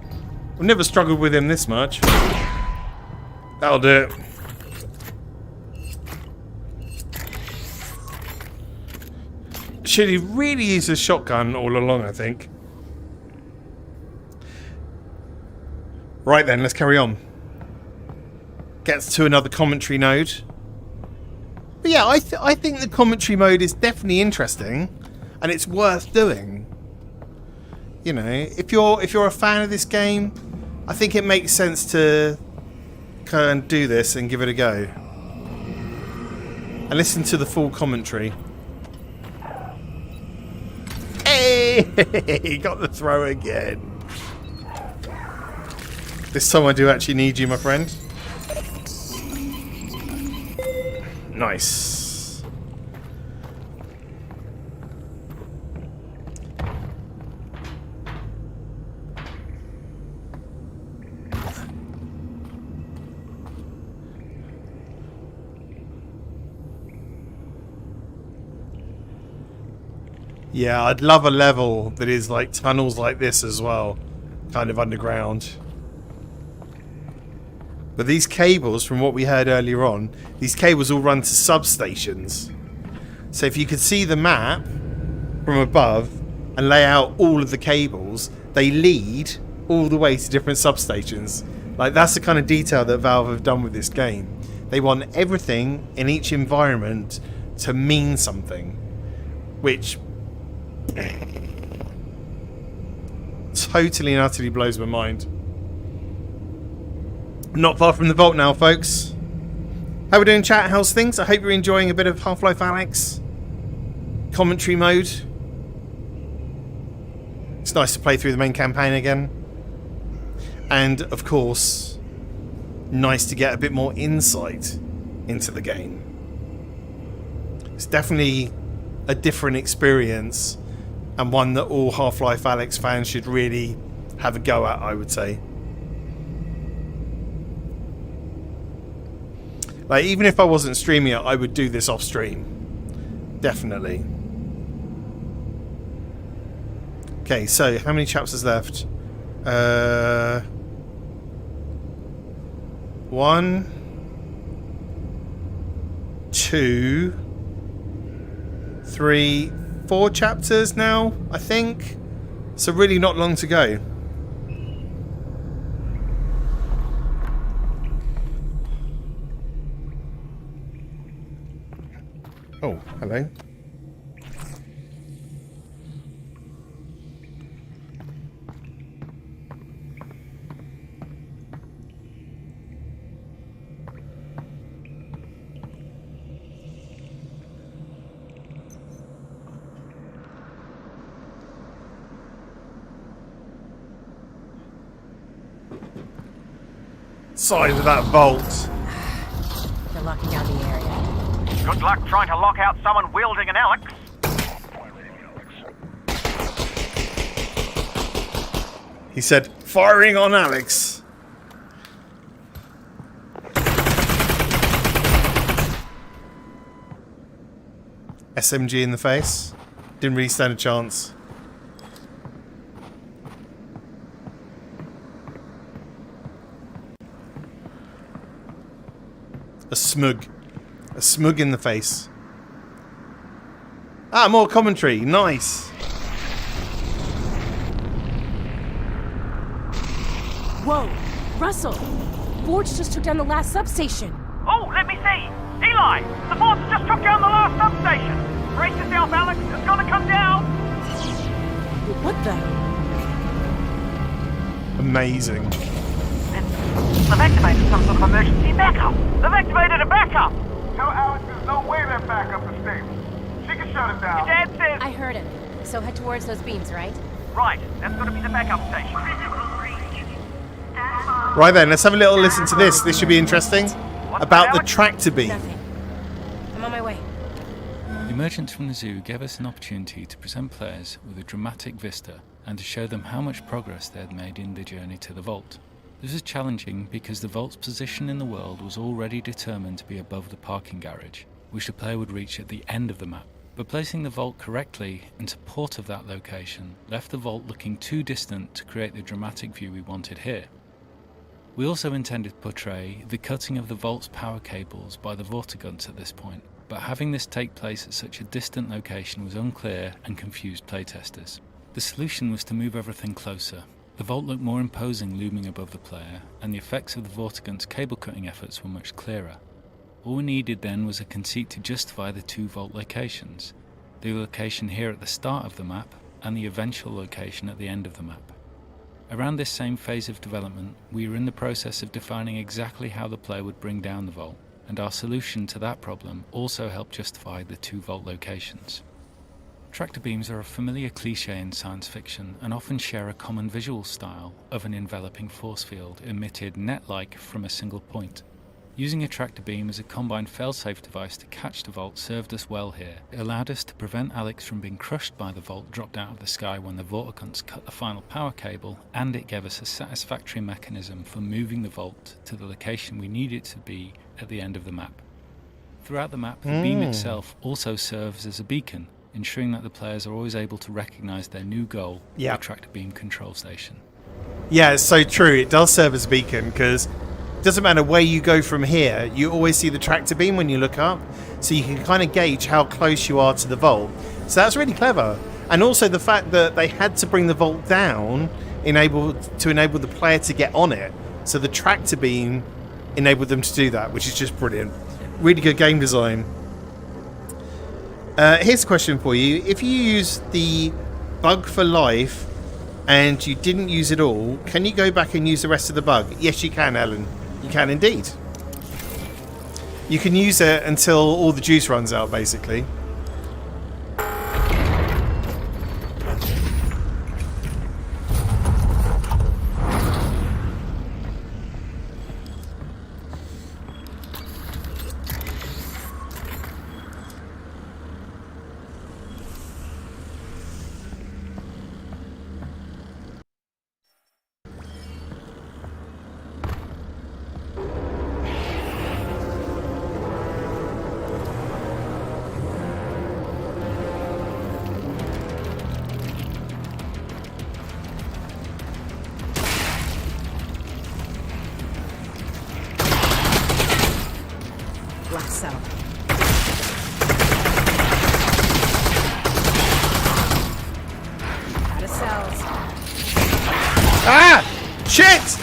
I've never struggled with him this much. That'll do it. Should he really use a shotgun all along, I think. Right then, let's carry on. Gets to another commentary node. But yeah, I think the commentary mode is definitely interesting, and it's worth doing. You know, if you're a fan of this game, I think it makes sense to kind of do this and give it a go. And listen to the full commentary. Hey! He got the throw again. This time I do actually need you, my friend. Nice. Yeah, I'd love a level that is like tunnels like this as well. Kind of underground. But these cables, from what we heard earlier on, these cables all run to substations. So if you could see the map from above and lay out all of the cables, they lead all the way to different substations. Like, that's the kind of detail that Valve have done with this game. They want everything in each environment to mean something. Which totally and utterly blows my mind. Not far from the vault now, folks. How we doing, chat? How's things? I hope you're enjoying a bit of Half-Life Alyx commentary mode. It's nice to play through the main campaign again. And, of course, nice to get a bit more insight into the game. It's definitely a different experience, and one that all Half-Life Alyx fans should really have a go at, I would say. Like, even if I wasn't streaming it, I would do this off stream. Definitely. Okay, so how many chapters left? 1, 2, 3, 4 chapters now, I think. So really not long to go. Oh, hello. Size of that vault. They're locking down the area. Good luck trying to lock out someone wielding an Alyx. He said, firing on Alyx. SMG in the face. Didn't really stand a chance. A smug. A smug in the face. Ah, more commentary. Nice. Whoa! Russell! Forge just took down the last substation. Oh, let me see. Eli, the Force just took down the last substation. Brace yourself, Alyx. It's gonna come down. What the? Amazing. They've activated some sort of emergency backup. They've activated a backup. Tell Alyx there's no way that backup is stable. She can shut it down. Your dad says... I heard him. So head towards those beams, right? Right. That's gonna be the backup station. Right then, let's have a little listen to this. This should be interesting. About the tractor beam. Nothing. I'm on my way. The emergence from the zoo gave us an opportunity to present players with a dramatic vista and to show them how much progress they had made in the journey to the vault. This was challenging because the vault's position in the world was already determined to be above the parking garage, which the player would reach at the end of the map. But placing the vault correctly in support of that location left the vault looking too distant to create the dramatic view we wanted here. We also intended to portray the cutting of the vault's power cables by the Vortigunts at this point, but having this take place at such a distant location was unclear and confused playtesters. The solution was to move everything closer. The vault looked more imposing looming above the player, and the effects of the Vortigunts' cable cutting efforts were much clearer. All we needed then was a conceit to justify the two vault locations, the location here at the start of the map and the eventual location at the end of the map. Around this same phase of development, we were in the process of defining exactly how the player would bring down the vault, and our solution to that problem also helped justify the two vault locations. Tractor beams are a familiar cliché in science fiction and often share a common visual style of an enveloping force field emitted net-like from a single point. Using a tractor beam as a combined failsafe device to catch the vault served us well here. It allowed us to prevent Alyx from being crushed by the vault dropped out of the sky when the Vortigunts cut the final power cable, and it gave us a satisfactory mechanism for moving the vault to the location we need it to be at the end of the map. Throughout the map, the beam itself also serves as a beacon, ensuring that the players are always able to recognise their new goal, the tractor beam control station. Yeah, it's so true. It does serve as a beacon because doesn't matter where you go from here, you always see the tractor beam when you look up, so you can kind of gauge how close you are to the vault. So that's really clever. And also the fact that they had to bring the vault down to enable the player to get on it. So the tractor beam enabled them to do that, which is just brilliant. Really good game design. Here's a question for you. If you use the bug for life and you didn't use it all, can you go back and use the rest of the bug? Yes, you can, Ellen. You can indeed. You can use it until all the juice runs out, basically. Black cell. Shit!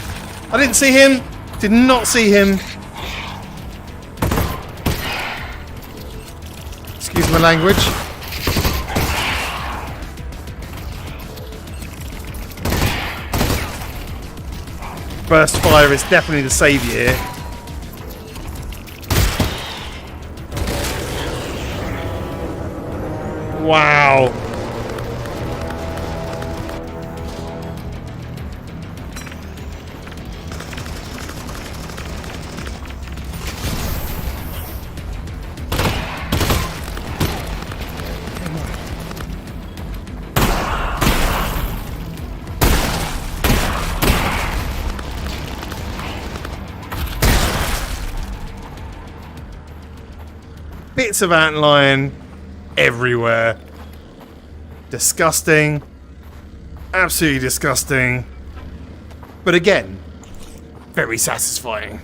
I didn't see him. Did not see him. Excuse my language. Burst fire is definitely the saviour here. Wow. Bits of antlion everywhere. Disgusting. Absolutely disgusting. But again, very satisfying.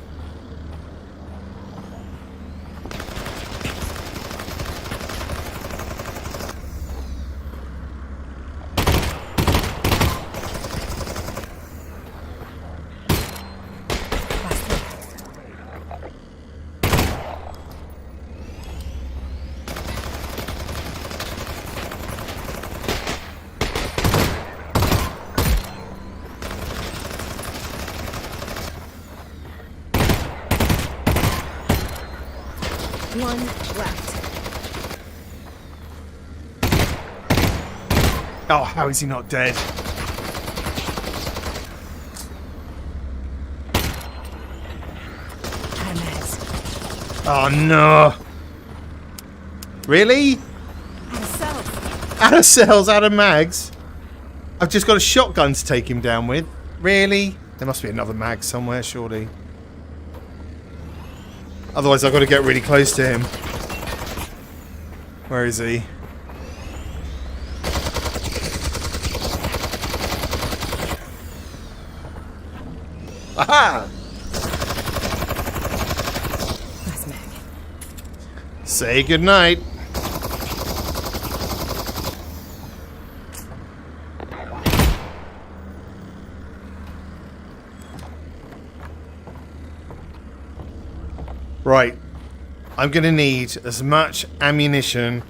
One left. Oh, how is he not dead? Oh no! Really? Out of cells. Out of cells, out of mags. I've just got a shotgun to take him down with. Really? There must be another mag somewhere, surely. Otherwise, I've got to get really close to him. Where is he? Aha! Say goodnight. Right. I'm going to need as much ammunition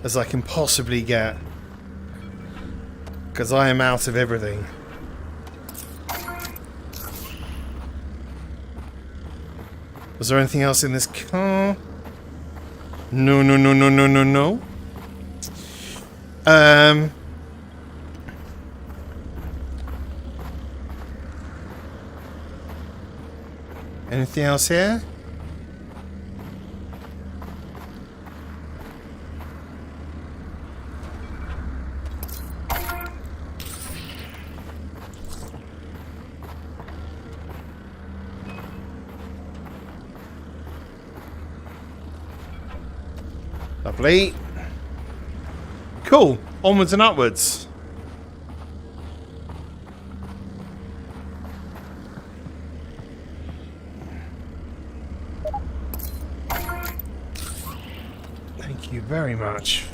as I can possibly get. Because I am out of everything. Was there anything else in this car? No, no, no, no, no, no, no. Anything else here? Lovely. Cool. Onwards and upwards. Thank you very much.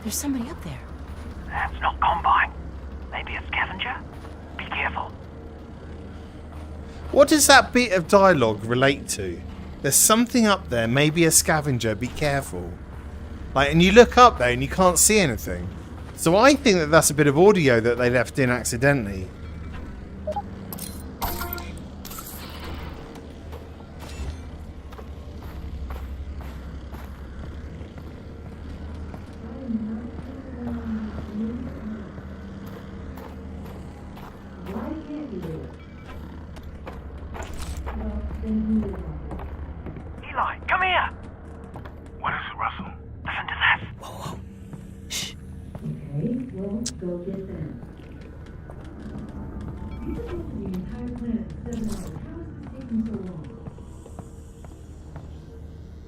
There's somebody up there. That's not Combine. Maybe a scavenger? Be careful. What does that bit of dialogue relate to? There's something up there, maybe a scavenger, be careful. Like, and you look up there and you can't see anything. So I think that that's a bit of audio that they left in accidentally. Eli, come here! What is it, Russell? Listen to this. Whoa. Shh. Okay, well, go get them. You supposed to be the entire planet in 7 hours. How is this taking so long?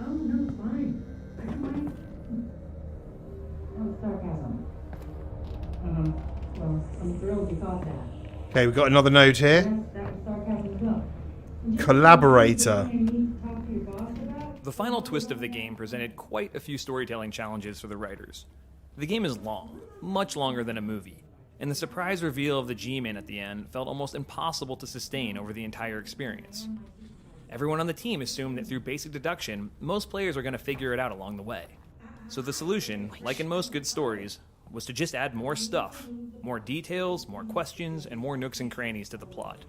Oh, no, fine. I don't mind. That was sarcasm. Well, I'm thrilled you thought that. Okay, we've got another node here. Yes, that was sarcasm as well. Collaborator. The final twist of the game presented quite a few storytelling challenges for the writers. The game is long, much longer than a movie, and the surprise reveal of the G-Man at the end felt almost impossible to sustain over the entire experience. Everyone on the team assumed that through basic deduction, most players are going to figure it out along the way. So the solution, like in most good stories, was to just add more stuff, more details, more questions, and more nooks and crannies to the plot.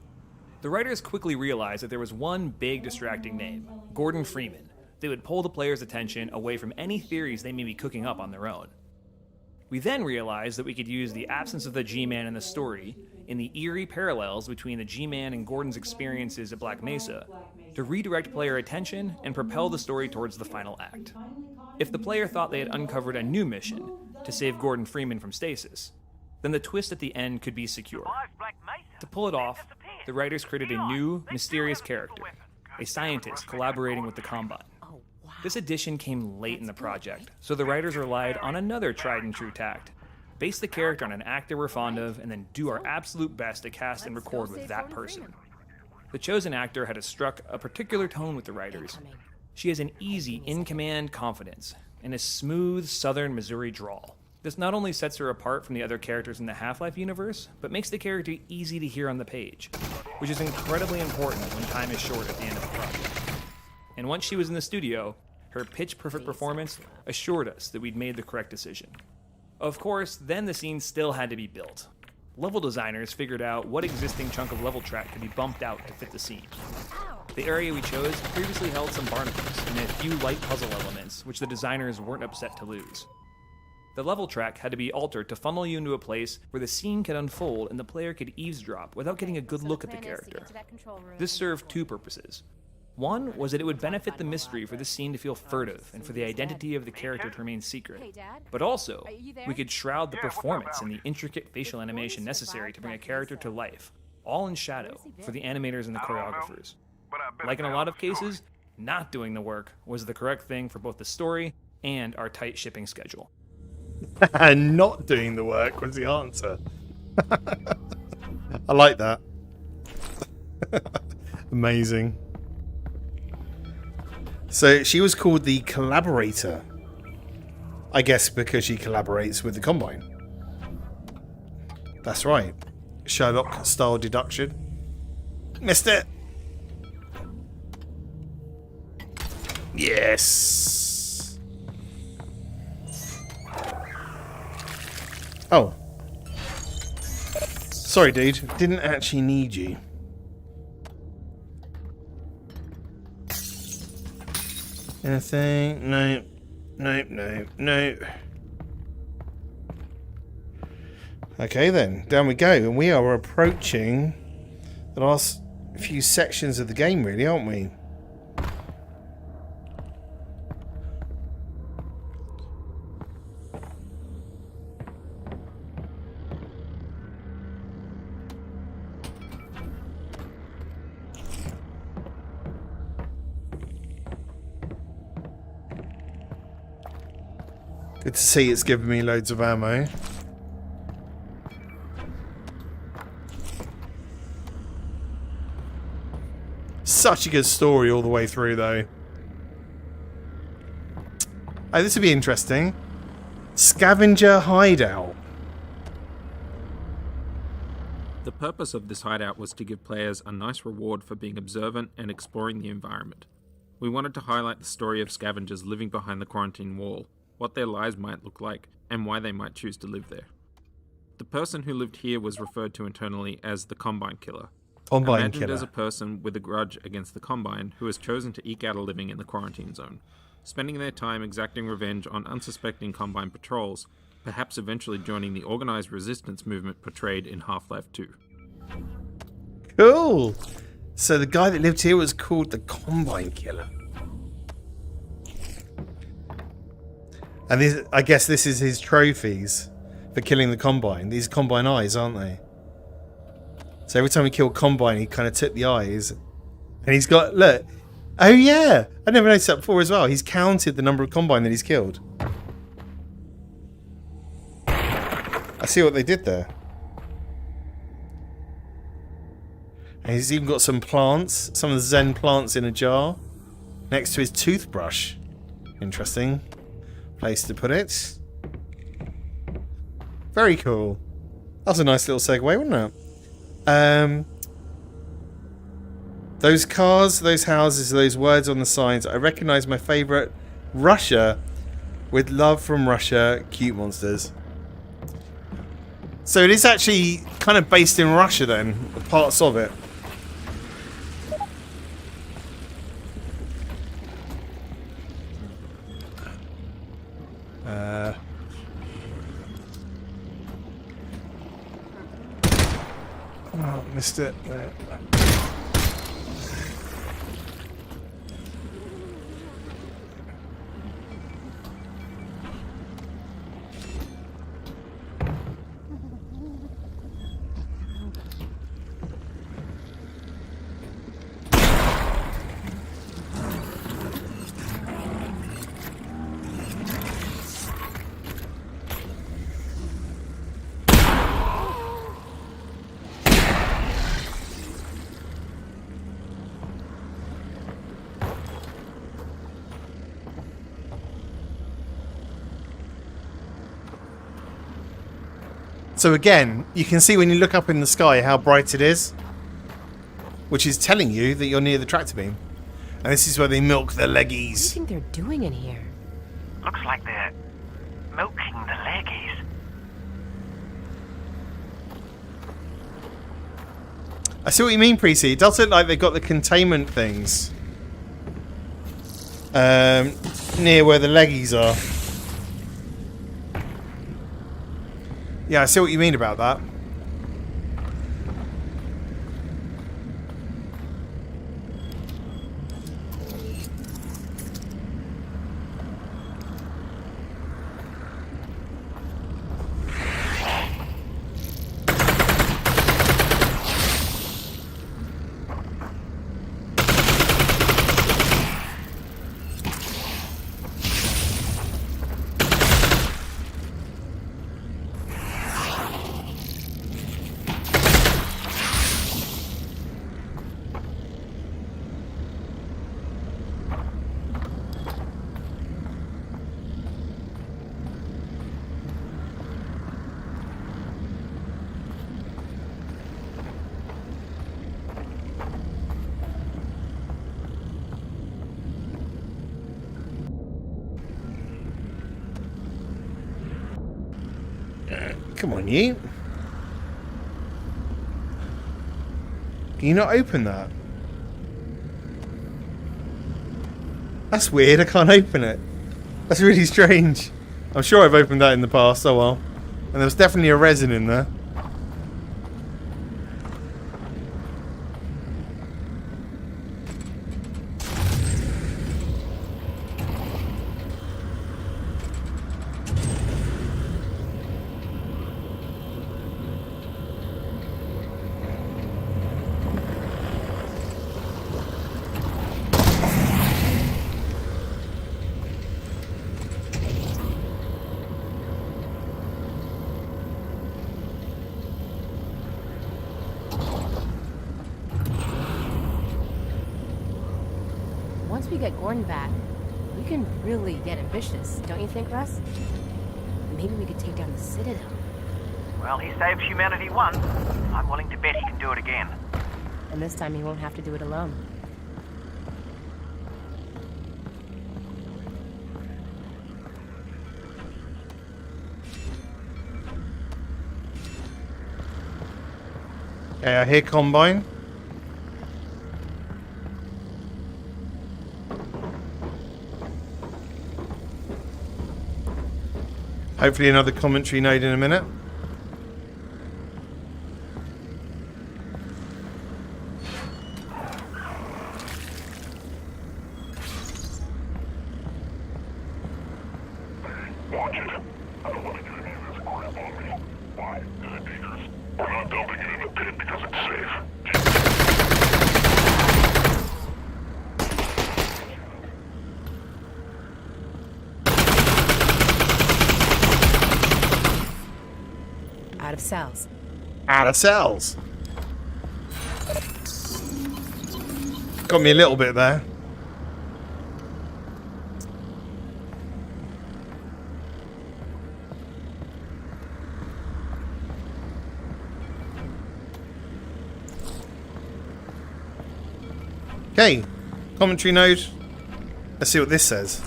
The writers quickly realized that there was one big distracting name, Gordon Freeman, that would pull the players' attention away from any theories they may be cooking up on their own. We then realized that we could use the absence of the G-Man in the story, in the eerie parallels between the G-Man and Gordon's experiences at Black Mesa, to redirect player attention and propel the story towards the final act. If the player thought they had uncovered a new mission, to save Gordon Freeman from stasis, then the twist at the end could be secure. To pull it off, the writers created a new, mysterious character, a scientist collaborating with the Combine. This addition came late in the project, so the writers relied on another tried-and-true tact. Base the character on an actor we're fond of, and then do our absolute best to cast and record with that person. The chosen actor had struck a particular tone with the writers. She has an easy, in-command confidence, and a smooth southern Missouri drawl. This not only sets her apart from the other characters in the Half-Life universe, but makes the character easy to hear on the page, which is incredibly important when time is short at the end of the project. And once she was in the studio, her pitch-perfect performance assured us that we'd made the correct decision. Of course, then the scene still had to be built. Level designers figured out what existing chunk of level track could be bumped out to fit the scene. The area we chose previously held some barnacles and a few light puzzle elements, which the designers weren't upset to lose. The level track had to be altered to funnel you into a place where the scene could unfold and the player could eavesdrop without getting a good look at the character. This served two purposes. One was that it would benefit the mystery for the scene to feel furtive and for the identity of the character to remain secret. But also, we could shroud the performance and the intricate facial animation necessary to bring a character to life, all in shadow, for the animators and the choreographers. Like in a lot of cases, not doing the work was the correct thing for both the story and our tight shipping schedule. Not doing the work was the answer. I like that. Amazing. So she was called the Collaborator. I guess because she collaborates with the Combine. That's right. Sherlock-style deduction. Missed it. Yes. Oh. Sorry, dude. Didn't actually need you. Anything? No. No. Okay then, down we go. And we are approaching the last few sections of the game, really, aren't we? Good to see it's given me loads of ammo. Such a good story all the way through, though. Oh, this would be interesting. Scavenger hideout. The purpose of this hideout was to give players a nice reward for being observant and exploring the environment. We wanted to highlight the story of scavengers living behind the quarantine wall, what their lives might look like, and why they might choose to live there. The person who lived here was referred to internally as the Combine Killer. Imagined as a person with a grudge against the Combine who has chosen to eke out a living in the quarantine zone, spending their time exacting revenge on unsuspecting Combine patrols, perhaps eventually joining the organized resistance movement portrayed in Half-Life 2. Cool! So the guy that lived here was called the Combine Killer. And this, I guess this is his trophies for killing the Combine. These Combine eyes, aren't they? So every time he killed Combine, he kind of took the eyes. And he's got, look. Oh yeah! I never noticed that before as well. He's counted the number of Combine that he's killed. I see what they did there. And he's even got some plants. Some of the Zen plants in a jar. Next to his toothbrush. Interesting place to put it. Very cool. That's a nice little segue, wasn't it? Those cars, those houses, those words on the signs. I recognise my favourite, Russia, with love from Russia, cute monsters. So it is actually kind of based in Russia then, parts of it. Oh, missed it. There. So again, you can see when you look up in the sky how bright it is, which is telling you that you're near the tractor beam. And this is where they milk the leggies. What do you think they're doing in here? Looks like they're milking the leggies. I see what you mean, Precy. It does look like they've got the containment things near where the leggies are. Yeah, I see what you mean about that. Come on, you. Can you not open that? That's weird, I can't open it. That's really strange. I'm sure I've opened that in the past, oh well. And there was definitely a resin in there. Once we get Gordon back, we can really get ambitious, don't you think, Russ? Maybe we could take down the Citadel. Well, he saved humanity once. I'm willing to bet he can do it again. And this time he won't have to do it alone. Okay, I hear Combine. Hopefully another commentary node in a minute. Watch it. I don't want to get any of this crap on me. Why? Because it's dangerous. We're not dumping it in the pit because it's safe. Out of cells. Out of cells. Got me a little bit there. Okay, commentary node. Let's see what this says.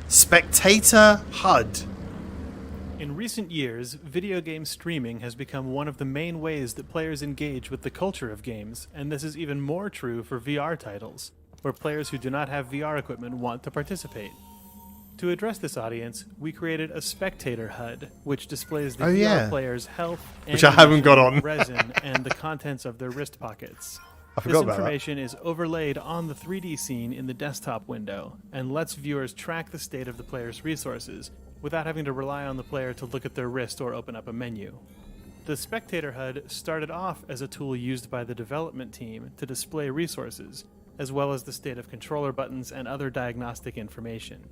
Spectator HUD. In recent years, video game streaming has become one of the main ways that players engage with the culture of games, and this is even more true for VR titles, where players who do not have VR equipment want to participate. To address this audience, we created a spectator HUD, which displays the VR player's health, which I haven't got on, resin, and the contents of their wrist pockets. I forgot about this information is overlaid on the 3D scene in the desktop window, and lets viewers track the state of the player's resources, without having to rely on the player to look at their wrist or open up a menu. The Spectator HUD started off as a tool used by the development team to display resources, as well as the state of controller buttons and other diagnostic information.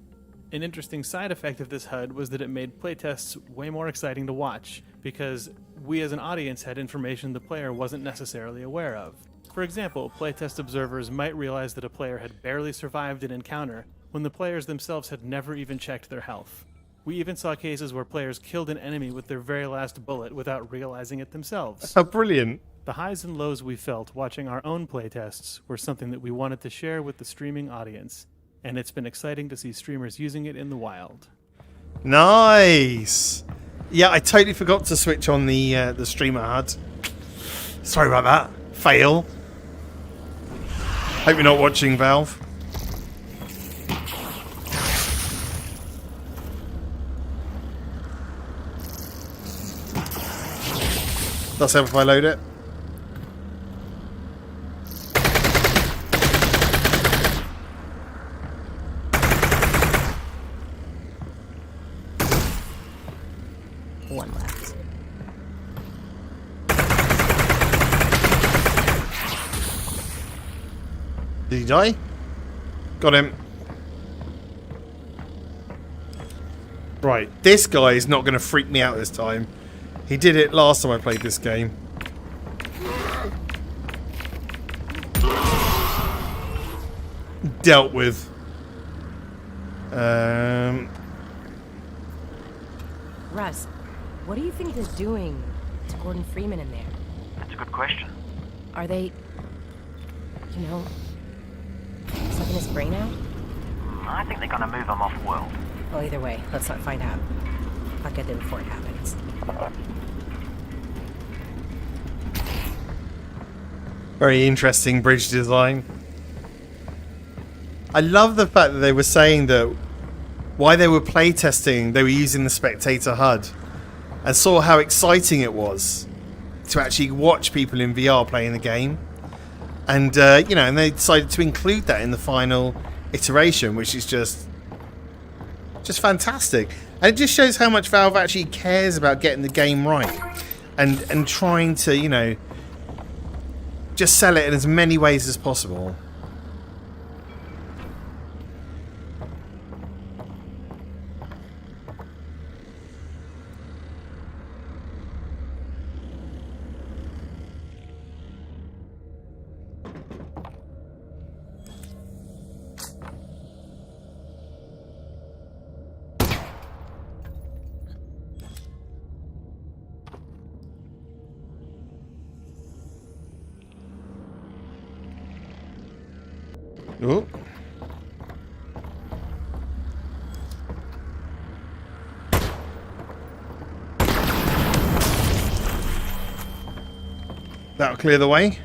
An interesting side effect of this HUD was that it made playtests way more exciting to watch, because we as an audience had information the player wasn't necessarily aware of. For example, playtest observers might realize that a player had barely survived an encounter when the players themselves had never even checked their health. We even saw cases where players killed an enemy with their very last bullet without realizing it themselves. How brilliant. The highs and lows we felt watching our own playtests were something that we wanted to share with the streaming audience, and it's been exciting to see streamers using it in the wild. Nice! Yeah, I totally forgot to switch on the streamer HUD. Sorry about that. Fail. Hope you're not watching, Valve. Does help if I load it. One left. Did he die? Got him. Right, this guy is not going to freak me out this time. He did it last time I played this game. Dealt with. Russ, what do you think they're doing to Gordon Freeman in there? That's a good question. Are they, sucking his brain out? I think they're gonna move him off world. Well, either way, let's not find out. I'll get there before it happens. Very interesting bridge design. I love the fact that they were saying that while they were playtesting, they were using the Spectator HUD, and saw how exciting it was to actually watch people in VR playing the game. And, and they decided to include that in the final iteration, which is just fantastic. And it just shows how much Valve actually cares about getting the game right and trying to, just sell it in as many ways as possible. Oh. That'll clear the way.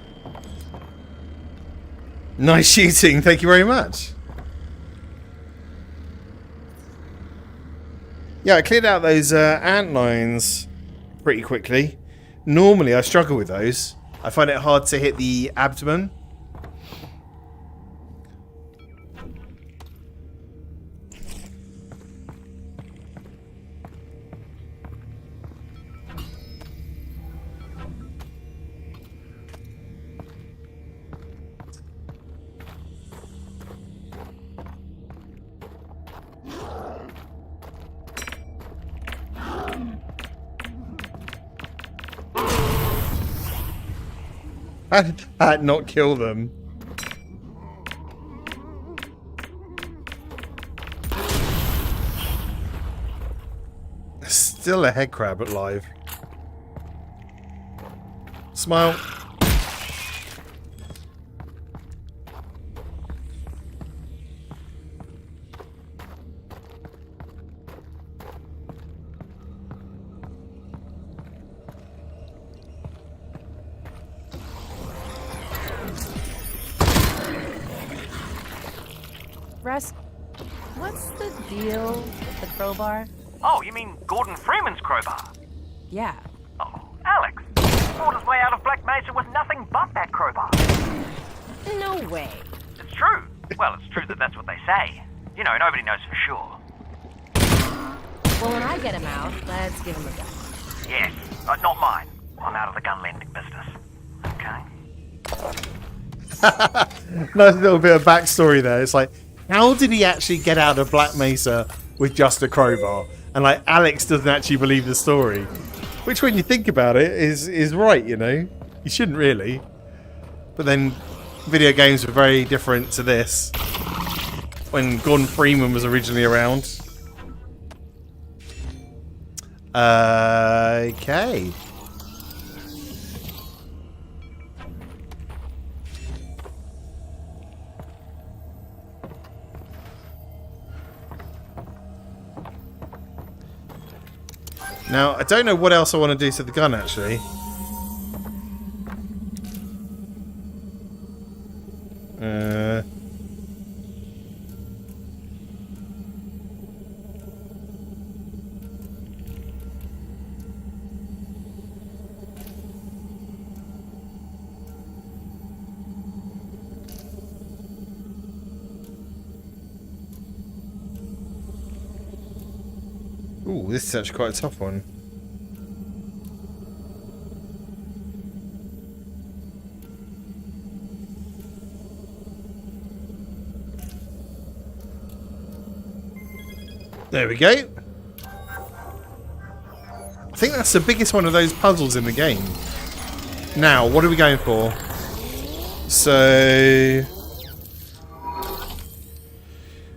Nice shooting, thank you very much. Yeah, I cleared out those ant lines pretty quickly. Normally I struggle with those. I find it hard to hit the abdomen. How did that not kill them? Still a head crab alive. Smile. Russ, what's the deal with the crowbar? Oh, you mean Gordon Freeman's crowbar? Yeah. Oh, Alex. Porter's way out of Black Mesa was nothing but that crowbar. No way. It's true. Well, it's true that that's what they say. You know, nobody knows for sure. Well, when I get him out, let's give him a gun. Yes, but not mine. I'm out of the gun lending business. Okay? Nice little bit of backstory there. It's like, how did he actually get out of Black Mesa with just a crowbar? And like, Alex doesn't actually believe the story. Which, when you think about it, is right, you know? You shouldn't really. But then, video games were very different to this. When Gordon Freeman was originally around. Okay. Now, I don't know what else I want to do to the gun, actually. Ooh, this is actually quite a tough one. There we go. I think that's the biggest one of those puzzles in the game. Now, what are we going for? So...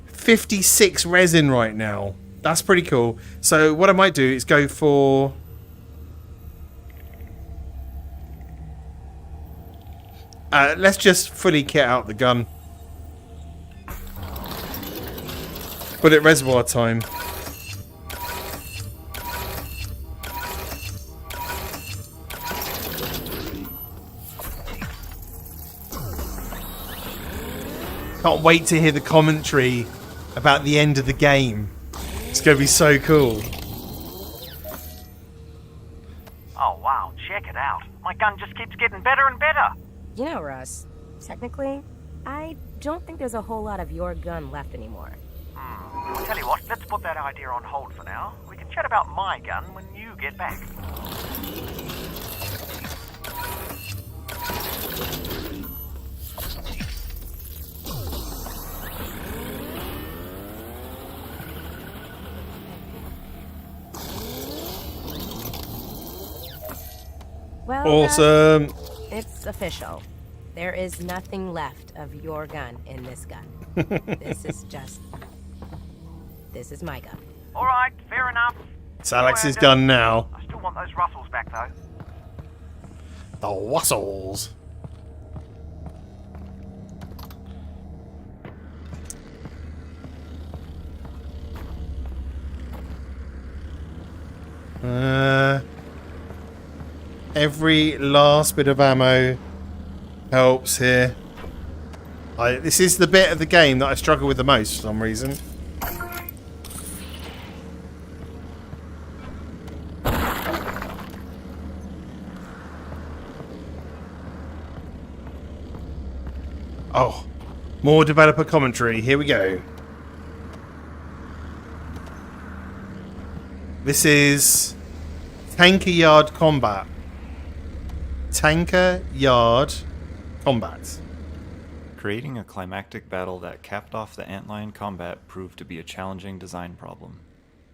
56 resin right now. That's pretty cool. So what I might do is go for... let's just fully kit out the gun. Put it reservoir time. Can't wait to hear the commentary about the end of the game. It's going to be so cool. Oh, wow. Check it out. My gun just keeps getting better and better. You know, Russ, technically, I don't think there's a whole lot of your gun left anymore. I'll tell you what, let's put that idea on hold for now. We can chat about my gun when you get back. Well, awesome. It's official. There is nothing left of your gun in this gun. This is my gun. All right, fair enough. It's Alex's gun now. I still want those Russells back, though. The Russells. Every last bit of ammo helps here. This is the bit of the game that I struggle with the most for some reason. Oh, more developer commentary. Here we go. This is Tanker Yard Combat. Tanker Yard Combat. Creating a climactic battle that capped off the antlion combat proved to be a challenging design problem.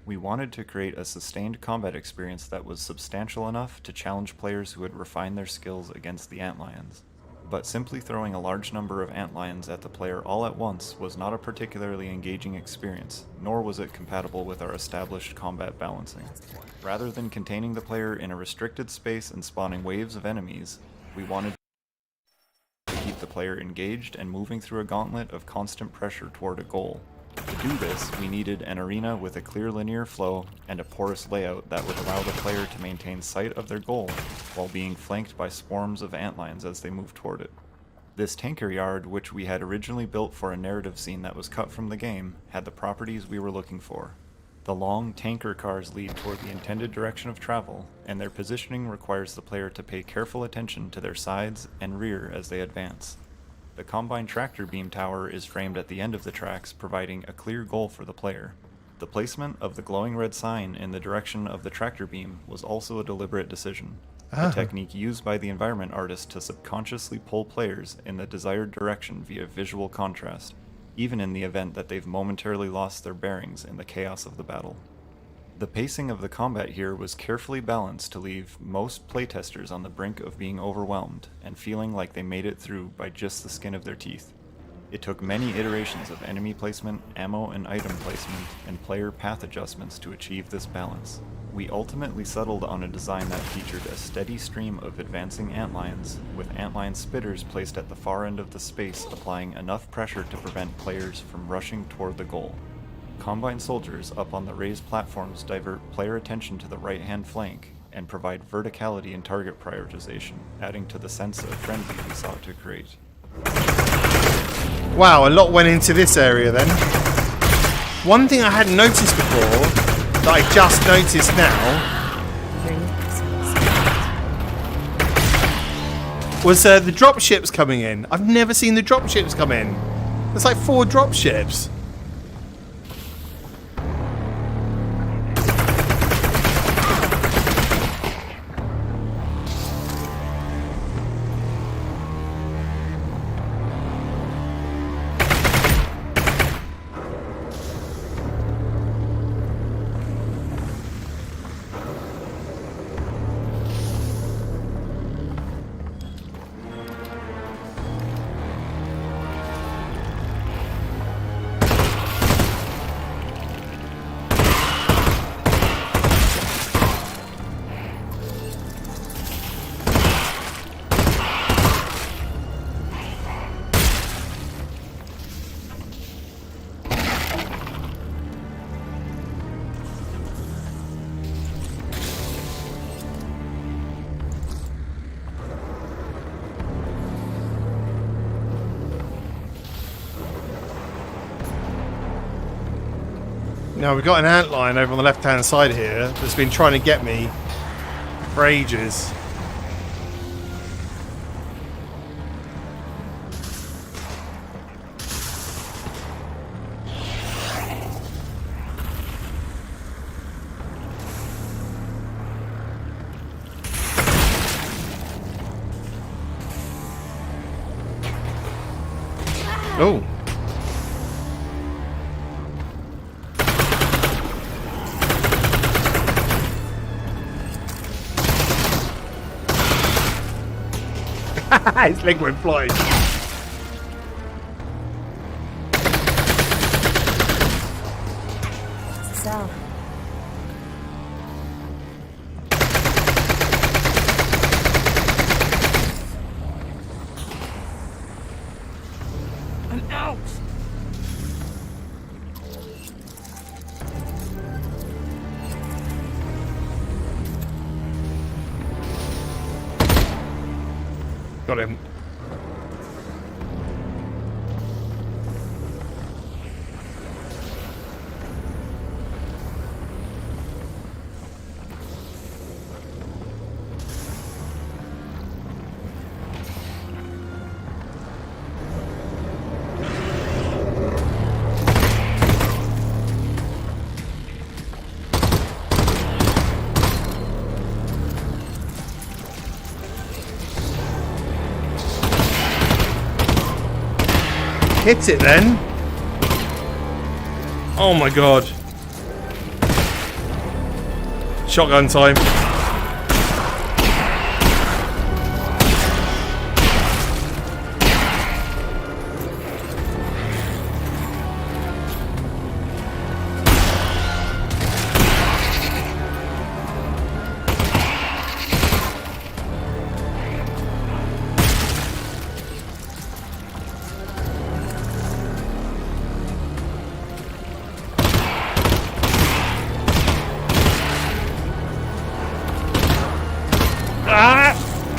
We wanted to create a sustained combat experience that was substantial enough to challenge players who had refined their skills against the antlions. but simply throwing a large number of antlions at the player all at once was not a particularly engaging experience, nor was it compatible with our established combat balancing. Rather than containing the player in a restricted space and spawning waves of enemies, we wanted to keep the player engaged and moving through a gauntlet of constant pressure toward a goal. To do this, we needed an arena with a clear linear flow and a porous layout that would allow the player to maintain sight of their goal while being flanked by swarms of antlions as they move toward it. This tanker yard, which we had originally built for a narrative scene that was cut from the game, had the properties we were looking for. The long tanker cars lead toward the intended direction of travel, and their positioning requires the player to pay careful attention to their sides and rear as they advance. The Combine tractor beam tower is framed at the end of the tracks, providing a clear goal for the player. The placement of the glowing red sign in the direction of the tractor beam was also a deliberate decision, a technique used by the environment artist to subconsciously pull players in the desired direction via visual contrast, even in the event that they've momentarily lost their bearings in the chaos of the battle. The pacing of the combat here was carefully balanced to leave most playtesters on the brink of being overwhelmed and feeling like they made it through by just the skin of their teeth. It took many iterations of enemy placement, ammo and item placement, and player path adjustments to achieve this balance. We ultimately settled on a design that featured a steady stream of advancing antlions, with antlion spitters placed at the far end of the space applying enough pressure to prevent players from rushing toward the goal. Combine soldiers up on the raised platforms divert player attention to the right-hand flank and provide verticality in target prioritization, adding to the sense of frenzy we sought to create. Wow, a lot went into this area then. One thing I hadn't noticed before, that I just noticed now, was the dropships coming in. I've never seen the dropships come in. There's like 4 dropships. Now we've got an antlion over on the left hand side here that's been trying to get me for ages. Oh. His leg went flying. So. An out! Got him. Hit it then. Oh my god. Shotgun time.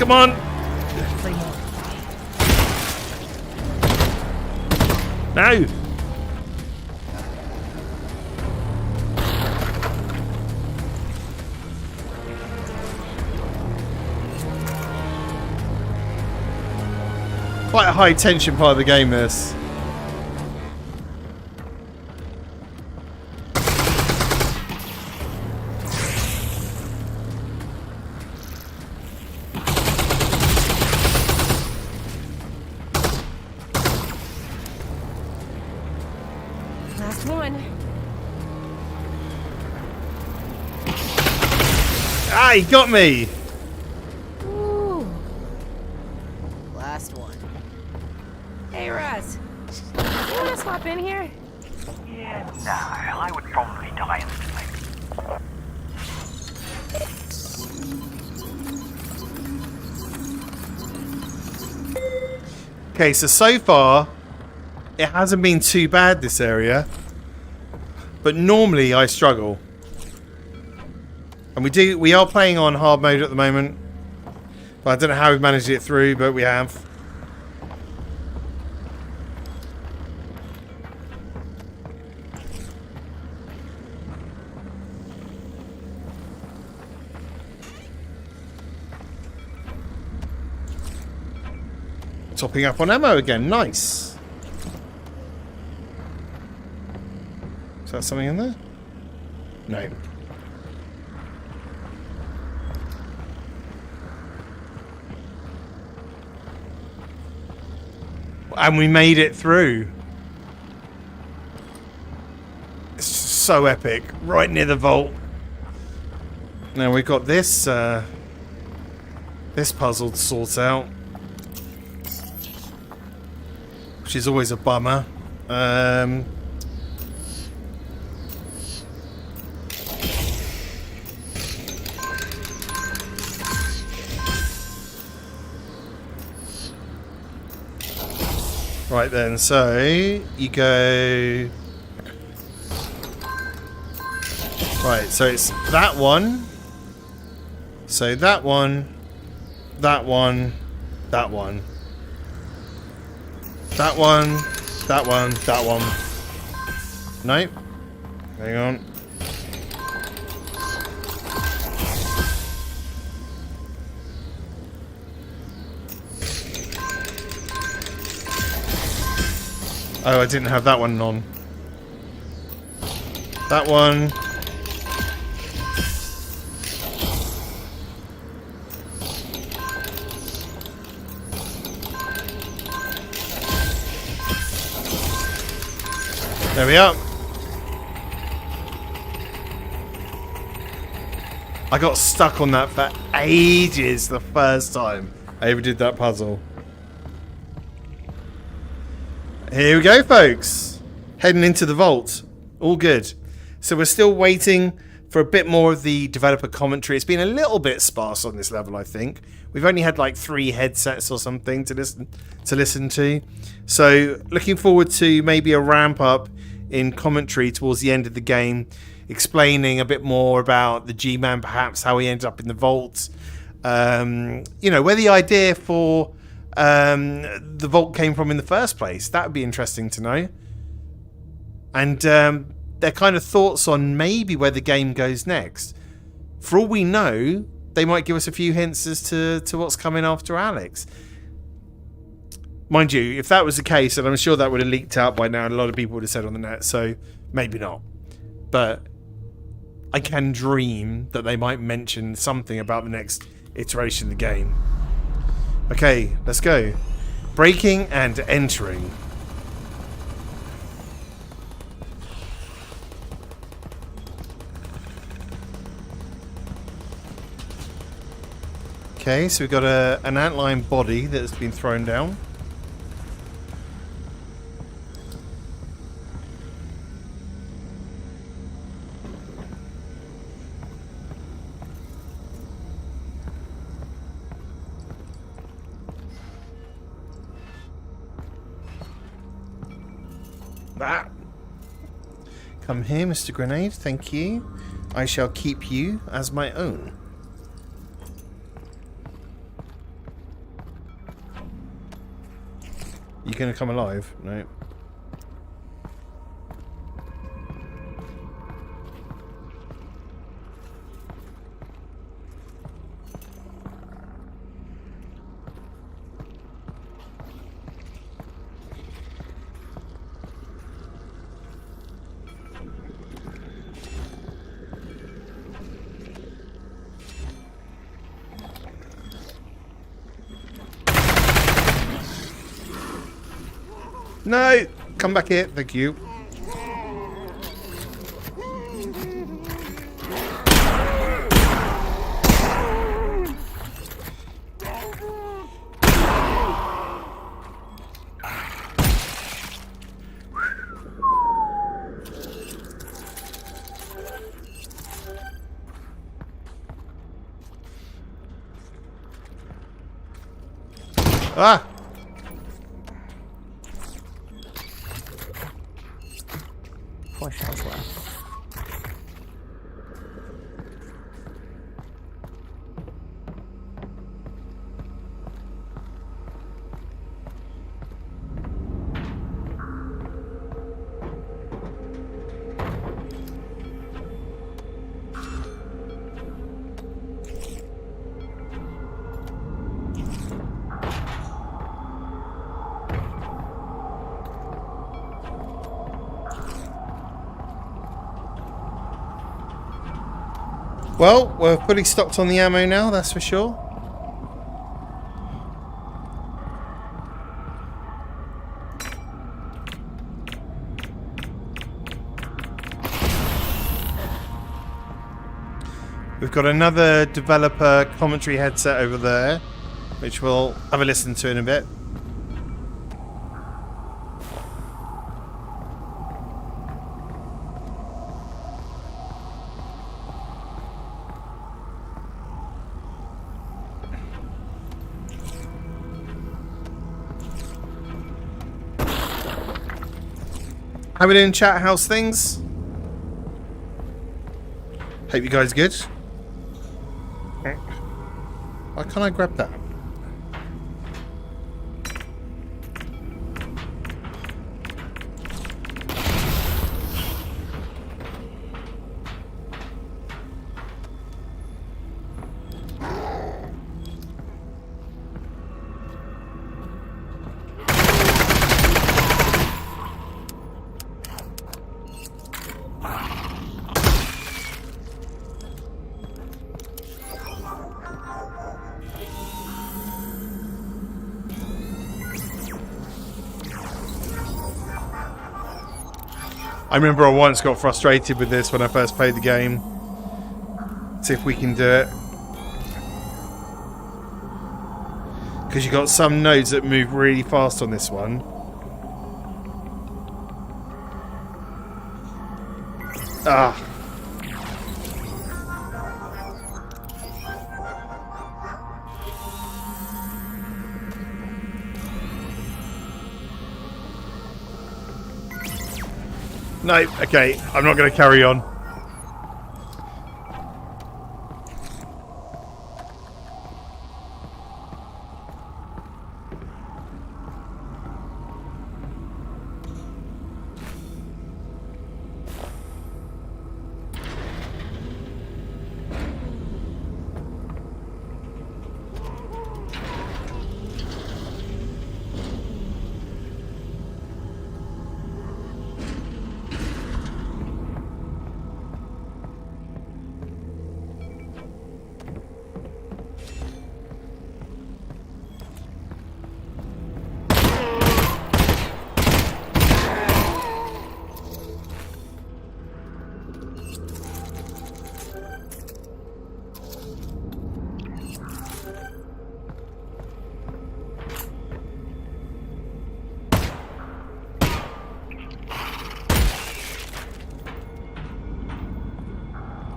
Come on! No! Quite a high tension part of the game, this. Last one. Ah, he got me! Ooh. Last one. Hey, Russ. You want to swap in here? Yeah, no, I would probably die instantly. Okay, so far, it hasn't been too bad, this area. But normally I struggle. And we are playing on hard mode at the moment. But I don't know how we've managed it through, but we have. Topping up on ammo again, nice. Is that something in there? No. And we made it through. It's so epic. Right near the vault. Now we've got this this puzzle to sort out. Which is always a bummer. Right then, so you go. Right, so it's that one. So that one, that one, that one. That one, that one, that one. Nope. Hang on. Oh, I didn't have that one on. That one. There we are. I got stuck on that for ages the first time I ever did that puzzle. Here we go, folks. Heading into the vault. All good. So we're still waiting for a bit more of the developer commentary. It's been a little bit sparse on this level, I think. We've only had like 3 headsets or something to listen to. So looking forward to maybe a ramp up in commentary towards the end of the game, explaining a bit more about the G-Man, perhaps how he ended up in the vault. You know, where the idea for the vault came from in the first place. That would be interesting to know. And their kind of thoughts on maybe where the game goes next. For all we know, they might give us a few hints as to what's coming after Alyx. Mind you, if that was the case, and I'm sure that would have leaked out by now, and a lot of people would have said on the net, so maybe not. But I can dream that they might mention something about the next iteration of the game. Okay, let's go. Breaking and entering. Okay, so we've got an antlion body that's been thrown down. That. Come here, Mr. Grenade. Thank you. I shall keep you as my own. going to come alive? No. No! Come back here. Thank you. Ah! 4 shells left. Well, we're fully stocked on the ammo now, that's for sure. We've got another developer commentary headset over there, which we'll have a listen to in a bit. How we doing, chat? How's things? Hope you guys good. Why can't I grab that? I remember I once got frustrated with this when I first played the game. See if we can do it. Because you got some nodes that move really fast on this one. Ah. No, okay, I'm not going to carry on.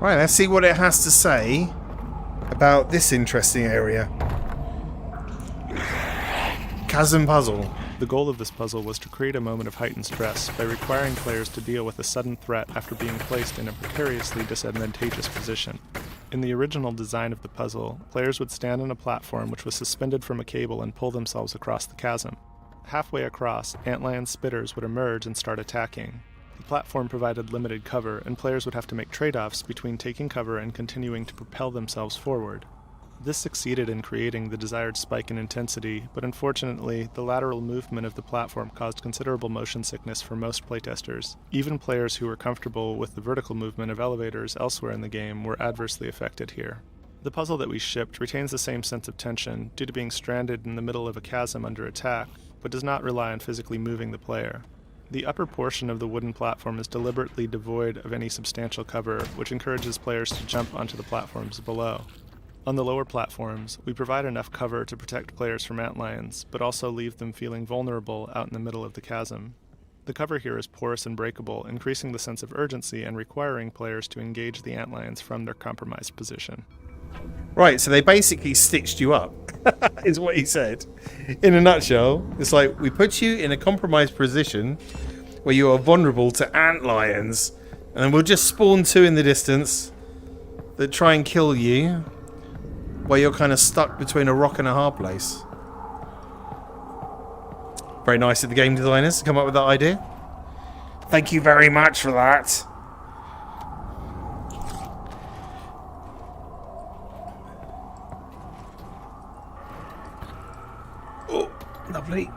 Right, let's see what it has to say about this interesting area. Chasm puzzle. The goal of this puzzle was to create a moment of heightened stress by requiring players to deal with a sudden threat after being placed in a precariously disadvantageous position. In the original design of the puzzle, players would stand on a platform which was suspended from a cable and pull themselves across the chasm. Halfway across, antlion spitters would emerge and start attacking. The platform provided limited cover, and players would have to make trade-offs between taking cover and continuing to propel themselves forward. This succeeded in creating the desired spike in intensity, but unfortunately, the lateral movement of the platform caused considerable motion sickness for most playtesters. Even players who were comfortable with the vertical movement of elevators elsewhere in the game were adversely affected here. The puzzle that we shipped retains the same sense of tension due to being stranded in the middle of a chasm under attack, but does not rely on physically moving the player. The upper portion of the wooden platform is deliberately devoid of any substantial cover, which encourages players to jump onto the platforms below. On the lower platforms, we provide enough cover to protect players from antlions, but also leave them feeling vulnerable out in the middle of the chasm. The cover here is porous and breakable, increasing the sense of urgency and requiring players to engage the antlions from their compromised position. Right, so they basically stitched you up, is what he said. In a nutshell, it's like, we put you in a compromised position where you are vulnerable to antlions, and then we'll just spawn two in the distance that try and kill you, where you're kind of stuck between a rock and a hard place. Very nice of the game designers to come up with that idea. Thank you very much for that. Oh, lovely.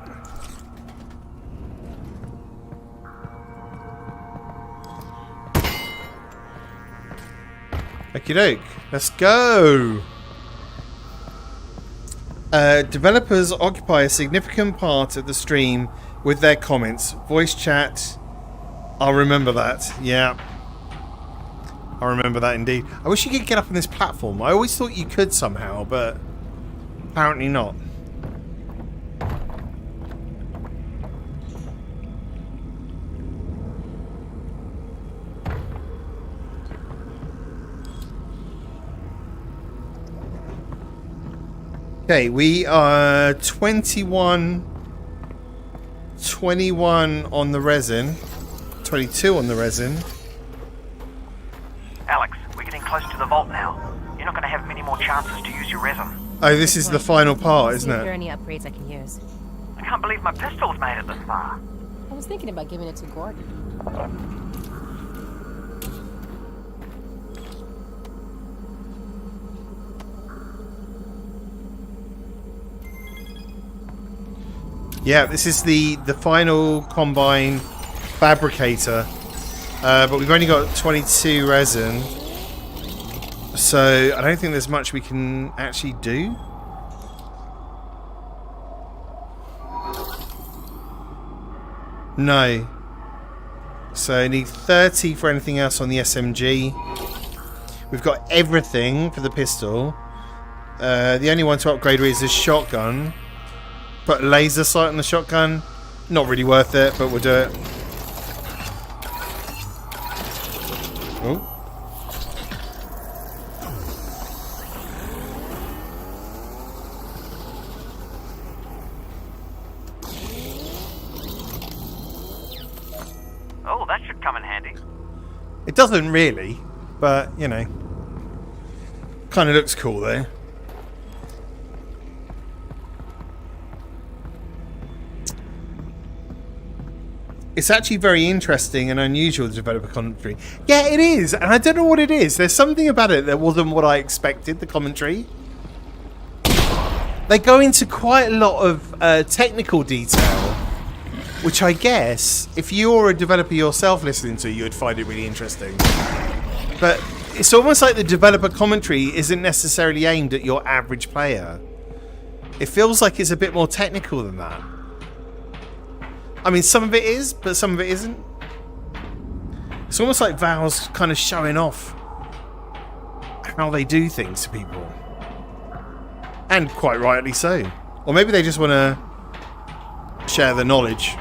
Okie doke. Let's go. Developers occupy a significant part of the stream with their comments. Voice chat. I'll remember that. Yeah. I remember that indeed. I wish you could get up on this platform. I always thought you could somehow, but apparently not. Okay, we are 21 on the resin, 22 on the resin. Alex, we're getting close to the vault now. You're not going to have many more chances to use your resin. Oh, this is the final part, isn't See if there are it? any upgrades I can use. I can't believe my pistol's made it this far. I was thinking about giving it to Gordon. Yeah, this is the final combine fabricator, but we've only got 22 resin, so I don't think there's much we can actually do. No. So I need 30 for anything else on the SMG. We've got everything for the pistol. The only one to upgrade is the shotgun. Put a laser sight on the shotgun. Not really worth it, but we'll do it. Oh. Oh, that should come in handy. It doesn't really, but, you know. Kind of looks cool though. It's actually very interesting and unusual, the developer commentary. Yeah, it is, and I don't know what it is. There's something about it that wasn't what I expected, the commentary. They go into quite a lot of technical detail, which I guess, if you're a developer yourself listening to, you would find it really interesting. But it's almost like the developer commentary isn't necessarily aimed at your average player. It feels like it's a bit more technical than that. I mean, some of it is, but some of it isn't. It's almost like Valve's kind of showing off how they do things to people. And quite rightly so. Or maybe they just want to share the knowledge.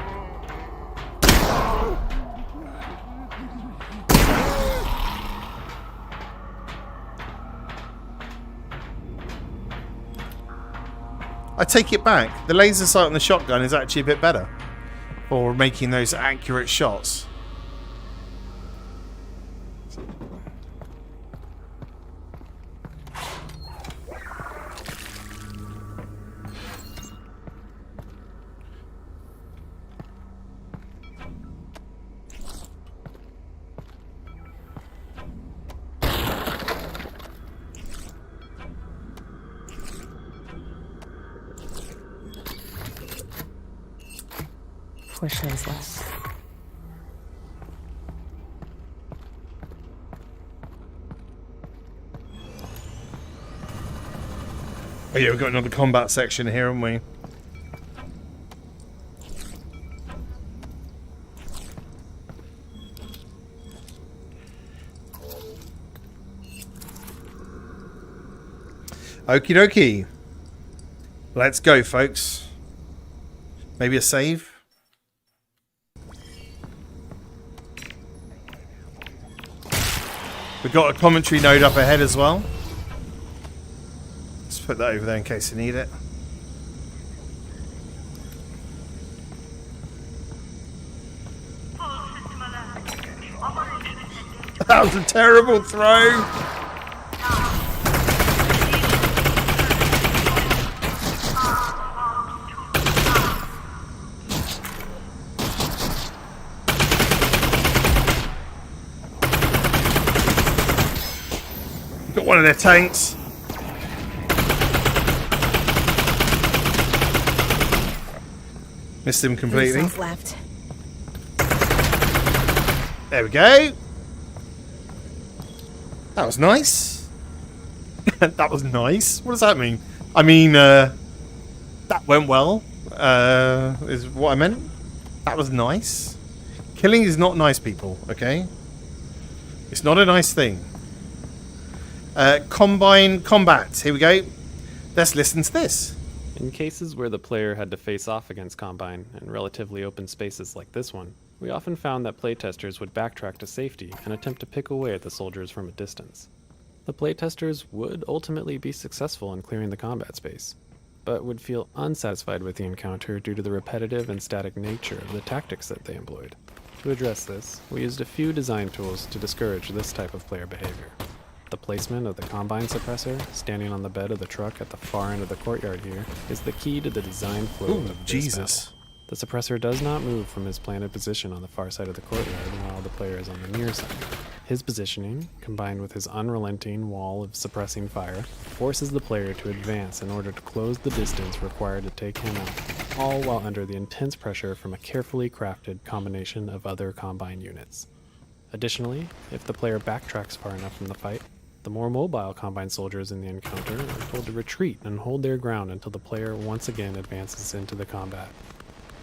I take it back. The laser sight on the shotgun is actually a bit better for making those accurate shots. portions left. Oh yeah, we've got another combat section here, haven't we? Okie dokie. Let's go, folks. Maybe a save? We've got a commentary node up ahead as well. Let's put that over there in case you need it. That was a terrible throw! Got one of their tanks. Missed him completely. Left. There we go. That was nice. That was nice. What does that mean? I mean, that went well. Is what I meant. That was nice. Killing is not nice, people. Okay. It's not a nice thing. Combine combat. Here we go. Let's listen to this. In cases where the player had to face off against Combine in relatively open spaces like this one, we often found that playtesters would backtrack to safety and attempt to pick away at the soldiers from a distance. The playtesters would ultimately be successful in clearing the combat space, but would feel unsatisfied with the encounter due to the repetitive and static nature of the tactics that they employed. To address this, we used a few design tools to discourage this type of player behavior. The placement of the Combine suppressor, standing on the bed of the truck at the far end of the courtyard here, is the key to the design flow of this Jesus. battle. The suppressor does not move from his planted position on the far side of the courtyard while the player is on the near side. His positioning, combined with his unrelenting wall of suppressing fire, forces the player to advance in order to close the distance required to take him out, all while under the intense pressure from a carefully crafted combination of other Combine units. Additionally, if the player backtracks far enough from the fight, the more mobile Combine soldiers in the encounter are told to retreat and hold their ground until the player once again advances into the combat.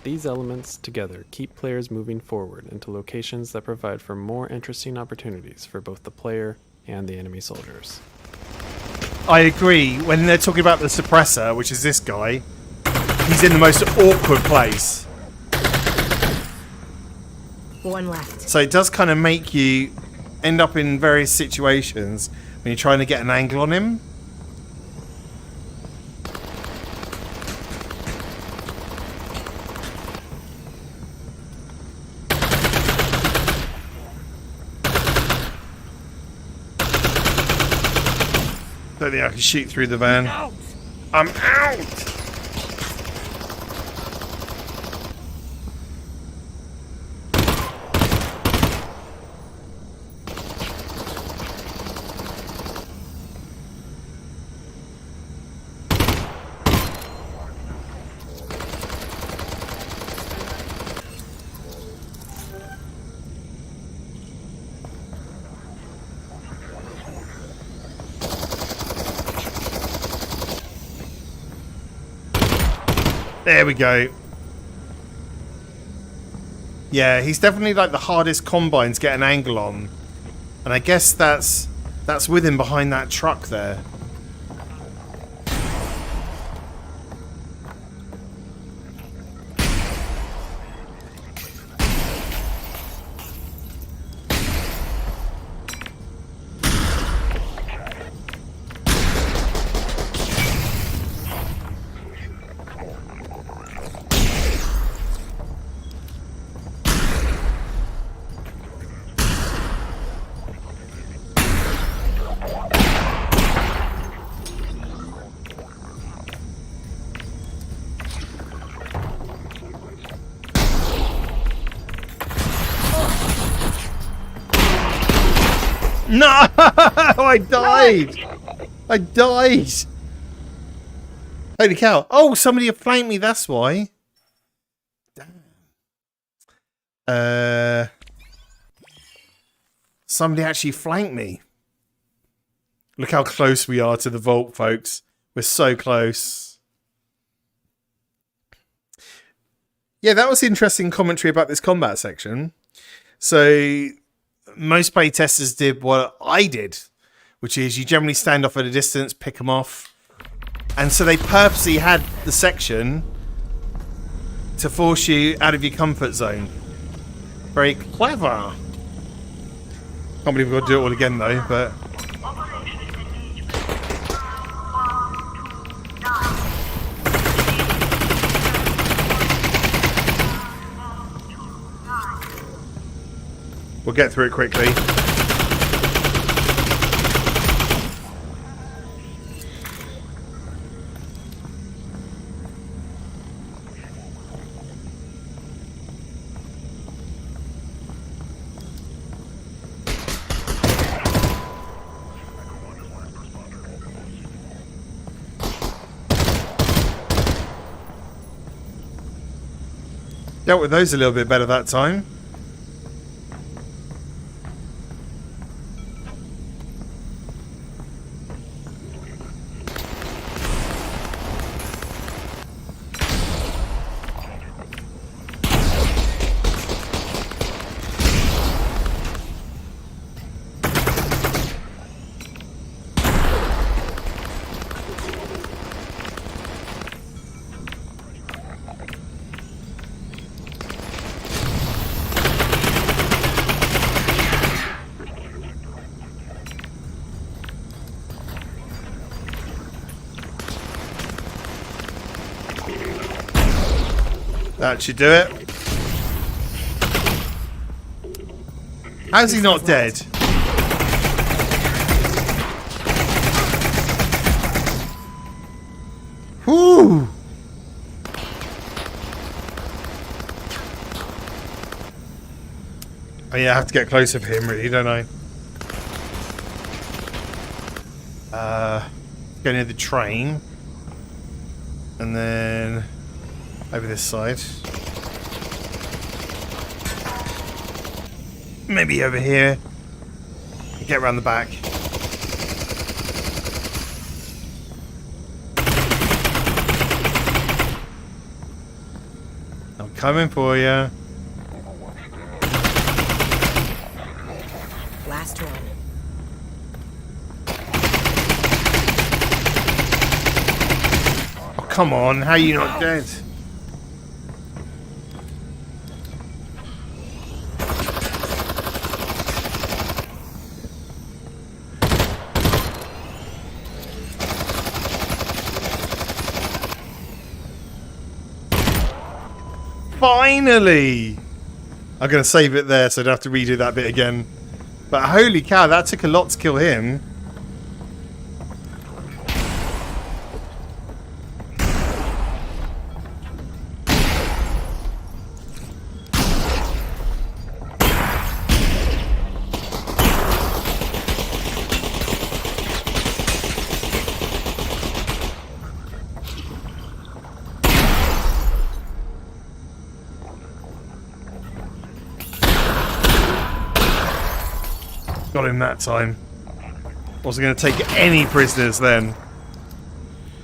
These elements together keep players moving forward into locations that provide for more interesting opportunities for both the player and the enemy soldiers. I agree. When they're talking about the suppressor, which is this guy, he's in the most awkward place. One left. So it does kind of make you end up in various situations when you're trying to get an angle on him. Don't think I can shoot through the van. I'm out! There we go. Yeah, he's definitely like the hardest Combine to get an angle on. And I guess that's with him behind that truck there. No! I died! I died! Holy cow. Oh, somebody had flanked me, that's why. Somebody actually flanked me. Look how close we are to the vault, folks. We're so close. Yeah, that was interesting commentary about this combat section. So most playtesters did what I did, which is you generally stand off at a distance, pick them off. And so they purposely had the section to force you out of your comfort zone. Very clever. Can't believe we've got to do it all again though, but... we'll get through it quickly. Dealt with those a little bit better that time. That should do it. How's he not dead? Whoo! Oh yeah, I have to get closer for him really, don't I? Go near the train. And then over this side. Maybe over here. Get around the back. I'm coming for you. Last one. Oh, come on. How are you not dead? Finally! I'm going to save it there so I don't have to redo that bit again. But holy cow, that took a lot to kill him. Got him that time. Wasn't going to take any prisoners then.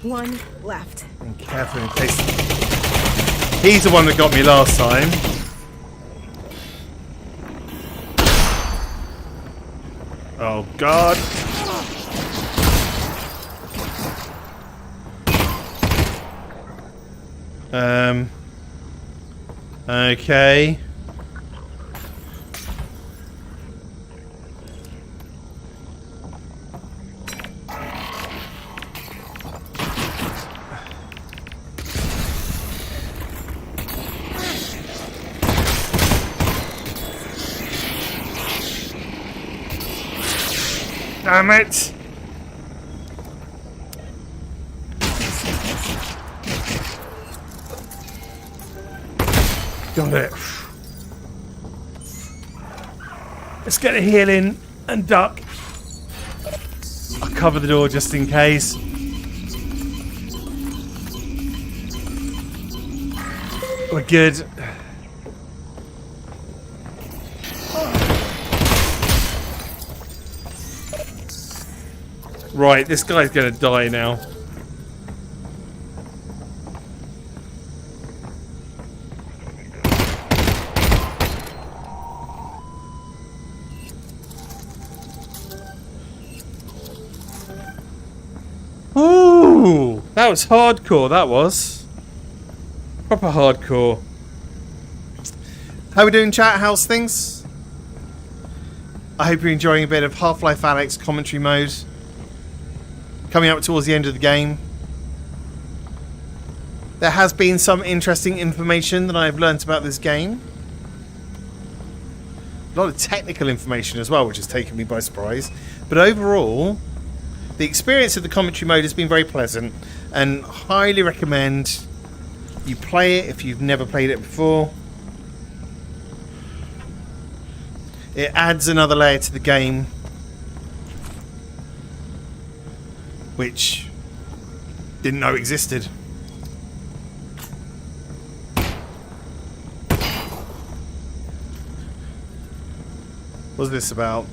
One left. And careful in case... He's the one that got me last time. Oh god. Okay. Damn it! Got it. Let's get a heal in and duck. I'll cover the door just in case. We're good. Right, this guy's gonna die now. Ooh, that was hardcore, that was. Proper hardcore. How we doing, chat? How's things? I hope you're enjoying a bit of Half-Life Alyx commentary mode. Coming up towards the end of the game. There has been some interesting information that I've learnt about this game. A lot of technical information as well, which has taken me by surprise. But overall, the experience of the commentary mode has been very pleasant, and highly recommend you play it if you've never played it before. It adds another layer to the game, which didn't know existed. What's this about?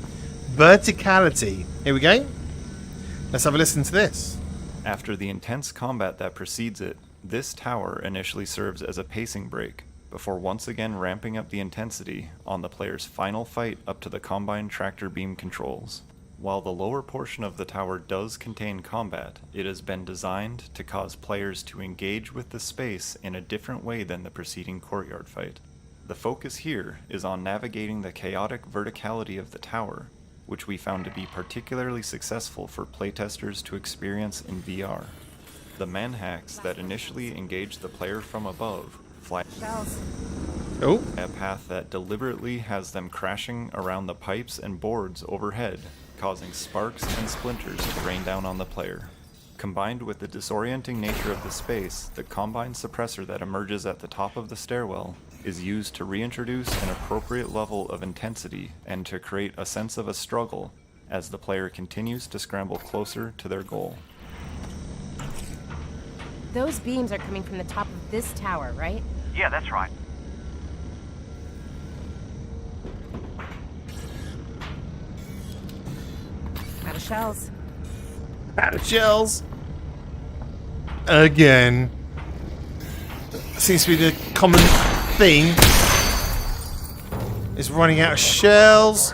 Verticality. Here we go. Let's have a listen to this. After the intense combat that precedes it, this tower initially serves as a pacing break, before once again ramping up the intensity on the player's final fight up to the Combine tractor beam controls. While the lower portion of the tower does contain combat, it has been designed to cause players to engage with the space in a different way than the preceding courtyard fight. The focus here is on navigating the chaotic verticality of the tower, which we found to be particularly successful for playtesters to experience in VR. The manhacks that initially engage the player from above fly a path that deliberately has them crashing around the pipes and boards overhead, causing sparks and splinters to rain down on the player. Combined with the disorienting nature of the space, the Combine suppressor that emerges at the top of the stairwell is used to reintroduce an appropriate level of intensity and to create a sense of a struggle as the player continues to scramble closer to their goal. Those beams are coming from the top of this tower, right? Yeah, that's right. Out of shells. Out of shells. Again. Seems to be the common theme. Is running out of shells.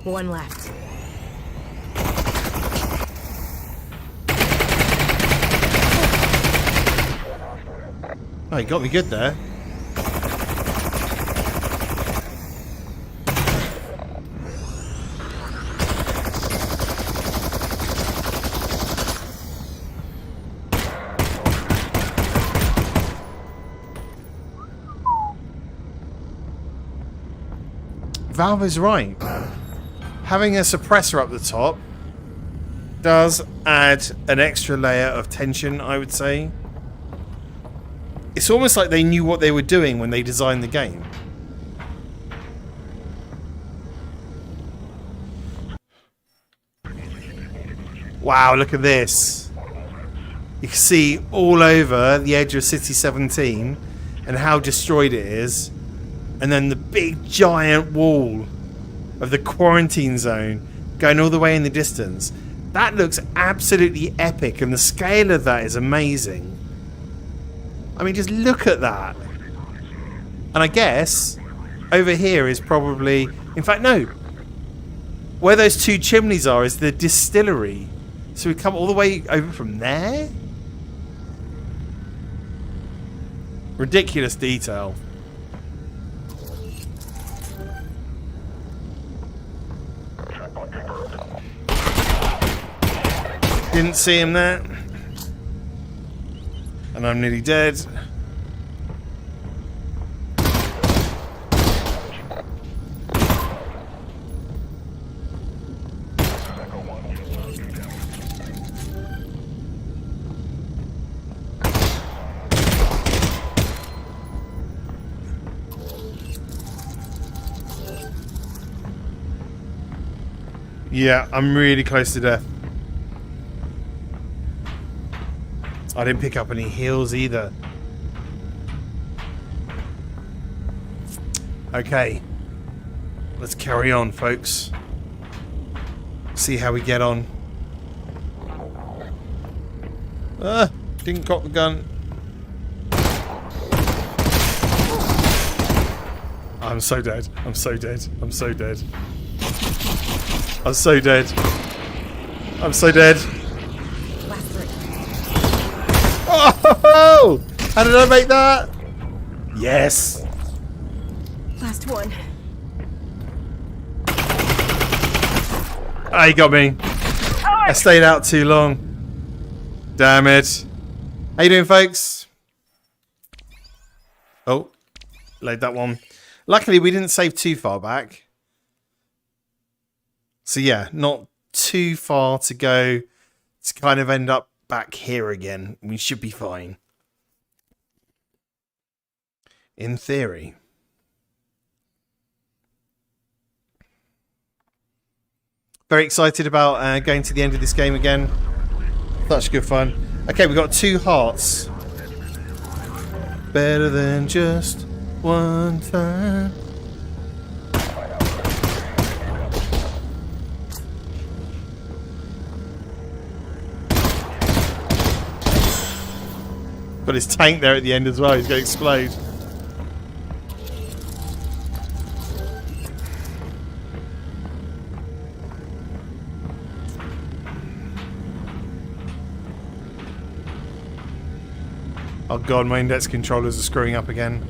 One left. Oh, you got me good there. Valve is right. Having a suppressor up the top does add an extra layer of tension, I would say. It's almost like they knew what they were doing when they designed the game. Wow, look at this. You can see all over the edge of City 17 and how destroyed it is. And then the big giant wall of the quarantine zone going all the way in the distance. That looks absolutely epic, and the scale of that is amazing. I mean, just look at that. And I guess over here is probably... In fact, no. Where those two chimneys are is the distillery. So we come all the way over from there? Ridiculous detail. Didn't see him there. And I'm nearly dead. Yeah, I'm really close to death. I didn't pick up any heals either. Okay. Let's carry on, folks. See how we get on. Didn't cock the gun. I'm so dead. I'm so dead. I'm so dead. I'm so dead. I'm so dead. Oh! How did I make that? Yes. Last one. Ah, he got me. I stayed out too long. Damn it. How you doing, folks? Oh, load that one. Luckily, we didn't save too far back. So yeah, not too far to go to kind of end up back here again. We should be fine. In theory. Very excited about going to the end of this game again. Such good fun. Okay, we've got 2 hearts. Better than just one time. Got his tank there at the end as well. He's going to explode. Oh god, my index controllers are screwing up again.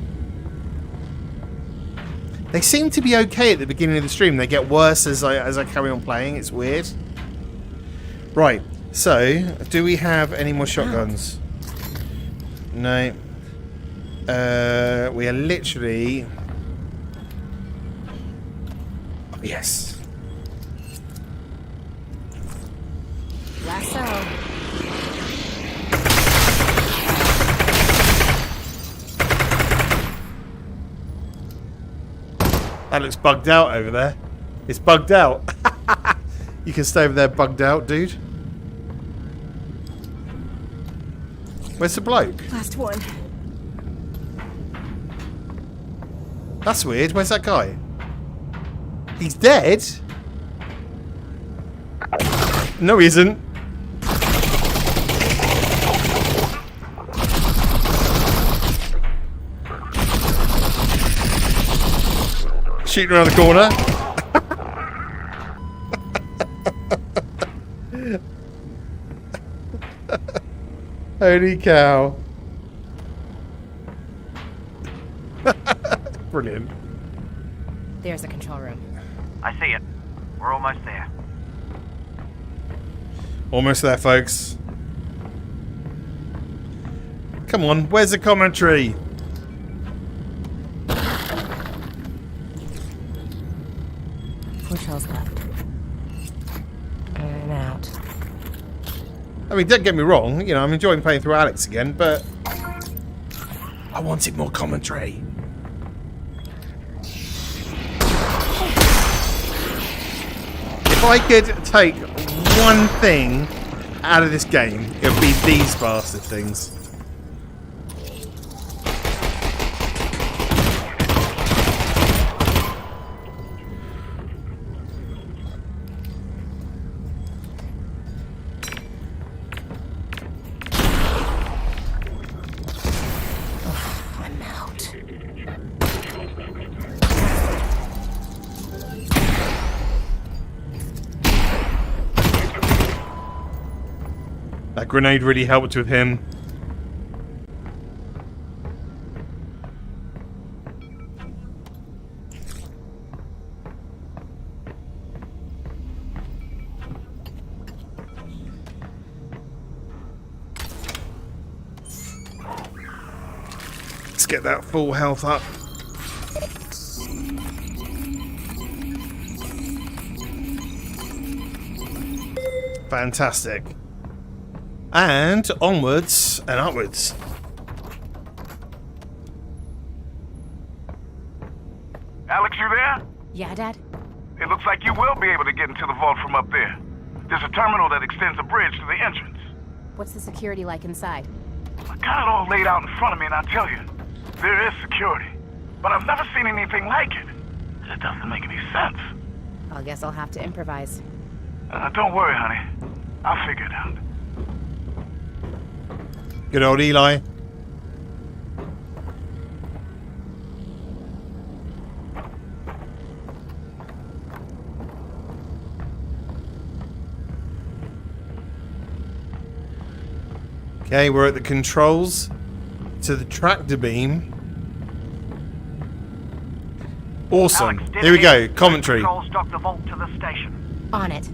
They seem to be okay at the beginning of the stream. They get worse as I carry on playing. It's weird. Right, so do we have any more shotguns? No. We are literally... Oh, yes. Lasso. That looks bugged out over there. It's bugged out. You can stay over there bugged out, dude. Where's the bloke? Last one. That's weird. Where's that guy? He's dead? No, he isn't. Shooting around the corner. Holy cow. Brilliant. There's the control room. I see it. We're almost there. Almost there, folks. Come on, where's the commentary? 4 shells left. And out. I mean, don't get me wrong, you know, I'm enjoying playing through Alyx again, but I wanted more commentary. If I could take one thing out of this game, it would be these bastard things. I'm out. That grenade really helped with him. Let's get that full health up. Fantastic. And onwards and upwards. Alyx, you there? Yeah, Dad? It looks like you will be able to get into the vault from up there. There's a terminal that extends a bridge to the entrance. What's the security like inside? I got it all laid out in front of me, and I tell you, there is security. But I've never seen anything like it. It doesn't make any sense. I guess I'll have to improvise. Don't worry, honey. I'll figure it out. Good old Eli. Okay, we're at the controls to the tractor beam. Awesome. Alyx, Here we go. Commentary. Controls dock the vault to the station. On it.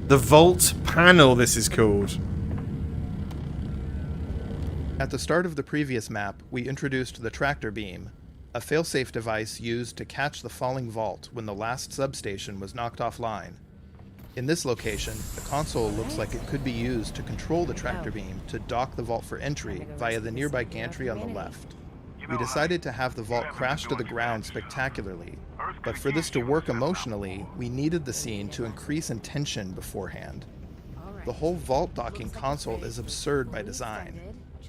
The Vault Panel, this is called. At the start of the previous map, we introduced the tractor beam, a failsafe device used to catch the falling vault when the last substation was knocked offline. In this location, the console looks like it could be used to control the tractor beam to dock the vault for entry via the nearby gantry on the left. We decided to have the vault crash to the ground spectacularly, but for this to work emotionally, we needed the scene to increase in tension beforehand. The whole vault docking console is absurd by design.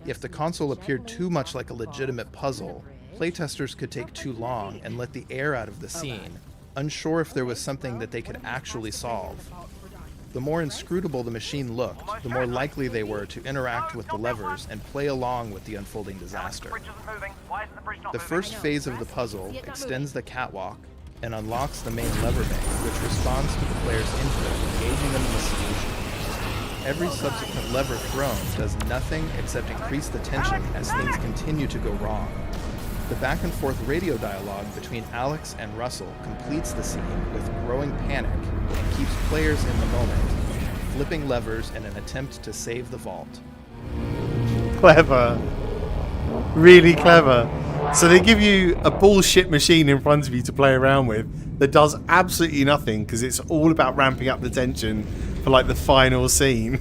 If the console appeared too much like a legitimate puzzle, playtesters could take too long and let the air out of the scene, unsure if there was something that they could actually solve. The more inscrutable the machine looked, the more likely they were to interact with the levers and play along with the unfolding disaster. The first phase of the puzzle extends the catwalk and unlocks the main lever bank, which responds to the player's input, engaging them in the solution. Every subsequent lever thrown does nothing except increase the tension as things continue to go wrong. The back and forth radio dialogue between Alyx and Russell completes the scene with growing panic and keeps players in the moment, flipping levers in an attempt to save the vault. Clever. Really clever. So they give you a bullshit machine in front of you to play around with that does absolutely nothing because it's all about ramping up the tension for like the final scene.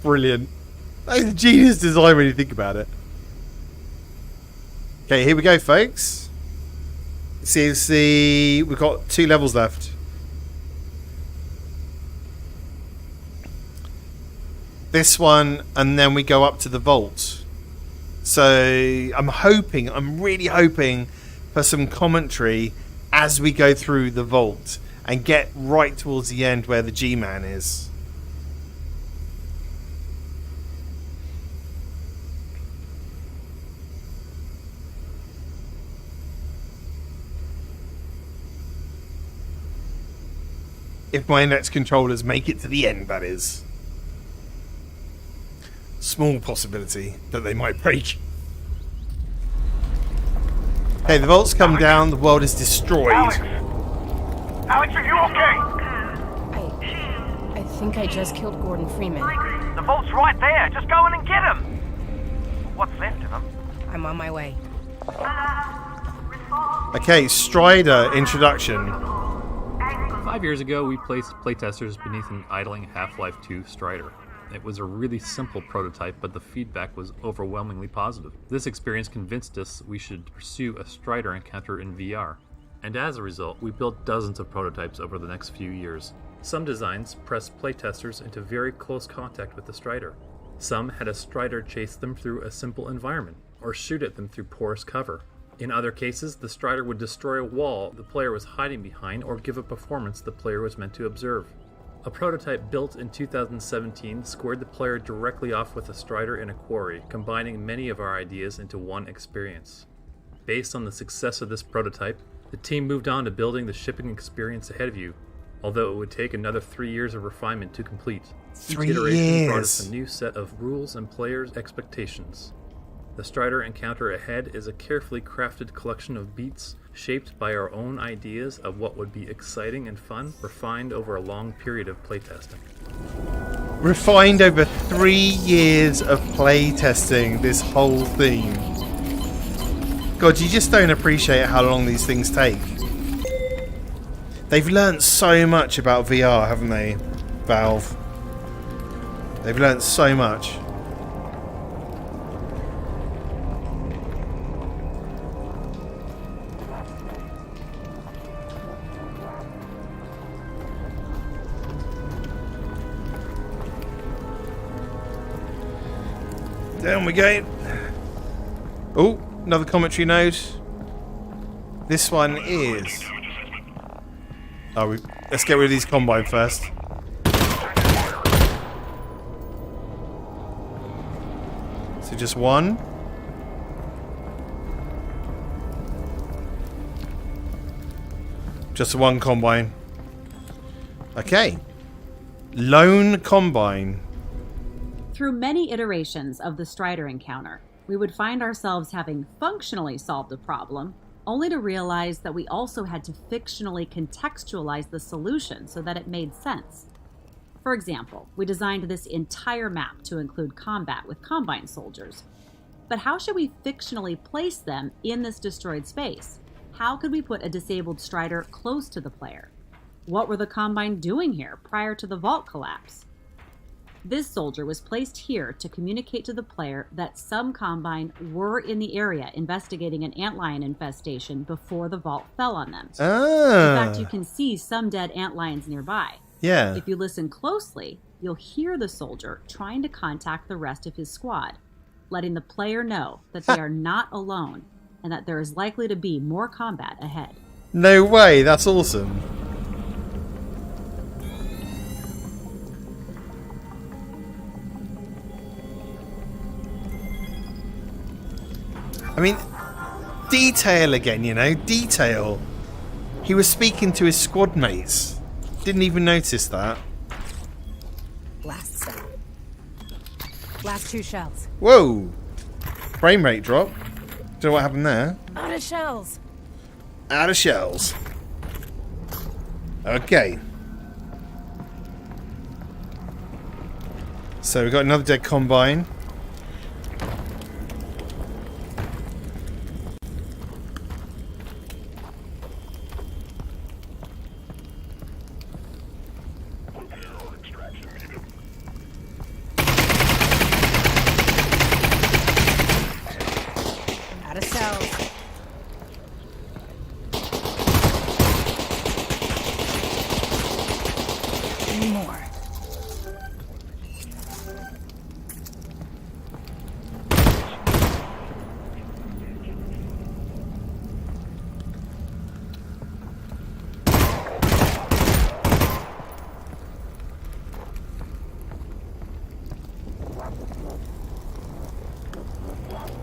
Brilliant. That's a genius design when you think about it. Okay, here we go, folks. See, we've got 2 levels left. This one, and then we go up to the vault. So I'm really hoping for some commentary as we go through the vault and get right towards the end where the G-Man is. If my index controllers make it to the end, that is. Small possibility that they might break. Okay, the vault's come down, the world is destroyed. Alyx, are you okay? I think I just killed Gordon Freeman. The vault's right there. Just go in and get him. What's left of him? I'm on my way. Okay, Strider introduction. 5 years ago, we placed playtesters beneath an idling Half-Life 2 Strider. It was a really simple prototype, but the feedback was overwhelmingly positive. This experience convinced us we should pursue a Strider encounter in VR. And as a result, we built dozens of prototypes over the next few years. Some designs pressed playtesters into very close contact with the Strider. Some had a Strider chase them through a simple environment, or shoot at them through porous cover. In other cases, the Strider would destroy a wall the player was hiding behind or give a performance the player was meant to observe. A prototype built in 2017 squared the player directly off with a Strider in a quarry, combining many of our ideas into one experience. Based on the success of this prototype, the team moved on to building the shipping experience ahead of you, although it would take another 3 years of refinement to complete. 3 Each iteration years. brought us a new set of rules and players' expectations. The Strider encounter ahead is a carefully crafted collection of beats shaped by our own ideas of what would be exciting and fun, refined over a long period of playtesting. Refined over 3 years of playtesting this whole theme. God, you just don't appreciate how long these things take. They've learnt so much about VR, haven't they, Valve? They've learnt so much. Down we go. Oh, another commentary node. This one is... let's get rid of these combine first. just one. Just one combine. Okay. Lone combine. Through many iterations of the Strider encounter, we would find ourselves having functionally solved a problem, only to realize that we also had to fictionally contextualize the solution so that it made sense. For example, we designed this entire map to include combat with Combine soldiers. But how should we fictionally place them in this destroyed space? How could we put a disabled Strider close to the player? What were the Combine doing here prior to the vault collapse? This soldier was placed here to communicate to the player that some Combine were in the area investigating an antlion infestation before the vault fell on them. In fact, you can see some dead antlions nearby. Yeah. If you listen closely, you'll hear the soldier trying to contact the rest of his squad, letting the player know that they are not alone and that there is likely to be more combat ahead. No way, that's awesome. I mean, detail again, you know, detail. He was speaking to his squad mates. Didn't even notice that. Last step. Last 2 shells. Whoa! Frame rate drop. Don't know what happened there. Out of shells. Out of shells. Okay. So we've got another dead combine. Out of cells. More.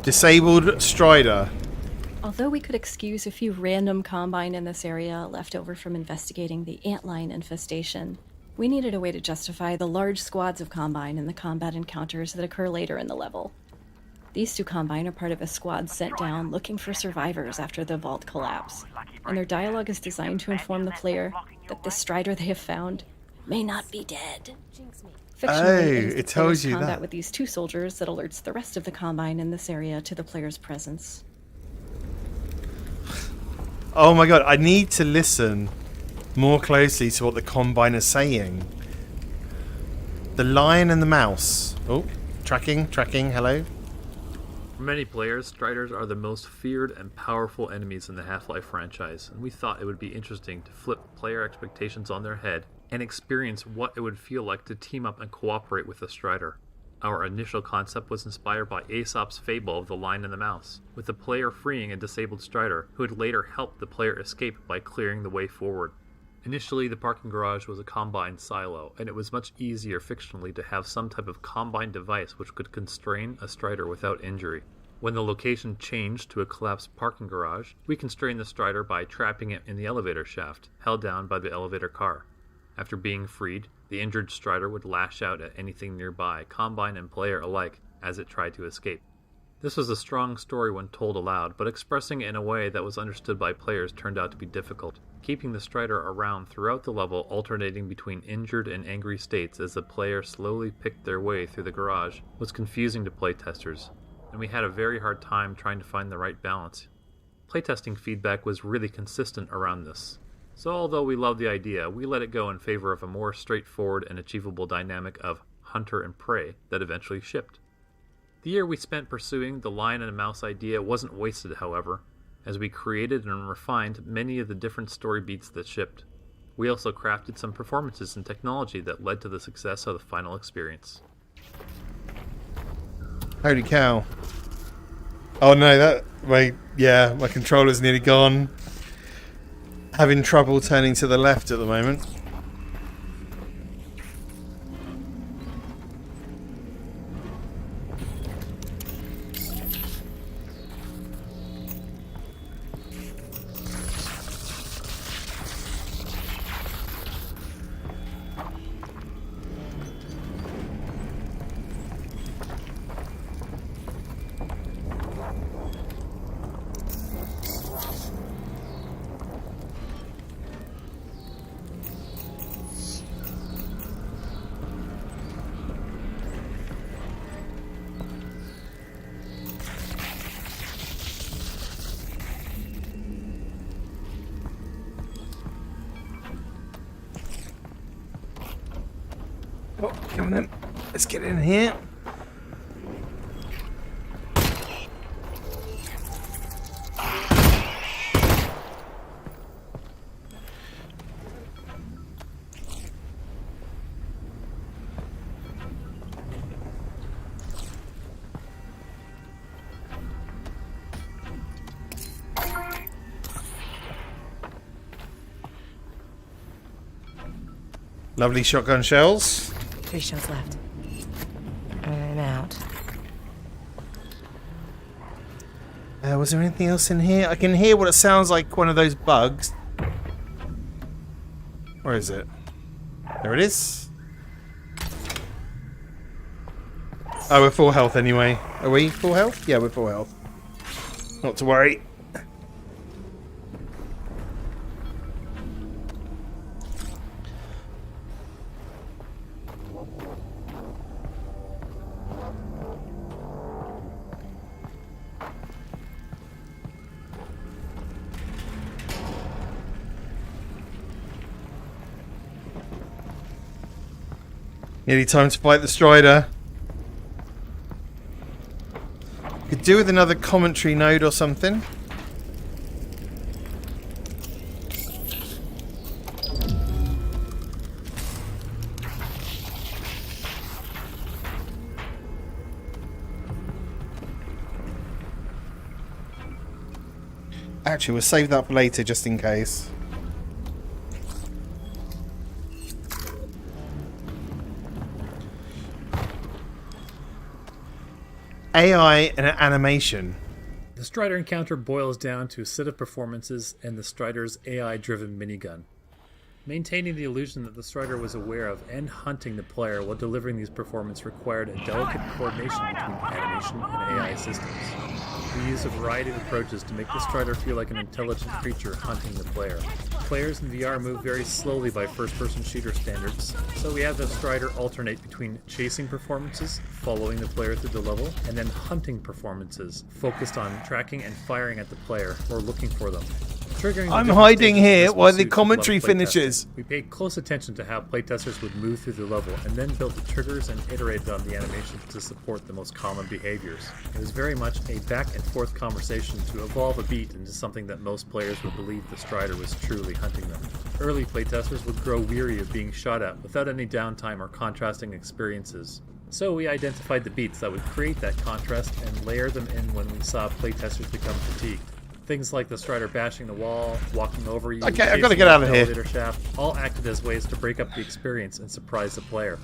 Disabled Strider. Although we could excuse a few random Combine in this area left over from investigating the antlion infestation, we needed a way to justify the large squads of Combine in the combat encounters that occur later in the level. These 2 Combine are part of a squad sent down looking for survivors after the vault collapse, and their dialogue is designed to inform the player that the Strider they have found may not be dead. Fictionally, it tells you combat that. with these 2 soldiers that alerts the rest of the Combine in this area to the player's presence. Oh my god, I need to listen more closely to what the Combine is saying. The lion and the mouse. Oh, tracking, hello. For many players, Striders are the most feared and powerful enemies in the Half-Life franchise, and we thought it would be interesting to flip player expectations on their head and experience what it would feel like to team up and cooperate with a Strider. Our initial concept was inspired by Aesop's fable of the lion and the mouse, with the player freeing a disabled Strider who would later help the player escape by clearing the way forward. Initially, the parking garage was a Combine silo, and it was much easier fictionally to have some type of Combine device which could constrain a Strider without injury. When the location changed to a collapsed parking garage, we constrained the Strider by trapping it in the elevator shaft, held down by the elevator car. After being freed, the injured Strider would lash out at anything nearby, Combine and player alike, as it tried to escape. This was a strong story when told aloud, but expressing it in a way that was understood by players turned out to be difficult. Keeping the Strider around throughout the level, alternating between injured and angry states as the player slowly picked their way through the garage, was confusing to playtesters, and we had a very hard time trying to find the right balance. Playtesting feedback was really consistent around this. So although we loved the idea, we let it go in favor of a more straightforward and achievable dynamic of hunter and prey that eventually shipped. The year we spent pursuing the lion and mouse idea wasn't wasted, however, as we created and refined many of the different story beats that shipped. We also crafted some performances and technology that led to the success of the final experience. Holy cow. Oh no, my controller's nearly gone. Having trouble turning to the left at the moment. Oh, come on then. Let's get in here. Lovely shotgun shells. 3 shells left. I'm out. Was there anything else in here? I can hear what it sounds like, one of those bugs. Where is it? There it is. Oh, we're full health anyway. Are we full health? Yeah, we're full health. Not to worry. Nearly time to fight the Strider. Could do with another commentary node or something. Actually, we'll save that for later just in case. AI and animation. The Strider encounter boils down to a set of performances and the Strider's AI-driven minigun. Maintaining the illusion that the Strider was aware of and hunting the player while delivering these performances required a delicate coordination between animation and AI systems. We used a variety of approaches to make the Strider feel like an intelligent creature hunting the player. Players in VR move very slowly by first-person shooter standards, so we have the Strider alternate between chasing performances, following the player through the level, and then hunting performances, focused on tracking and firing at the player or looking for them. I'm hiding here while the commentary finishes. We paid close attention to how playtesters would move through the level and then built the triggers and iterated on the animations to support the most common behaviors. It was very much a back and forth conversation to evolve a beat into something that most players would believe the Strider was truly hunting them. Early playtesters would grow weary of being shot at without any downtime or contrasting experiences. So we identified the beats that would create that contrast and layer them in when we saw playtesters become fatigued. Things like the Strider bashing the wall, walking over you, okay, I've got to get out of here. Elevator shaft, all acted as ways to break up the experience and surprise the player.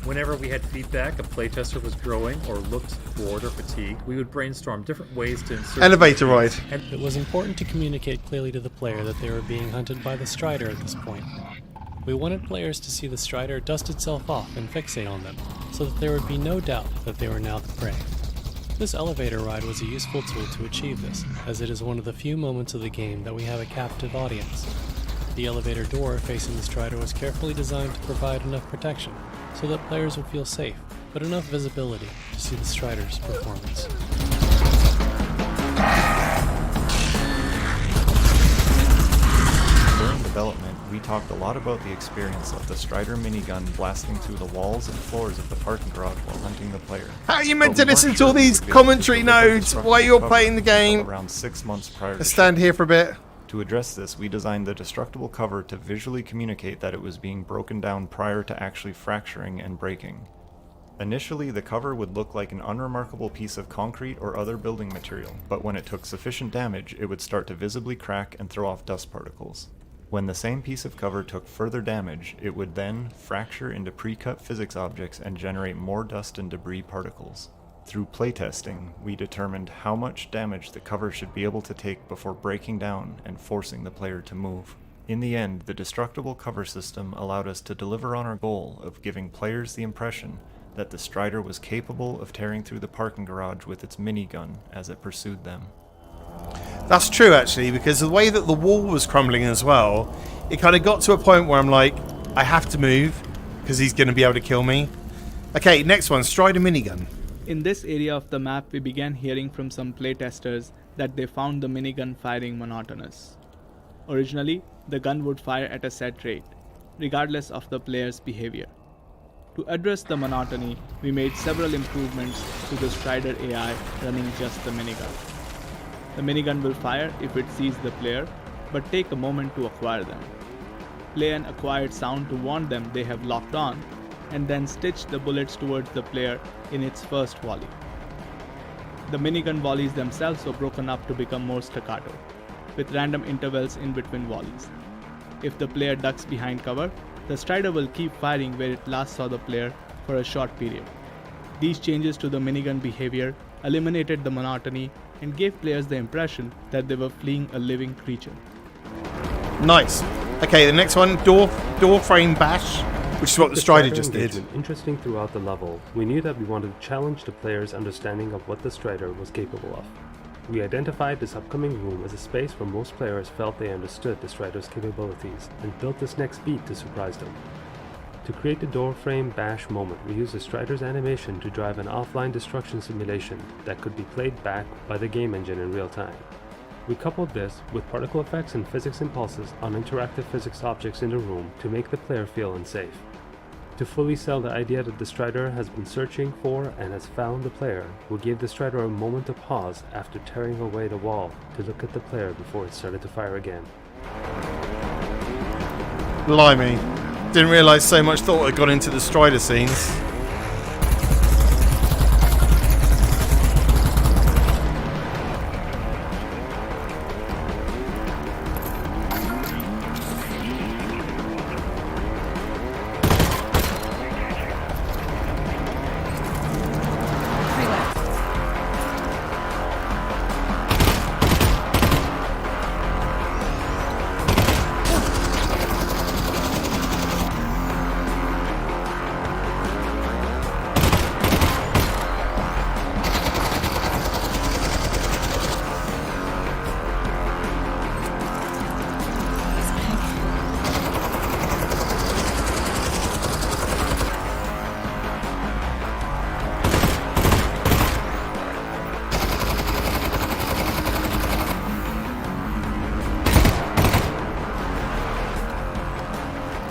Whenever we had feedback a playtester was growing or looked bored or fatigued, we would brainstorm different ways to insert elevator ride. And it was important to communicate clearly to the player that they were being hunted by the Strider at this point. We wanted players to see the Strider dust itself off and fixate on them, so that there would be no doubt that they were now the prey. This elevator ride was a useful tool to achieve this, as it is one of the few moments of the game that we have a captive audience. The elevator door facing the Strider was carefully designed to provide enough protection, so that players would feel safe, but enough visibility to see the Strider's performance. During development, we talked a lot about the experience of the Strider minigun blasting through the walls and floors of the parking garage while hunting the player. How are you meant to listen to all these commentary nodes while you're playing the game? Around 6 months prior. Let's stand here for a bit. To address this, we designed the destructible cover to visually communicate that it was being broken down prior to actually fracturing and breaking. Initially, the cover would look like an unremarkable piece of concrete or other building material, but when it took sufficient damage, it would start to visibly crack and throw off dust particles. When the same piece of cover took further damage, it would then fracture into pre-cut physics objects and generate more dust and debris particles. Through playtesting, we determined how much damage the cover should be able to take before breaking down and forcing the player to move. In the end, the destructible cover system allowed us to deliver on our goal of giving players the impression that the Strider was capable of tearing through the parking garage with its minigun as it pursued them. That's true, actually, because the way that the wall was crumbling as well, it kind of got to a point where I'm like, I have to move because he's going to be able to kill me. Okay, next one, Strider minigun. In this area of the map, we began hearing from some playtesters that they found the minigun firing monotonous. Originally, the gun would fire at a set rate, regardless of the player's behavior. To address the monotony, we made several improvements to the Strider AI running just the minigun. The minigun will fire if it sees the player, but take a moment to acquire them. Play an acquired sound to warn them they have locked on, and then stitch the bullets towards the player in its first volley. The minigun volleys themselves were broken up to become more staccato, with random intervals in between volleys. If the player ducks behind cover, the Strider will keep firing where it last saw the player for a short period. These changes to the minigun behavior eliminated the monotony and gave players the impression that they were fleeing a living creature. Nice. Okay, the next one, door frame bash, which is what the Strider just did. Interesting throughout the level, we knew that we wanted to challenge the player's understanding of what the Strider was capable of. We identified this upcoming room as a space where most players felt they understood the Strider's capabilities, and built this next beat to surprise them. To create the door frame bash moment, we used the Strider's animation to drive an offline destruction simulation that could be played back by the game engine in real time. We coupled this with particle effects and physics impulses on interactive physics objects in the room to make the player feel unsafe. To fully sell the idea that the Strider has been searching for and has found the player, we gave the Strider a moment to pause after tearing away the wall to look at the player before it started to fire again. Blimey. Didn't realise so much thought had gone into the Strider scenes.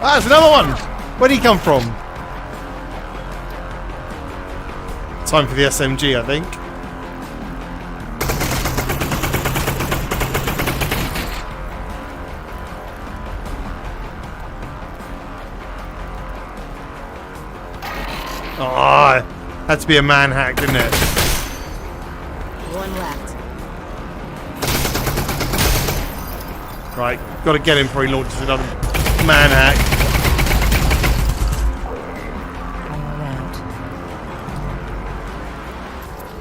Ah, there's another one! Where'd he come from? Time for the SMG, I think. Ah, had to be a man hack, didn't it? One left. Right, got to get him before he launches another man hack.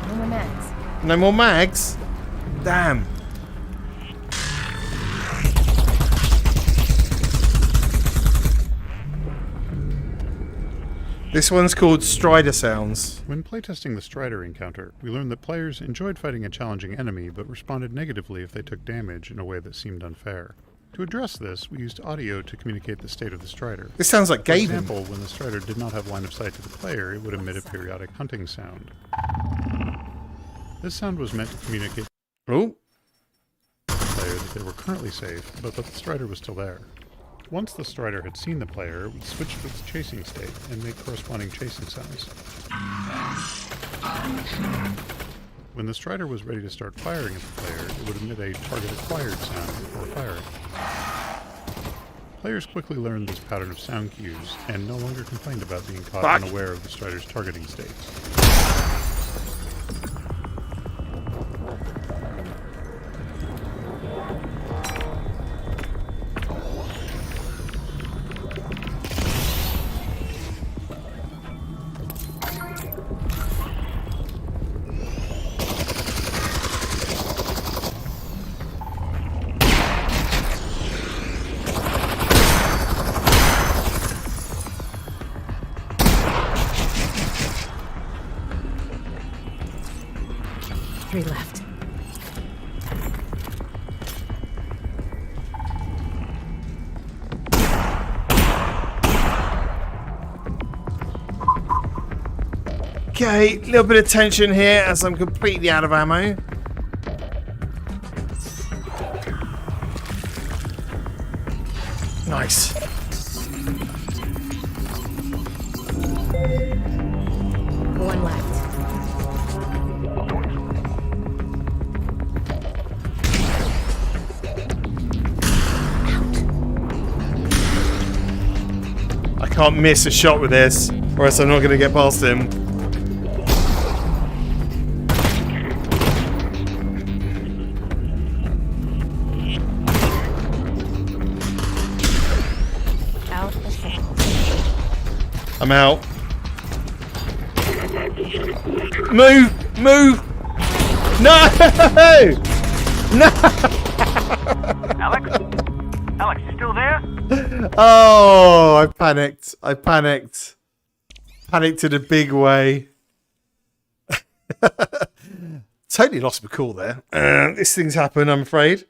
No more mags. No more mags? Damn. This one's called Strider Sounds. When playtesting the Strider encounter, we learned that players enjoyed fighting a challenging enemy, but responded negatively if they took damage in a way that seemed unfair. To address this, we used audio to communicate the state of the Strider. This sounds like Gaben. For example, when the Strider did not have line of sight to the player, it would emit a periodic hunting sound. This sound was meant to communicate to the player that they were currently safe, but that the Strider was still there. Once the Strider had seen the player, it would switch to its chasing state and make corresponding chasing sounds. When the Strider was ready to start firing at the player, it would emit a target-acquired sound before firing. Players quickly learned this pattern of sound cues, and no longer complained about being caught unaware of the Strider's targeting states. Three left. Okay, a little bit of tension here as I'm completely out of ammo. Nice. One left. I can't miss a shot with this, or else I'm not going to get past him. Out of signal. I'm out. Move! Move! No! No! Alex? Alex, you still there? Oh, I panicked. I panicked. Panicked in a big way. Totally lost my cool there. This thing's happened, I'm afraid.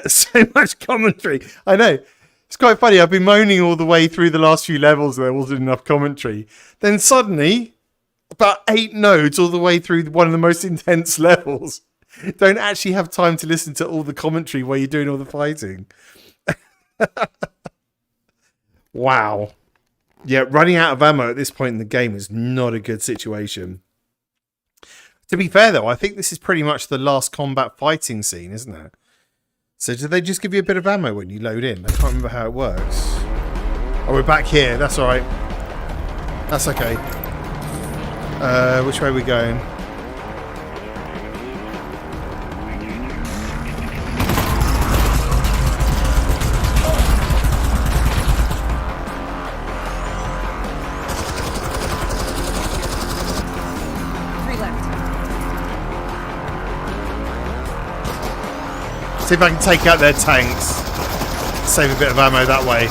So much commentary. I know. It's quite funny. I've been moaning all the way through the last few levels there wasn't enough commentary. Then suddenly, about 8 nodes all the way through one of the most intense levels. Don't actually have time to listen to all the commentary while you're doing all the fighting. Wow. Yeah, running out of ammo at this point in the game is not a good situation. To be fair, though, I think this is pretty much the last combat fighting scene, isn't it? So do they just give you a bit of ammo when you load in? I can't remember how it works. Oh, we're back here. That's all right. That's okay. Which way are we going? See if I can take out their tanks. Save a bit of ammo that way.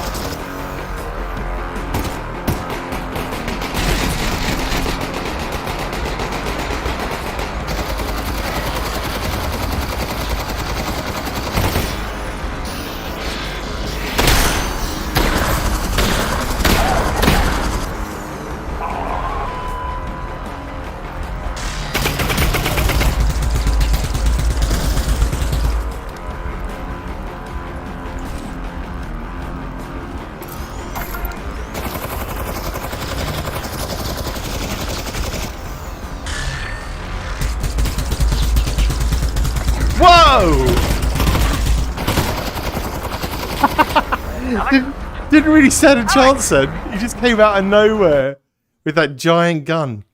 Didn't really stand a chance then. He just came out of nowhere with that giant gun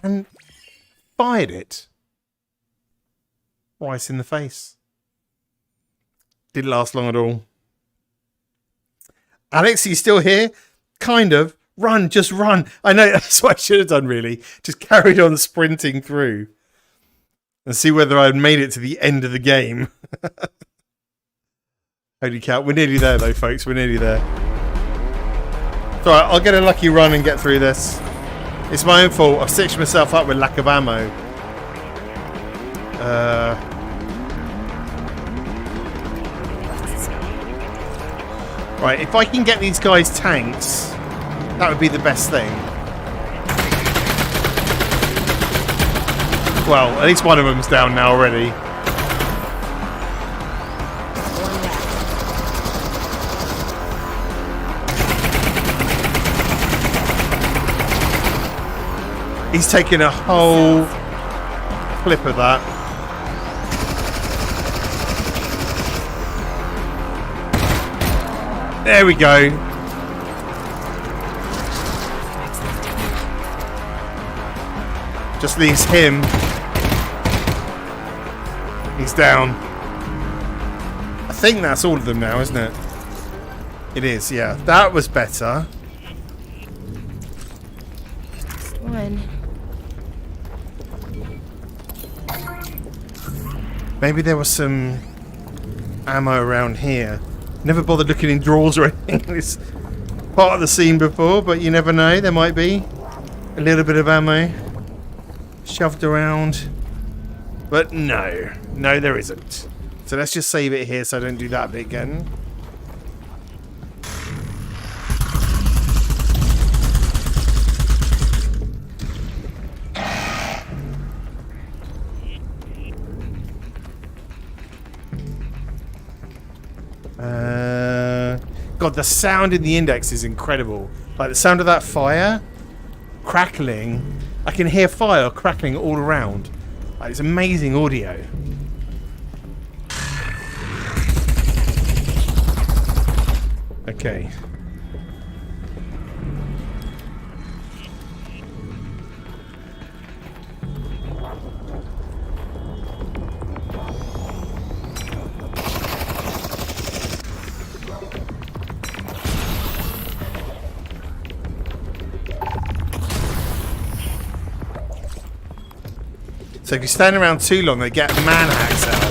and fired it right in the face. Didn't last long at all. Alex, are you still here? Kind of. Run, just run. I know, that's what I should have done really. Just carried on sprinting through and see whether I'd made it to the end of the game. Holy cow. We're nearly there though, folks. We're nearly there. It's alright, I'll get a lucky run and get through this. It's my own fault. I've stitched myself up with lack of ammo. Right, if I can get these guys tanks, that would be the best thing. Well, at least one of them's down now already. He's taking a whole clip of that. There we go. Just leaves him. He's down. I think that's all of them now, isn't it? It is, yeah. That was better. One. Maybe there was some ammo around here. Never bothered looking in drawers or anything in this part of the scene before, but you never know. There might be a little bit of ammo shoved around. But no. No, there isn't. So let's just save it here so I don't do that bit again. God, the sound in the index is incredible. Like the sound of that fire crackling. I can hear fire crackling all around. Like, it's amazing audio. Okay. So if you stand around too long, they get man-hacks out.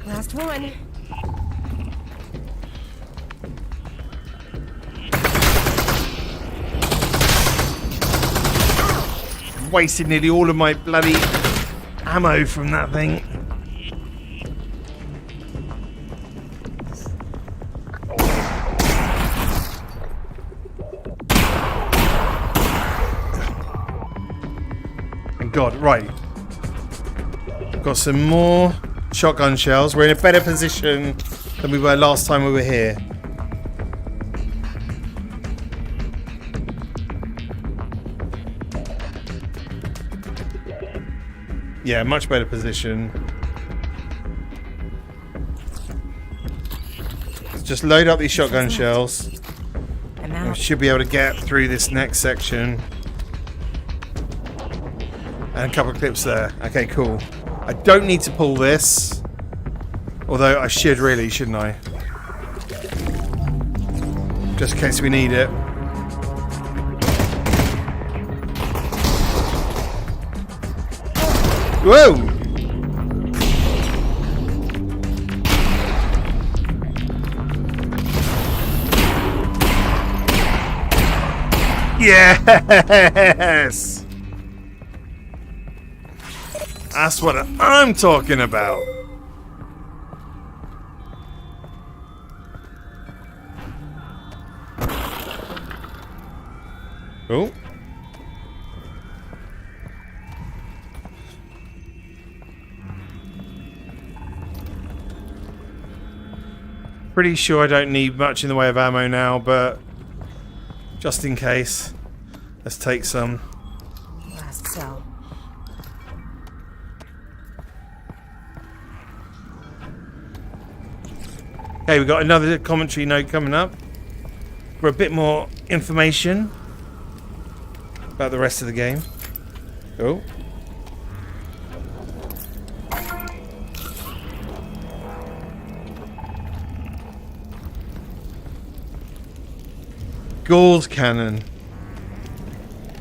Last one. Wasted nearly all of my bloody ammo from that thing. God, right. Got some more shotgun shells. We're in a better position than we were last time we were here. Yeah, much better position. Let's just load up these shotgun shells. We should be able to get through this next section. And a couple of clips there. Okay, cool. I don't need to pull this. Although I should really, shouldn't I? Just in case we need it. Whoa! Yes! That's what I'm talking about. Oh. Pretty sure I don't need much in the way of ammo now, but just in case, let's take some. Last cell. Okay, we've got another commentary note coming up for a bit more information about the rest of the game. Oh. Gauss cannon.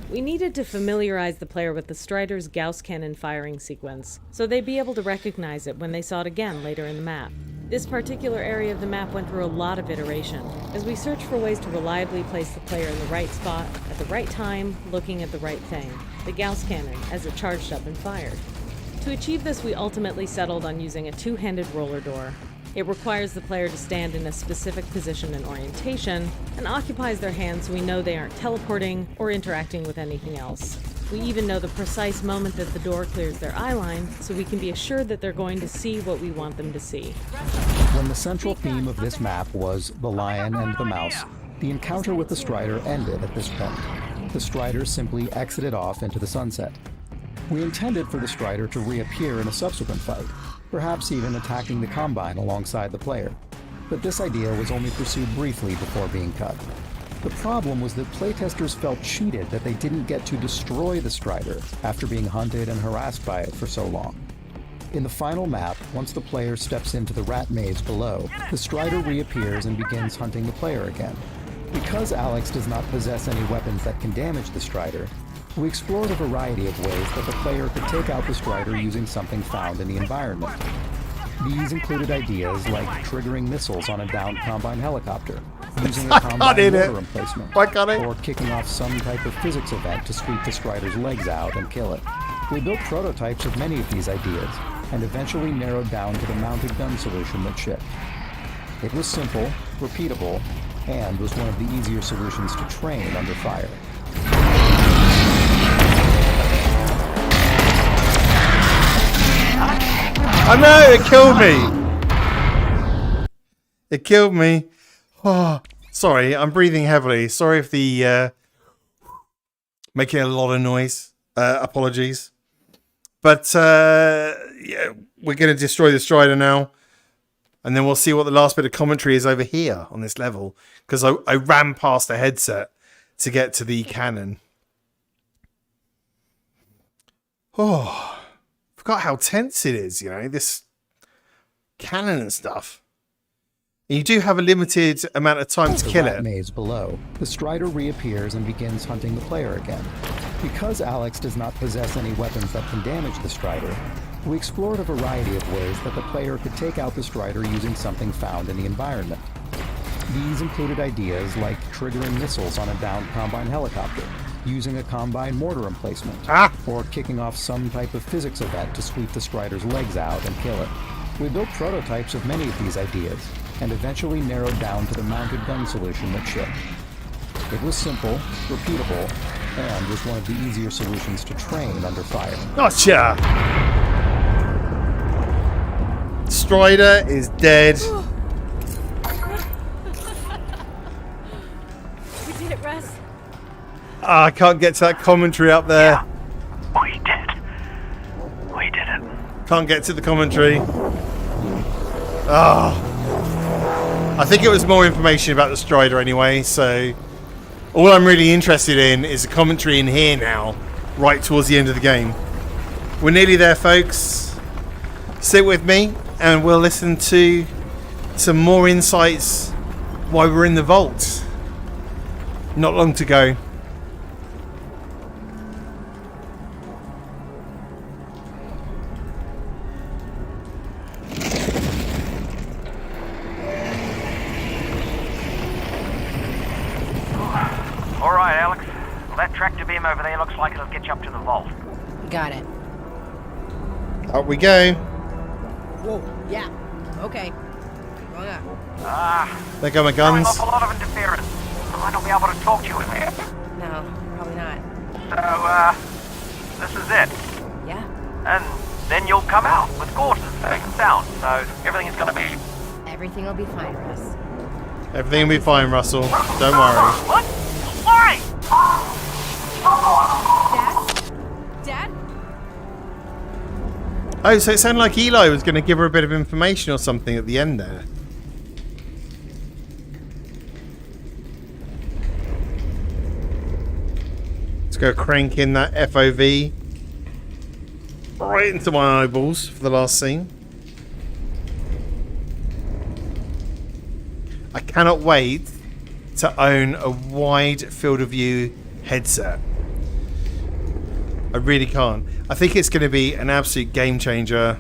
We needed to familiarize the player with the Strider's Gauss cannon firing sequence, so they'd be able to recognize it when they saw it again later in the map. This particular area of the map went through a lot of iteration, as we searched for ways to reliably place the player in the right spot, at the right time, looking at the right thing, the Gauss cannon, as it charged up and fired. To achieve this, we ultimately settled on using a two-handed roller door. It requires the player to stand in a specific position and orientation, and occupies their hands so we know they aren't teleporting or interacting with anything else. We even know the precise moment that the door clears their eye line, so we can be assured that they're going to see what we want them to see. When the central theme of this map was the lion and the mouse, the encounter with the Strider ended at this point. The Strider simply exited off into the sunset. We intended for the Strider to reappear in a subsequent fight, perhaps even attacking the Combine alongside the player. But this idea was only pursued briefly before being cut. The problem was that playtesters felt cheated that they didn't get to destroy the Strider after being hunted and harassed by it for so long. In the final map, once the player steps into the rat maze below, the Strider reappears and begins hunting the player again. Because Alyx does not possess any weapons that can damage the Strider, we explored a variety of ways that the player could take out the Strider using something found in the environment. These included ideas like triggering missiles on a downed Combine helicopter, using a Combine motor emplacement, or kicking off some type of physics event to sweep the Strider's legs out and kill it. We built prototypes of many of these ideas, and eventually narrowed down to the mounted gun solution that shipped. It was simple, repeatable, and was one of the easier solutions to train under fire. I know, it killed me. It killed me. Oh, Sorry, I'm breathing heavily. Sorry if the making a lot of noise. Apologies. But yeah, we're going to destroy the Strider now. And then we'll see what the last bit of commentary is over here on this level. Because I ran past the headset to get to the cannon. Oh, forgot how tense it is, you know, this cannon and stuff. And you do have a limited amount of time to kill it. Maze below, the Strider reappears and begins hunting the player again. Because Alyx does not possess any weapons that can damage the Strider, we explored a variety of ways that the player could take out the Strider using something found in the environment. These included ideas like triggering missiles on a downed Combine helicopter, using a Combine mortar emplacement, or kicking off some type of physics event to sweep the Strider's legs out and kill it. We built prototypes of many of these ideas, and eventually narrowed down to the mounted gun solution that shipped. It was simple, repeatable, and was one of the easier solutions to train under fire. Gotcha! Strider is dead. We did it, Russ. I can't get to that commentary up there. Yeah, we did. We did it. Can't get to the commentary. Ah. I think it was more information about the Strider anyway, so all I'm really interested in is the commentary in here now, right towards the end of the game. We're nearly there, folks. Sit with me and we'll listen to some more insights while we're in the vault. Not long to go. All right, Alyx. Well, that tractor beam over there looks like it'll get you up to the vault. Got it. Up we go. Whoa, yeah. Okay. Going up. There go my Throwing guns. off a lot of interference. I might not be able to talk to you in there. No, probably not. So, this is it. Yeah. And then you'll come out with courses safe and sound, so everything is gonna be... Everything will be fine, Russ. Everything will be fine, Russell. Don't worry. What? Why? Dad? Oh, so it sounded like Eli was going to give her a bit of information or something at the end there. Let's go crank in that FOV right into my eyeballs for the last scene. I cannot wait to own a wide field of view headset. I really can't. I think it's going to be an absolute game changer.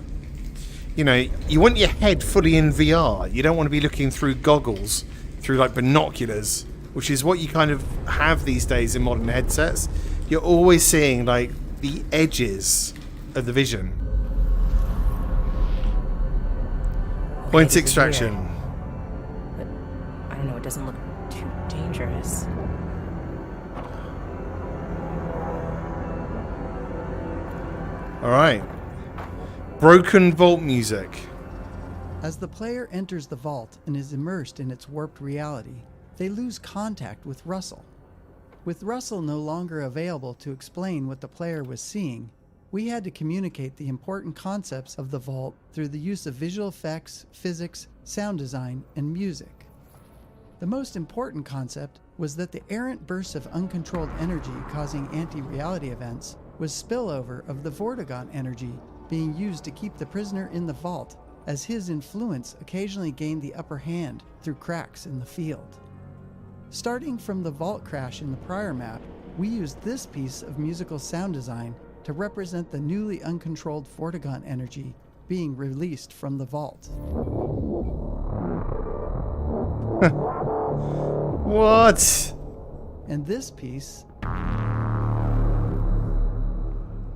You know, you want your head fully in VR. You don't want to be looking through goggles, through like binoculars, which is what you kind of have these days in modern headsets. You're always seeing like the edges of the vision. Point extraction. But I don't know, it doesn't look too dangerous. Alright. Broken vault music. As the player enters the vault and is immersed in its warped reality, they lose contact with Russell. With Russell no longer available to explain what the player was seeing, we had to communicate the important concepts of the vault through the use of visual effects, physics, sound design, and music. The most important concept was that the errant bursts of uncontrolled energy causing anti-reality events was spillover of the Vortigaunt energy being used to keep the prisoner in the vault, as his influence occasionally gained the upper hand through cracks in the field. Starting from the vault crash in the prior map, we used this piece of musical sound design to represent the newly uncontrolled Vortigaunt energy being released from the vault. What? And this piece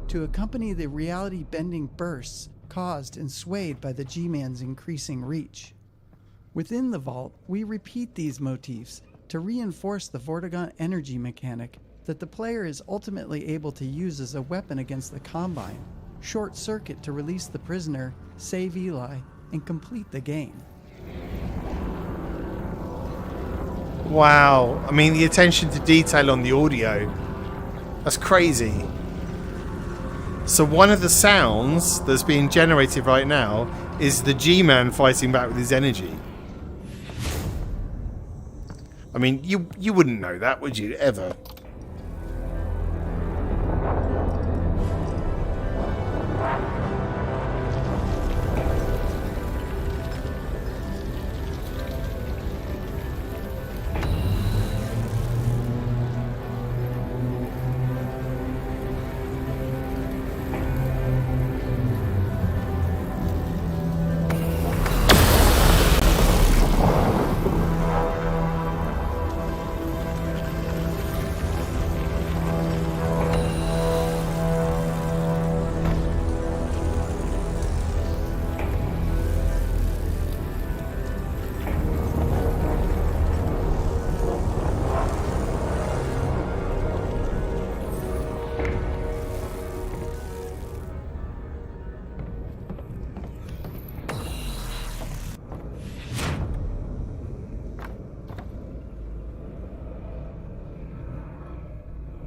to accompany the reality-bending bursts caused and swayed by the G-Man's increasing reach. Within the vault, we repeat these motifs to reinforce the Vortigaunt energy mechanic that the player is ultimately able to use as a weapon against the Combine, short circuit to release the prisoner, save Eli, and complete the game. Wow. I mean, the attention to detail on the audio. That's crazy. So one of the sounds that's being generated right now is the G-Man fighting back with his energy. I mean, you wouldn't know that, would you, ever?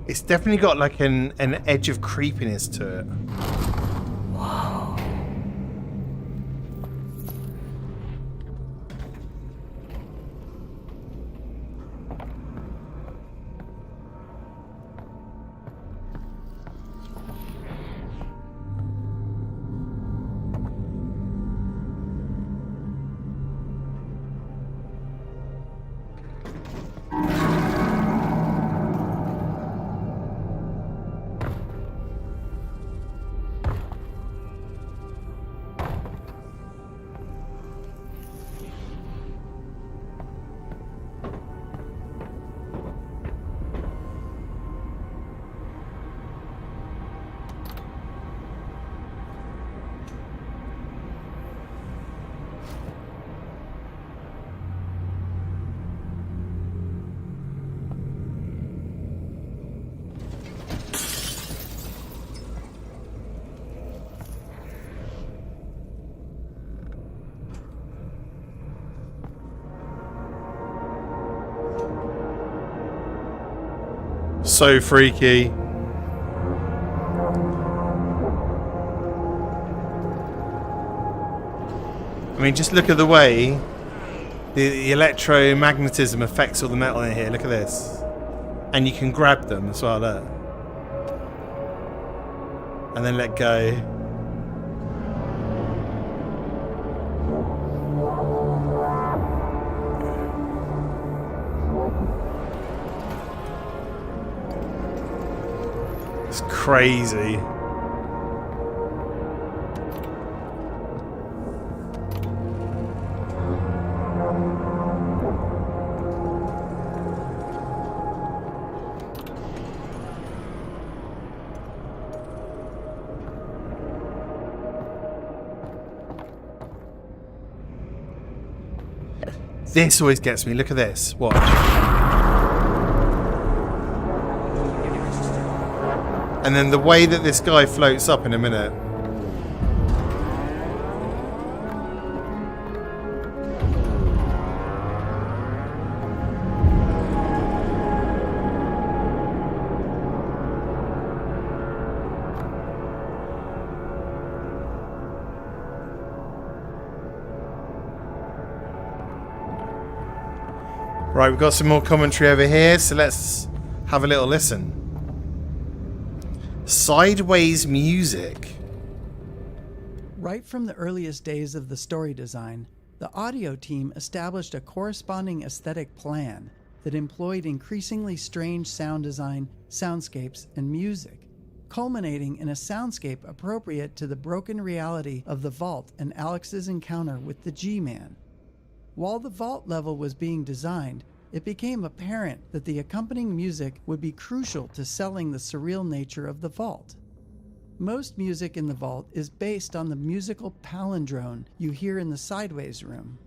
It's definitely got like an edge of creepiness to it. Whoa. So freaky. I mean, just look at the way the electromagnetism affects all the metal in here. Look at this. And you can grab them as well, look. And then let go. It's crazy. This always gets me. Look at this. Watch. And then the way that this guy floats up in a minute. Right, we've got some more commentary over here, so let's have a little listen. Sideways music. Right from the earliest days of the story design, the audio team established a corresponding aesthetic plan that employed increasingly strange sound design, soundscapes, and music, culminating in a soundscape appropriate to the broken reality of the vault and Alyx's encounter with the G-Man. While the vault level was being designed, it became apparent that the accompanying music would be crucial to selling the surreal nature of the vault. Most music in the vault is based on the musical palindrome you hear in the Sideways room.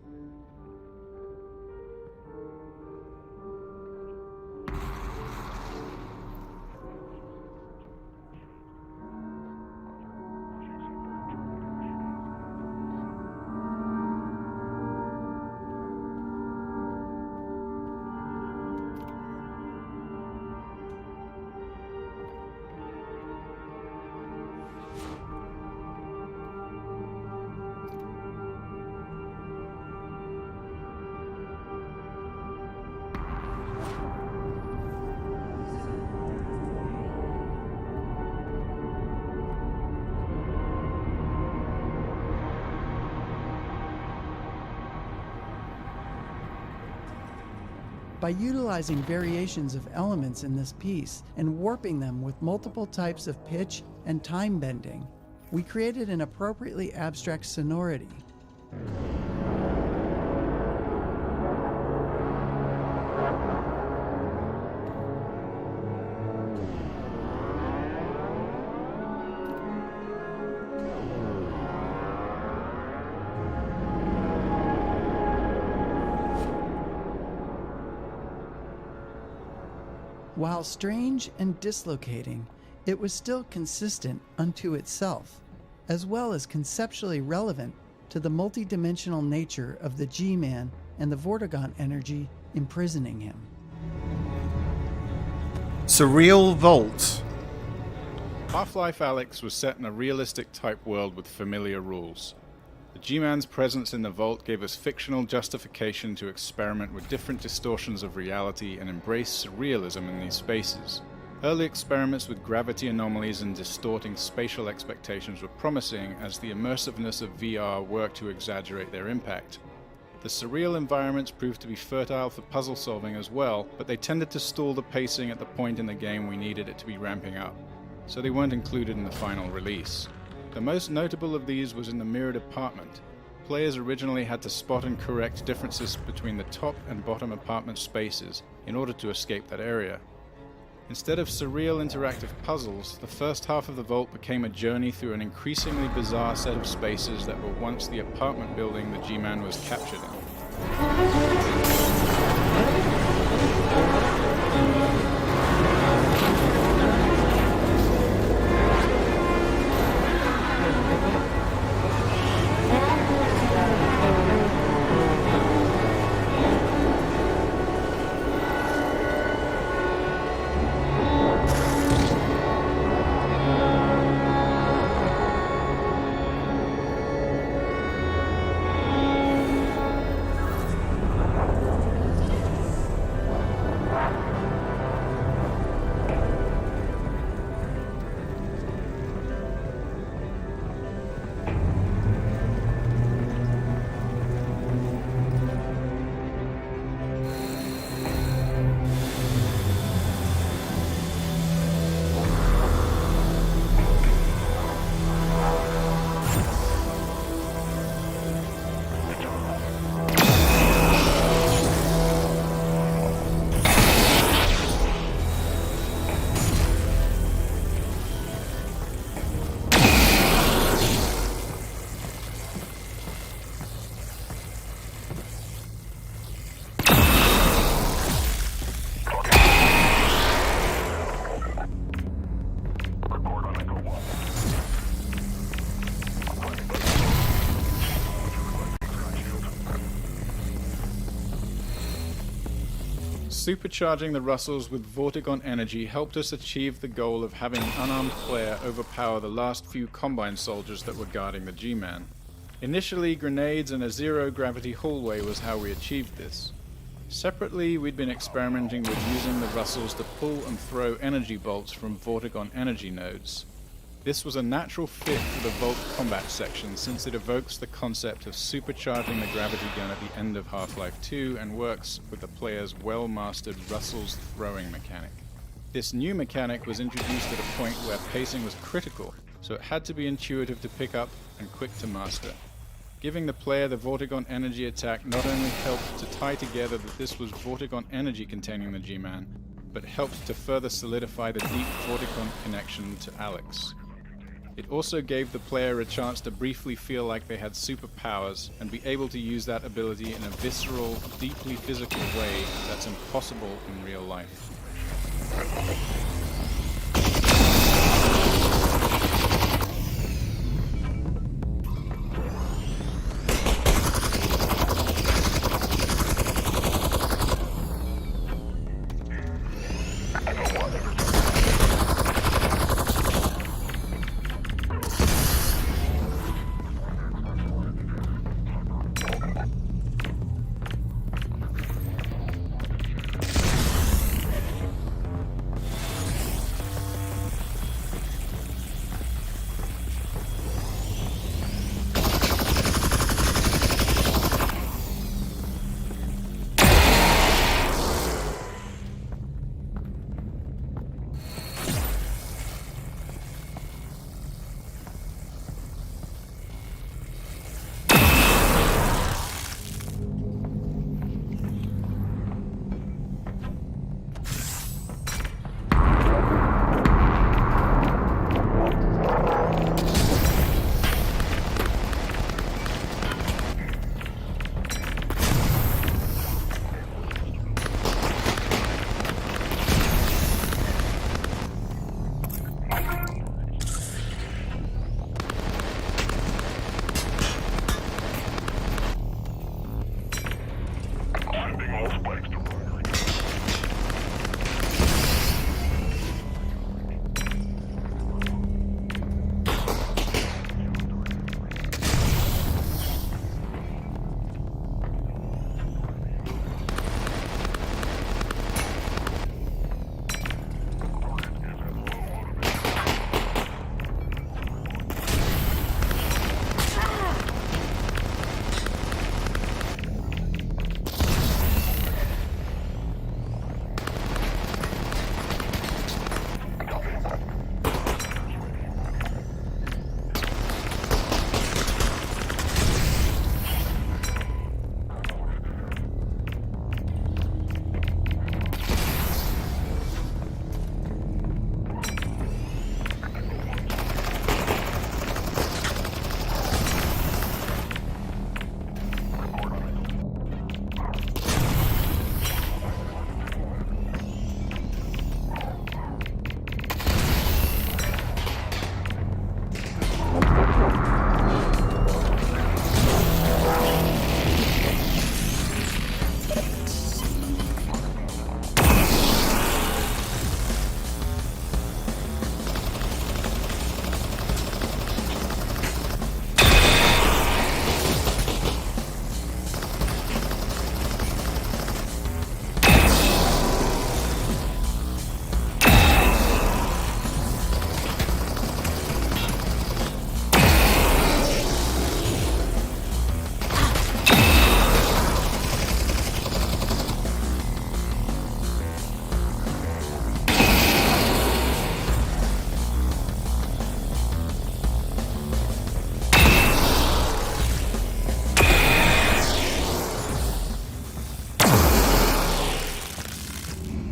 By utilizing variations of elements in this piece and warping them with multiple types of pitch and time bending, we created an appropriately abstract sonority. While strange and dislocating, it was still consistent unto itself, as well as conceptually relevant to the multidimensional nature of the G-Man and the Vortigaunt energy imprisoning him. Surreal Vault. Half-Life Alyx was set in a realistic type world with familiar rules. The G-Man's presence in the vault gave us fictional justification to experiment with different distortions of reality and embrace surrealism in these spaces. Early experiments with gravity anomalies and distorting spatial expectations were promising as the immersiveness of VR worked to exaggerate their impact. The surreal environments proved to be fertile for puzzle solving as well, but they tended to stall the pacing at the point in the game we needed it to be ramping up, so they weren't included in the final release. The most notable of these was in the mirrored apartment. Players originally had to spot and correct differences between the top and bottom apartment spaces in order to escape that area. Instead of surreal interactive puzzles, the first half of the vault became a journey through an increasingly bizarre set of spaces that were once the apartment building the G-Man was captured in. Supercharging the Russells with Vortigaunt energy helped us achieve the goal of having an unarmed player overpower the last few Combine soldiers that were guarding the G-Man. Initially, grenades and a zero-gravity hallway was how we achieved this. Separately, we'd been experimenting with using the Russells to pull and throw energy bolts from Vortigaunt energy nodes. This was a natural fit for the Vault combat section since it evokes the concept of supercharging the gravity gun at the end of Half-Life 2 and works with the player's well-mastered Russells throwing mechanic. This new mechanic was introduced at a point where pacing was critical, so it had to be intuitive to pick up and quick to master. Giving the player the Vortigaunt energy attack not only helped to tie together that this was Vortigaunt energy containing the G-Man, but helped to further solidify the deep Vortigaunt connection to Alyx. It also gave the player a chance to briefly feel like they had superpowers and be able to use that ability in a visceral, deeply physical way that's impossible in real life.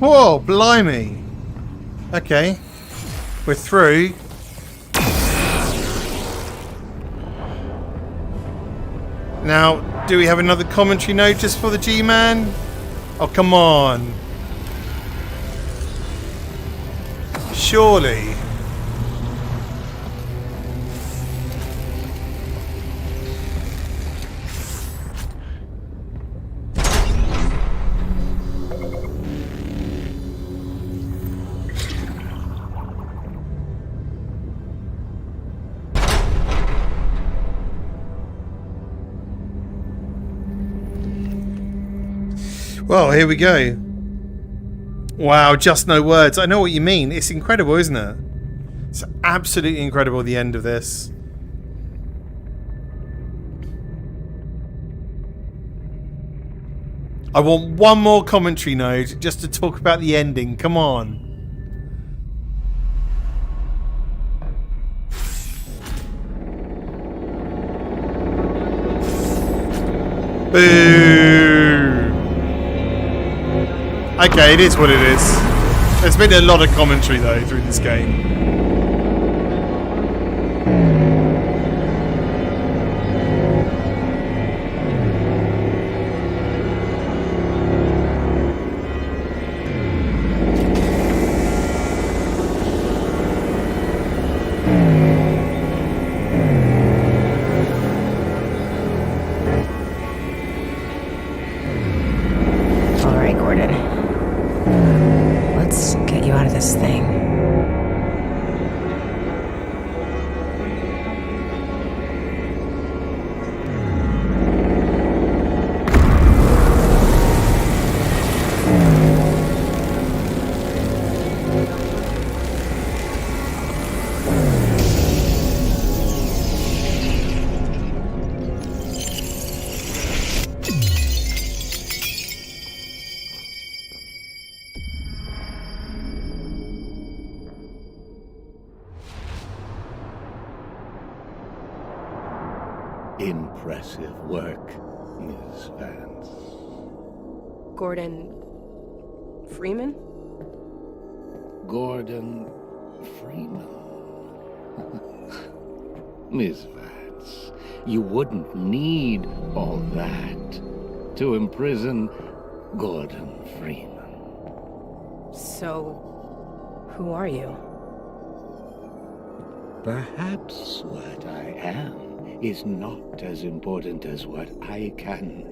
Whoa, blimey. Okay. We're through. Now, do we have another commentary note just for the G-Man? Oh, come on. Surely. Well, here we go. Wow, just no words. I know what you mean. It's incredible, isn't it? It's absolutely incredible, the end of this. I want one more commentary note just to talk about the ending. Come on. Boo! Okay, it is what it is. There's been a lot of commentary though through this game. Impressive work, Ms. Vance. Gordon Freeman? Gordon Freeman. Ms. Vance, you wouldn't need all that to imprison Gordon Freeman. So, who are you? Perhaps what I am is not as important as what I can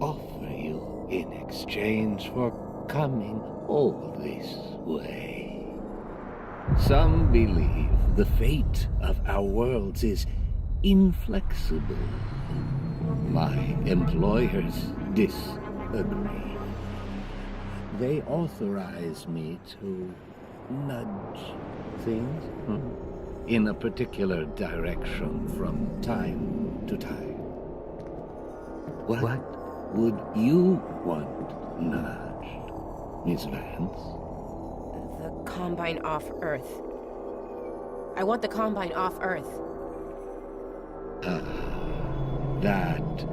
offer you in exchange for coming all this way. Some believe the fate of our worlds is inflexible. My employers disagree. They authorize me to nudge things in a particular direction from time to time. What would you want nudged, Miss Vance? The Combine off Earth. I want the Combine off Earth. That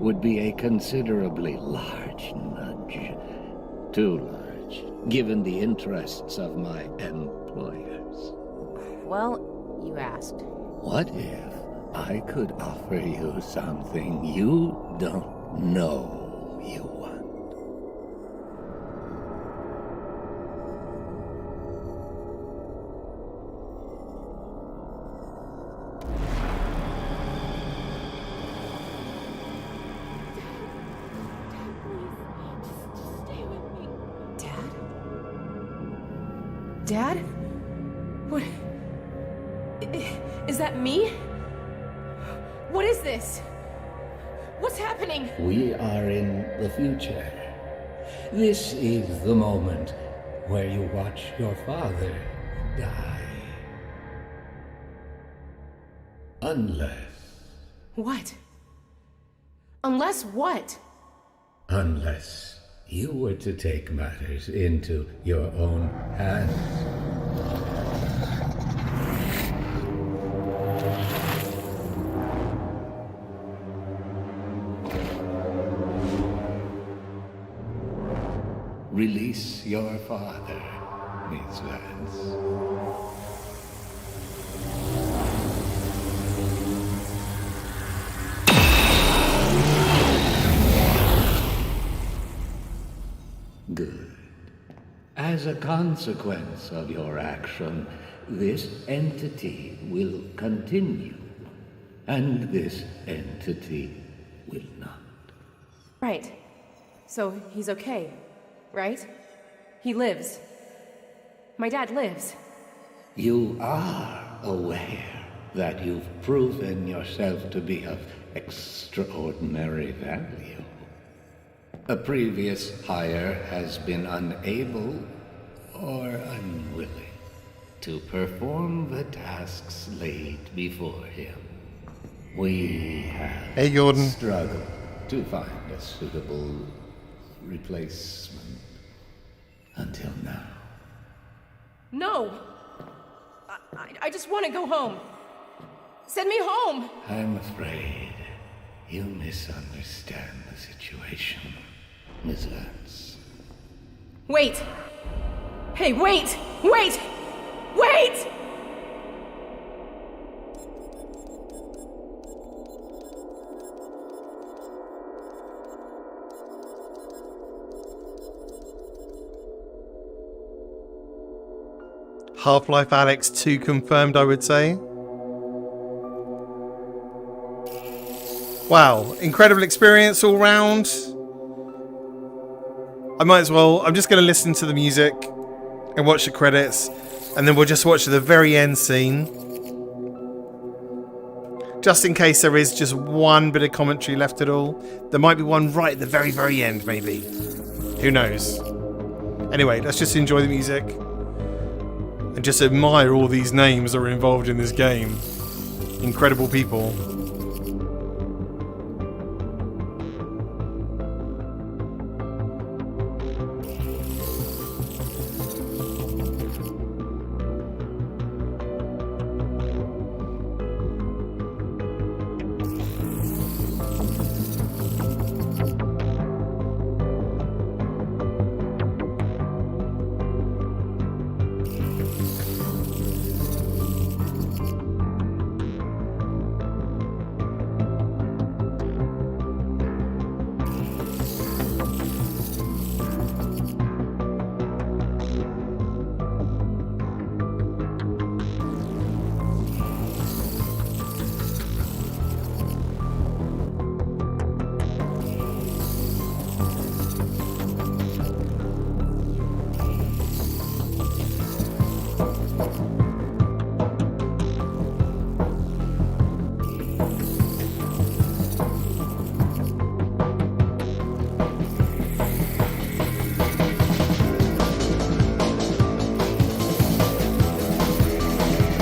would be a considerably large nudge. Too large, given the interests of my employers. Well, you asked. What if I could offer you something you don't know you want? Dad? What? Is that me? What is this? What's happening? We are in the future. This is the moment where you watch your father die. Unless... What? Unless what? Unless you were to take matters into your own hands. Release your father, Miss Vance. Good. As a consequence of your action, this entity will continue, and this entity will not. Right. So he's okay, right? He lives. My dad lives. You are aware that you've proven yourself to be of extraordinary value. A previous hire has been unable or unwilling to perform the tasks laid before him. We have struggled to find a suitable replacement until now. No! I just want to go home. Send me home! I'm afraid you misunderstand the situation, Miss Vance. Wait! Hey, wait! Wait! Wait! Half-Life Alyx 2 confirmed, I would say. Wow, incredible experience all round. I might as well, I'm just going to listen to the music and watch the credits, and then we'll just watch the very end scene. Just in case there is just one bit of commentary left at all. There might be one right at the very, very end, maybe. Who knows? Anyway, let's just enjoy the music and just admire all these names that are involved in this game. Incredible people.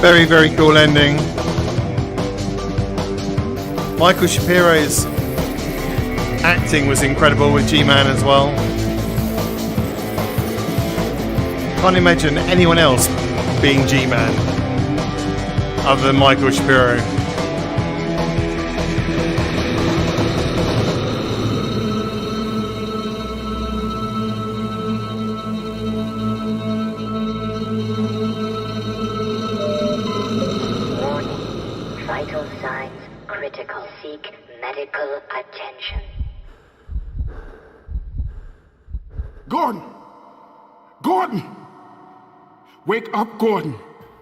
Very, very cool ending. Michael Shapiro's acting was incredible with G-Man as well. Can't imagine anyone else being G-Man other than Michael Shapiro. Vital signs critical. Seek medical attention. Gordon! Gordon! Wake up, Gordon.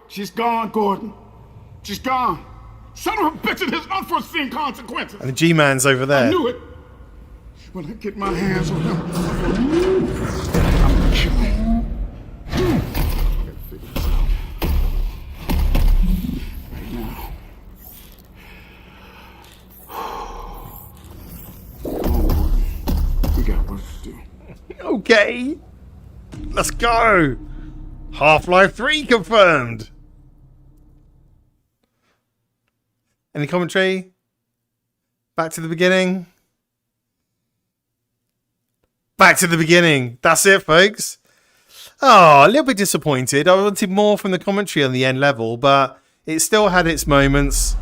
She's gone, Gordon. She's gone. Son of a bitch, it has unforeseen consequences. And the G-Man's over there. I knew it. When I get my hands on him, I'm gonna kill him. Gotta figure this out. Right now. We got work to do. Okay. Let's go. Half-Life 3 confirmed. Any commentary? Back to the beginning. Back to the beginning. That's it, folks. Oh, a little bit disappointed. I wanted more from the commentary on the end level, but it still had its moments.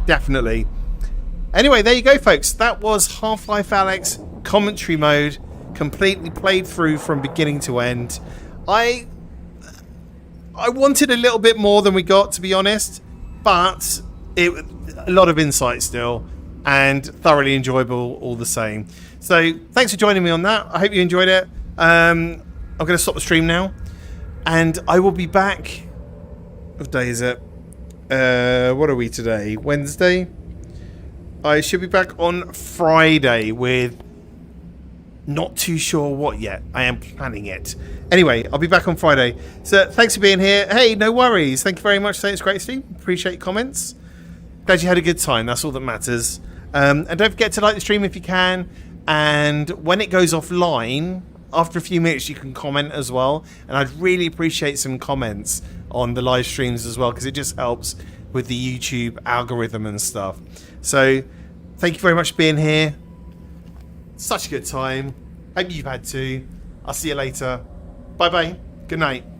Definitely. Anyway, there you go, folks. That was Half-Life Alyx commentary mode completely played through from beginning to end. I wanted a little bit more than we got, to be honest, but a lot of insight still, and thoroughly enjoyable all the same. So thanks for joining me on that. I hope you enjoyed it. I'm going to stop the stream now, and I will be back. What day is it? What are we today? Wednesday? I should be back on Friday with not too sure what yet. I am planning it. Anyway, I'll be back on Friday. So thanks for being here. Hey, no worries. Thank you very much. It's great, Steve. Appreciate your comments. Glad you had a good time. That's all that matters. And don't forget to like the stream if you can. And when it goes offline, after a few minutes, you can comment as well. And I'd really appreciate some comments on the live streams as well, because it just helps with the YouTube algorithm and stuff. So thank you very much for being here. Such a good time. Hope you've had too. I'll see you later. Bye bye. Good night.